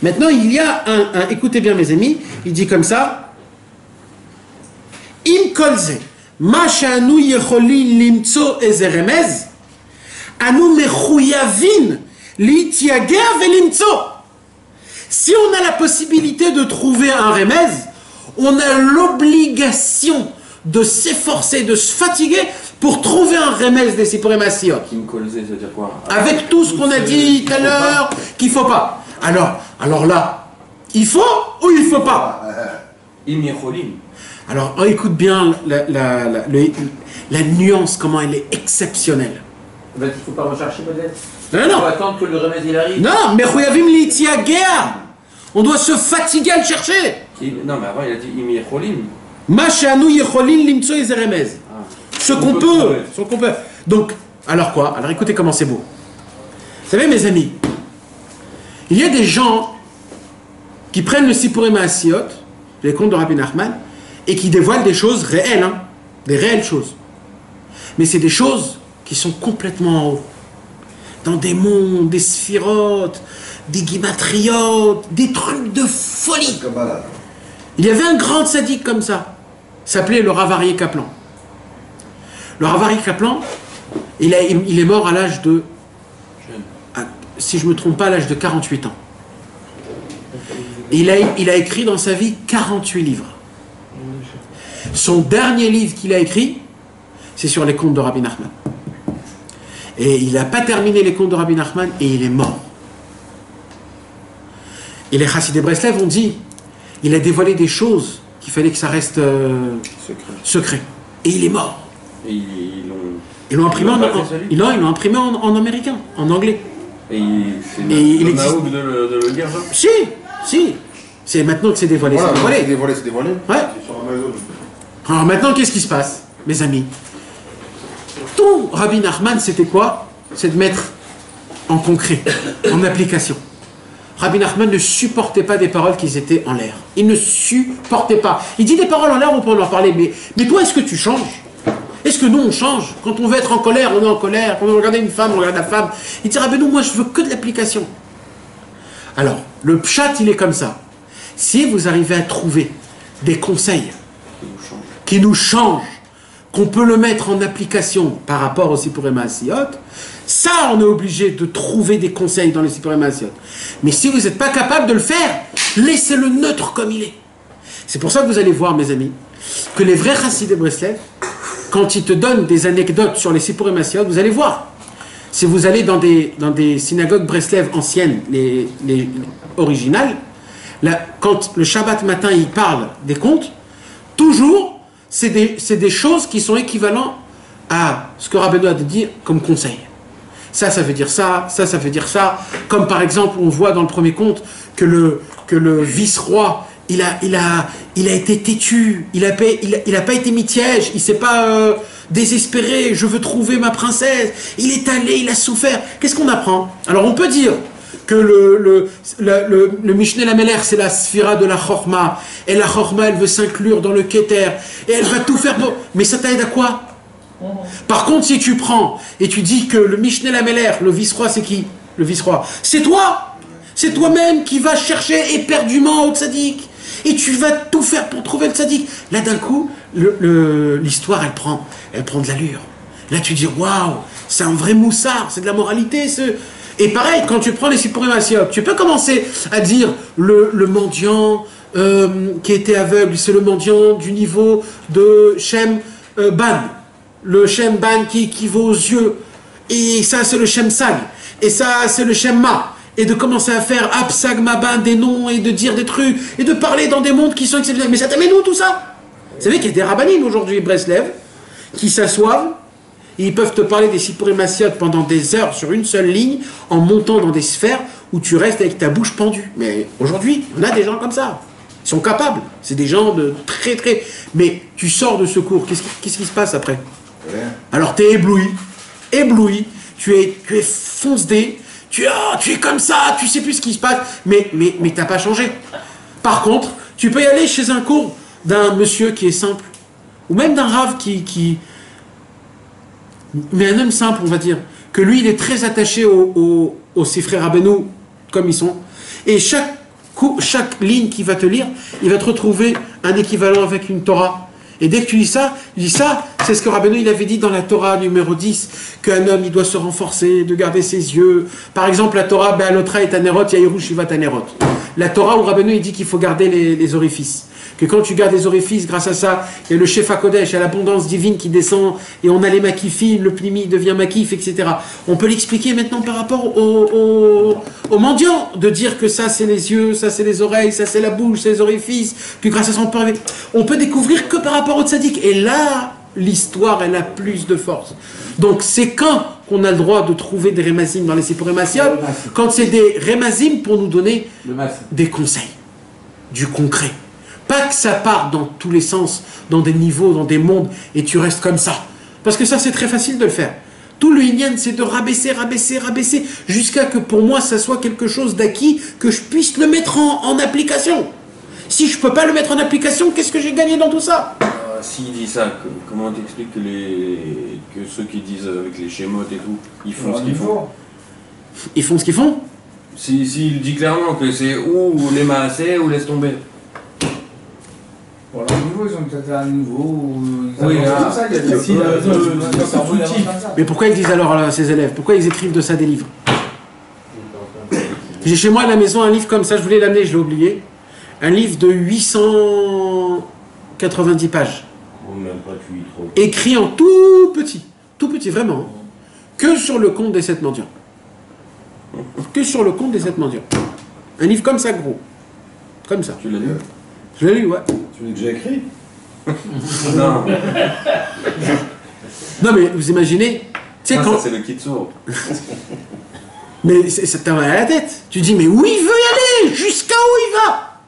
Maintenant, il y a un. Écoutez bien, mes amis. Il dit comme ça. Im kolze, ma she'anu yecholin limtso eze remez, anu mechuyavin litiager velimtso. Si on a la possibilité de trouver un remez, on a l'obligation de s'efforcer, de se fatiguer pour trouver un remez des Sipurim Asiot.
Kim Kolze, ça veut dire quoi?
Avec tout ce qu'on a dit tout à l'heure, qu'il ne faut pas. Alors là, il faut ou il ne faut pas? Alors, écoute bien la nuance, comment elle est exceptionnelle.
Il ne faut pas rechercher peut-être?
Non.
Il faut attendre que le remède il arrive.
Non, mais Khouyavim Litiagea. On doit se fatiguer à le chercher.
Non, mais avant il a dit Imi Cholim.
Mashanu Yecholin Limtso Ezeremez. Ce qu'on peut. Donc, alors quoi? Alors écoutez comment c'est beau. Vous savez, mes amis, il y a des gens qui prennent le Sipurim Asiot, les contes de Rabbi Nachman, et qui dévoilent des choses réelles, hein, des réelles choses. Mais c'est des choses qui sont complètement en haut. Dans des mondes, des sphirotes, des guimatriotes, des trucs de folie. Il y avait un grand tzaddik comme ça, s'appelait le Rav Aryeh Kaplan. Le Rav Aryeh Kaplan, il est mort à l'âge de, si je ne me trompe pas, à l'âge de 48 ans. Et il a écrit dans sa vie 48 livres. Son dernier livre qu'il a écrit, c'est sur les contes de Rabbi Nachman. Et il n'a pas terminé les contes de Rabbi Nachman et il est mort. Et les Chassidei Breslev ont dit, il a dévoilé des choses qu'il fallait que ça reste secret. Et il est mort.
Et
ils l'ont imprimé ils l'ont imprimé en américain, en anglais.
Et il existe de le lire, ça?
Si. C'est maintenant que c'est dévoilé.
Voilà,
c'est dévoilé.
c'est dévoilé.
Ouais. Alors maintenant, qu'est-ce qui se passe, mes amis? Tout Rabbi Nachman, c'était quoi? C'est de mettre en concret, en application. Rabbi Nachman ne supportait pas des paroles qui étaient en l'air. Il ne supportait pas. Il dit des paroles en l'air, on peut en parler, mais toi, est-ce que tu changes? Est-ce que nous, on change? Quand on veut être en colère, on est en colère. Quand on veut regarder une femme, on regarde la femme. Il dit, Rabbeinu, moi, je veux que de l'application. Alors, le pshat, il est comme ça. Si vous arrivez à trouver des conseils qui nous changent, qu'on peut le mettre en application par rapport au Sipurim Asiot, ça, on est obligé de trouver des conseils dans les Sipurim Asiot. Mais si vous n'êtes pas capable de le faire, laissez-le neutre comme il est. C'est pour ça que vous allez voir, mes amis, que les vrais Chassidei Breslev, quand ils te donnent des anecdotes sur les Sipurim Asiot, vous allez voir. Si vous allez dans des synagogues Breslev anciennes, les originales, là, quand le Shabbat matin, ils parlent des contes, toujours, c'est des choses qui sont équivalentes à ce que Rabbeinu a dit comme conseil. Ça veut dire ça, ça veut dire ça. Comme par exemple, on voit dans le premier conte que le vice-roi, il a été têtu, il a pas été mi-tiège, il s'est pas désespéré, je veux trouver ma princesse, il est allé, il a souffert. Qu'est-ce qu'on apprend? Alors on peut dire que le Mishneh Lameler, c'est la sphira de la Chorma, et la Chorma, elle veut s'inclure dans le Keter, et elle va tout faire pour... Mais ça t'aide à quoi? Par contre, si tu prends et tu dis que le Mishneh Lameler, le vice-roi, c'est qui? Le vice-roi, c'est toi! C'est toi-même qui vas chercher éperdument au tzaddik. Et tu vas tout faire pour trouver le tzaddik. Là, d'un coup, l'histoire, elle prend de l'allure. Là, tu dis, waouh, c'est un vrai moussard, c'est de la moralité, ce... Et pareil, quand tu prends les Sippurim Asiot, tu peux commencer à dire le mendiant qui était aveugle, c'est le mendiant du niveau de Shem Ban. Le Shem Ban qui équivaut aux yeux. Et ça, c'est le Shem Sag. Et ça, c'est le Shem Ma. Et de commencer à faire Absag Maban des noms et de dire des trucs et de parler dans des mondes qui sont exceptionnels. Mais ça t'amène où tout ça? Vous savez qu'il y a des rabbinim aujourd'hui, Breslev, qui s'assoivent et ils peuvent te parler des Sippurim Asiot pendant des heures sur une seule ligne en montant dans des sphères où tu restes avec ta bouche pendue. Mais aujourd'hui, on a des gens comme ça. Ils sont capables. C'est des gens de très très... Mais tu sors de ce cours, qu'est-ce qui se passe après? Alors tu es ébloui, tu es foncedé. Tu es comme ça, tu sais plus ce qui se passe, mais t'as pas changé. Par contre, tu peux y aller chez un cours d'un monsieur qui est simple, ou même d'un rave mais un homme simple, on va dire, que lui, il est très attaché aux ses frères Rabbeinu, comme ils sont, et chaque ligne qu'il va te lire, il va te retrouver un équivalent avec une Torah. Et dès que tu dis ça, c'est ce que Rabbeinu il avait dit dans la Torah numéro 10, qu'un homme il doit se renforcer, de garder ses yeux. Par exemple, la Torah, Be'alotra et Tanerot, Yahiru Shiva Tanerot. La Torah où Rabbeinu il dit qu'il faut garder les orifices. Que quand tu gardes les orifices, grâce à ça, il y a le Shefa Kodesh, il y a l'abondance divine qui descend, et on a les makifim, le plimi devient makif, etc. On peut l'expliquer maintenant par rapport aux mendiants, de dire que ça c'est les yeux, ça c'est les oreilles, ça c'est la bouche, c'est les orifices, que grâce à ça on peut découvrir que par rapport au tzaddik. Et là, l'histoire, elle a plus de force. Donc c'est quand qu'on a le droit de trouver des rémazim dans les Sippurim Asiot, quand c'est des rémazim pour nous donner des conseils, du concret. Pas que ça parte dans tous les sens, dans des niveaux, dans des mondes, et tu restes comme ça. Parce que ça, c'est très facile de le faire. Tout le Inyan, c'est de rabaisser, jusqu'à que pour moi, ça soit quelque chose d'acquis, que je puisse le mettre en application. Si je ne peux pas le mettre en application, qu'est-ce que j'ai gagné dans tout ça?
S'il dit ça, comment t'expliques que ceux qui disent avec les schémotes et tout, ils font ce qu'ils font?
Ils font ce qu'ils font?
S'il dit clairement que c'est ou les maasés ou laisse tomber.
Pour leur niveau, ils ont peut-être un niveau.
Oui,
ça, il y a des
mais pourquoi ils disent alors à ses élèves? Pourquoi ils écrivent de ça des livres? J'ai chez moi à la maison un livre comme ça, je voulais l'amener, je l'ai oublié. Un livre de 890 pages. Écrit en tout petit, vraiment. Que sur le compte des 7 mendiants. Que sur le compte des 7 mendiants. Un livre comme ça, gros. Comme ça.
Tu l'as lu?
Je l'ai lu, ouais.
Tu l'as déjà écrit?
Non.
Non, mais vous imaginez, tu sais quand...
Ça, c'est le Kitsour.
Mais ça t'a mal à la tête. Tu dis, mais où il veut y aller? Jusqu'à où il va?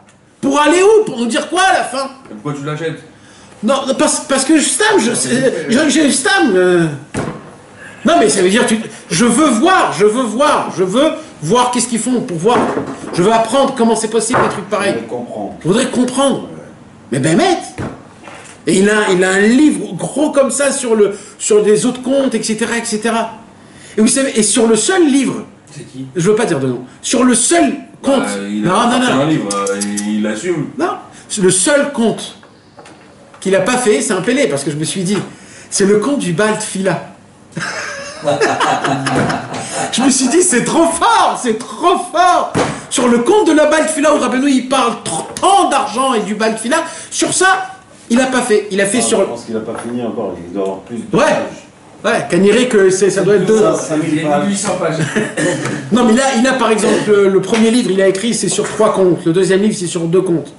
Pour aller où? Pour nous dire quoi à la fin?
Et pourquoi tu l'achètes?
Non, parce que je stam, je stam. Non, mais ça veut dire, je veux voir qu'est-ce qu'ils font pour voir. Je veux apprendre comment c'est possible des trucs pareils. Je voudrais comprendre. Mais ben mec. Et il a un livre gros comme ça sur des autres contes, etc., etc. Et vous savez, et sur le seul livre.
C'est qui?
Je veux pas dire de nom. Sur le seul conte.
Il a un livre, il assume.
Non, le seul conte qu'il a pas fait, c'est un Pélé, parce que je me suis dit, c'est le conte du Baal Tfila. Je me suis dit, c'est trop fort. Sur le compte de la Baal Tfila où Rabbeinu il parle tant d'argent et du Baal Tfila, sur ça, il a pas fait. Il a fait sur.
Je pense qu'il a pas fini encore. Il doit avoir plus de
pages. Ouais, Caniré que ça doit être
800 pages.
Non, mais là, il a par exemple le premier livre, il a écrit, c'est sur 3 contes. Le deuxième livre, c'est sur 2 contes.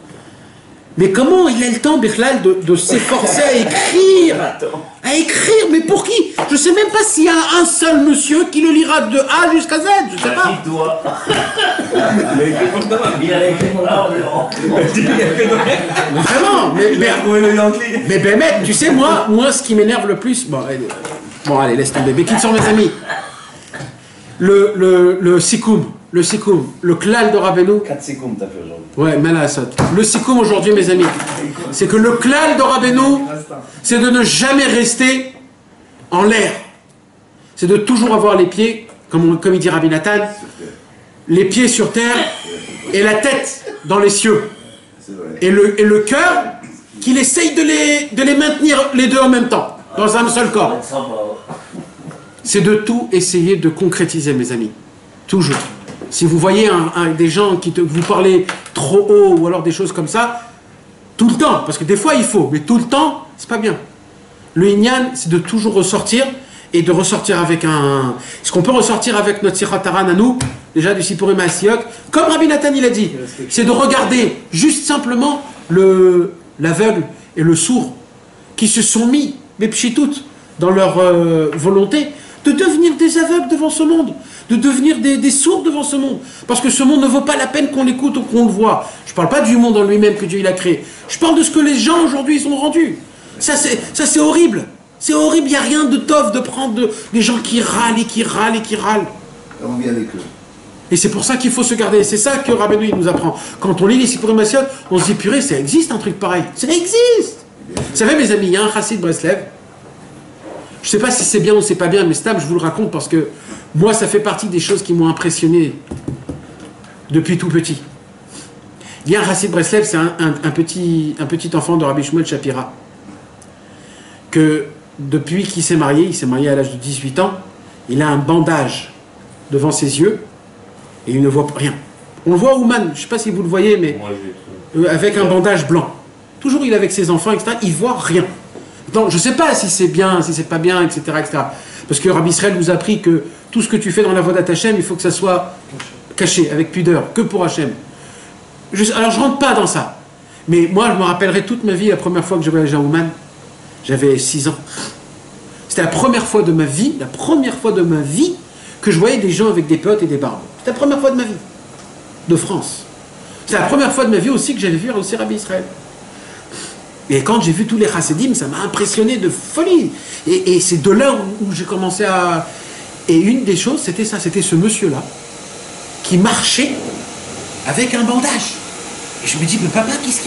Mais comment il a le temps, Bichlal, de s'efforcer à écrire à écrire, mais pour qui? Je sais même pas s'il y a un seul monsieur qui le lira de A jusqu'à Z, je sais pas.
Toi.
Vraiment, mais Bémet, tu sais, moi, ce qui m'énerve le plus, bon, allez, laisse tomber, mais qui sont mes amis? Le Sikoum, le klal de Rabbeinu.
4 secondes t'as fait aujourd'hui.
Ouais, Malassot. Le Sikoum aujourd'hui, mes amis, c'est que le klal de Rabbeinu, c'est de ne jamais rester en l'air. C'est de toujours avoir les pieds, comme il dit Rabbi Nathan, les pieds sur terre et la tête dans les cieux. Et le cœur, qu'il essaye de les maintenir les deux en même temps, dans un seul corps. C'est de tout essayer de concrétiser, mes amis. Toujours. Si vous voyez des gens qui vous parlez trop haut ou alors des choses comme ça, tout le temps, parce que des fois il faut, mais tout le temps, c'est pas bien. Le Inyan, c'est de toujours ressortir et de ressortir avec un... Ce qu'on peut ressortir avec notre Sirat Haran à nous, déjà du Sipurim Asiyot, comme Rabbi Nathan il a dit, c'est de regarder juste simplement l'aveugle et le sourd qui se sont mis, mais pchitout, dans leur volonté, de devenir des aveugles devant ce monde, de devenir des sourds devant ce monde. Parce que ce monde ne vaut pas la peine qu'on l'écoute ou qu'on le voit. Je ne parle pas du monde en lui-même que Dieu il a créé. Je parle de ce que les gens aujourd'hui ils ont rendu. Ça c'est horrible. C'est horrible, il n'y a rien de tof de prendre des gens qui râlent et qui râlent et qui râlent.
On vit avec eux.
Et c'est pour ça qu'il faut se garder. C'est ça que Rabbeinu il nous apprend. Quand on lit les Sipurim Asiyot, on se dit purée, ça existe un truc pareil. Ça existe. Vous savez mes amis, il y a un chassid Breslev. Je ne sais pas si c'est bien ou c'est pas bien, mais Stam, je vous le raconte parce que moi, ça fait partie des choses qui m'ont impressionné depuis tout petit. Il y a un Chassid Breslev, c'est un petit enfant de Rabbi Shmuel Shapira, que depuis qu'il s'est marié à l'âge de 18 ans, il a un bandage devant ses yeux et il ne voit rien. On le voit, Ouman, je ne sais pas si vous le voyez, mais avec un bandage blanc. Toujours il est avec ses enfants, etc. Il ne voit rien. Donc, je ne sais pas si c'est bien, si c'est pas bien, etc., etc. Parce que Rabbi Israël nous a appris que tout ce que tu fais dans la voie d'Hachem, il faut que ça soit caché, avec pudeur, que pour Hachem. Alors, je ne rentre pas dans ça. Mais moi, je me rappellerai toute ma vie, la première fois que j'ai voyagé à Ouman, j'avais 6 ans. C'était la première fois de ma vie, que je voyais des gens avec des potes et des barbes. C'était la première fois de ma vie, de France. C'est la première fois de ma vie aussi que j'avais vu aussi Rabbi Israël. Et quand j'ai vu tous les chassidim, ça m'a impressionné de folie. Et c'est de là où j'ai commencé à... Et une des choses, c'était ça, c'était ce monsieur-là, qui marchait avec un bandage. Et je me dis, mais papa, qu'est-ce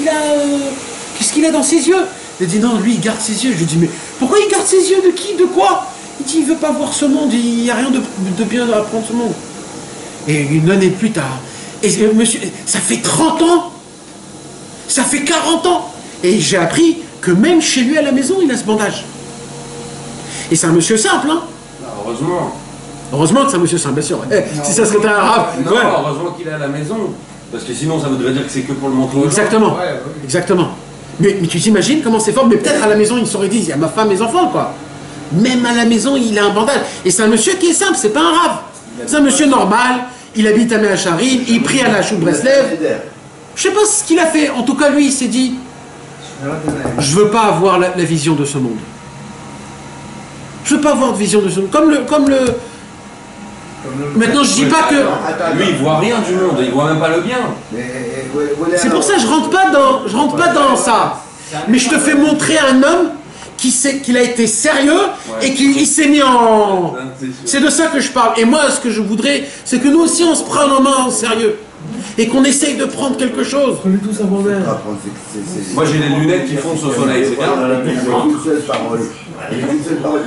qu'il a dans ses yeux? Il dit, non, lui, il garde ses yeux. Je lui dis, mais pourquoi il garde ses yeux? De qui? De quoi? Il dit, il ne veut pas voir ce monde, il n'y a rien de bien à apprendre ce monde. Et une année plus tard, et monsieur, ça fait 30 ans, ça fait 40 ans. Et j'ai appris que même chez lui à la maison, il a ce bandage. Et c'est un monsieur simple, hein?
Heureusement.
Heureusement que c'est un monsieur simple, bien sûr. Si ça serait un arabe.
Non, ouais. Heureusement qu'il est à la maison. Parce que sinon, ça voudrait dire que c'est que pour le montrer.
Exactement. Exactement. Mais tu t'imagines comment c'est fort? Mais peut-être à la maison, il s'aurait dit, il y a ma femme, mes enfants, quoi. Même à la maison, il a un bandage. Et c'est un monsieur qui est simple, c'est pas un arabe. C'est un monsieur normal. Il habite à Mehacharim, il prie à la Chou Breslev. Je sais pas ce qu'il a fait. En tout cas, lui, il s'est dit, je veux pas avoir la vision de ce monde. Je veux pas avoir de vision de ce monde. Comme le... Maintenant, je dis pas que...
Lui, il voit rien du monde, il voit même pas le bien.
C'est pour ça que je rentre pas dans ça. Mais je te fais montrer un homme qu'il a été sérieux et qu'il s'est mis en... C'est de ça que je parle. Et moi, ce que je voudrais, c'est que nous aussi, on se prenne en main en sérieux. Et qu'on essaye de prendre quelque chose.
On est tous avant verre.
Moi j'ai des lunettes qui foncent au soleil, c'est bien.
Avec une seule parole,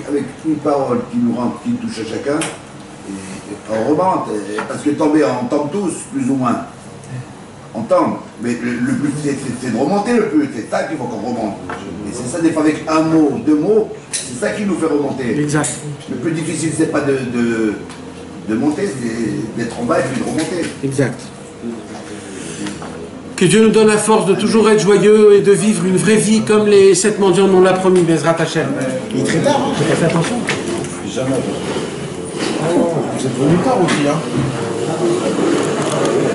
avec une parole qui nous rentre, qui touche à chacun, et on remonte. Parce que tomber, on tombe tous, plus ou moins. On tombe. Mais le but, c'est de remonter le plus. C'est ça qu'il faut qu'on remonte. Et c'est ça, des fois, avec un mot, 2 mots, c'est ça qui nous fait remonter.
Exact.
Le plus difficile, c'est pas de monter, c'est d'être en bas et puis de remonter.
Exact. Que Dieu nous donne la force de toujours être joyeux et de vivre une vraie vie comme les 7 mendiants nous l'a promis, Bezrat Hachem. Il est très tard, hein, faut faire attention.
Jamais. Vous êtes venu tard aussi, hein.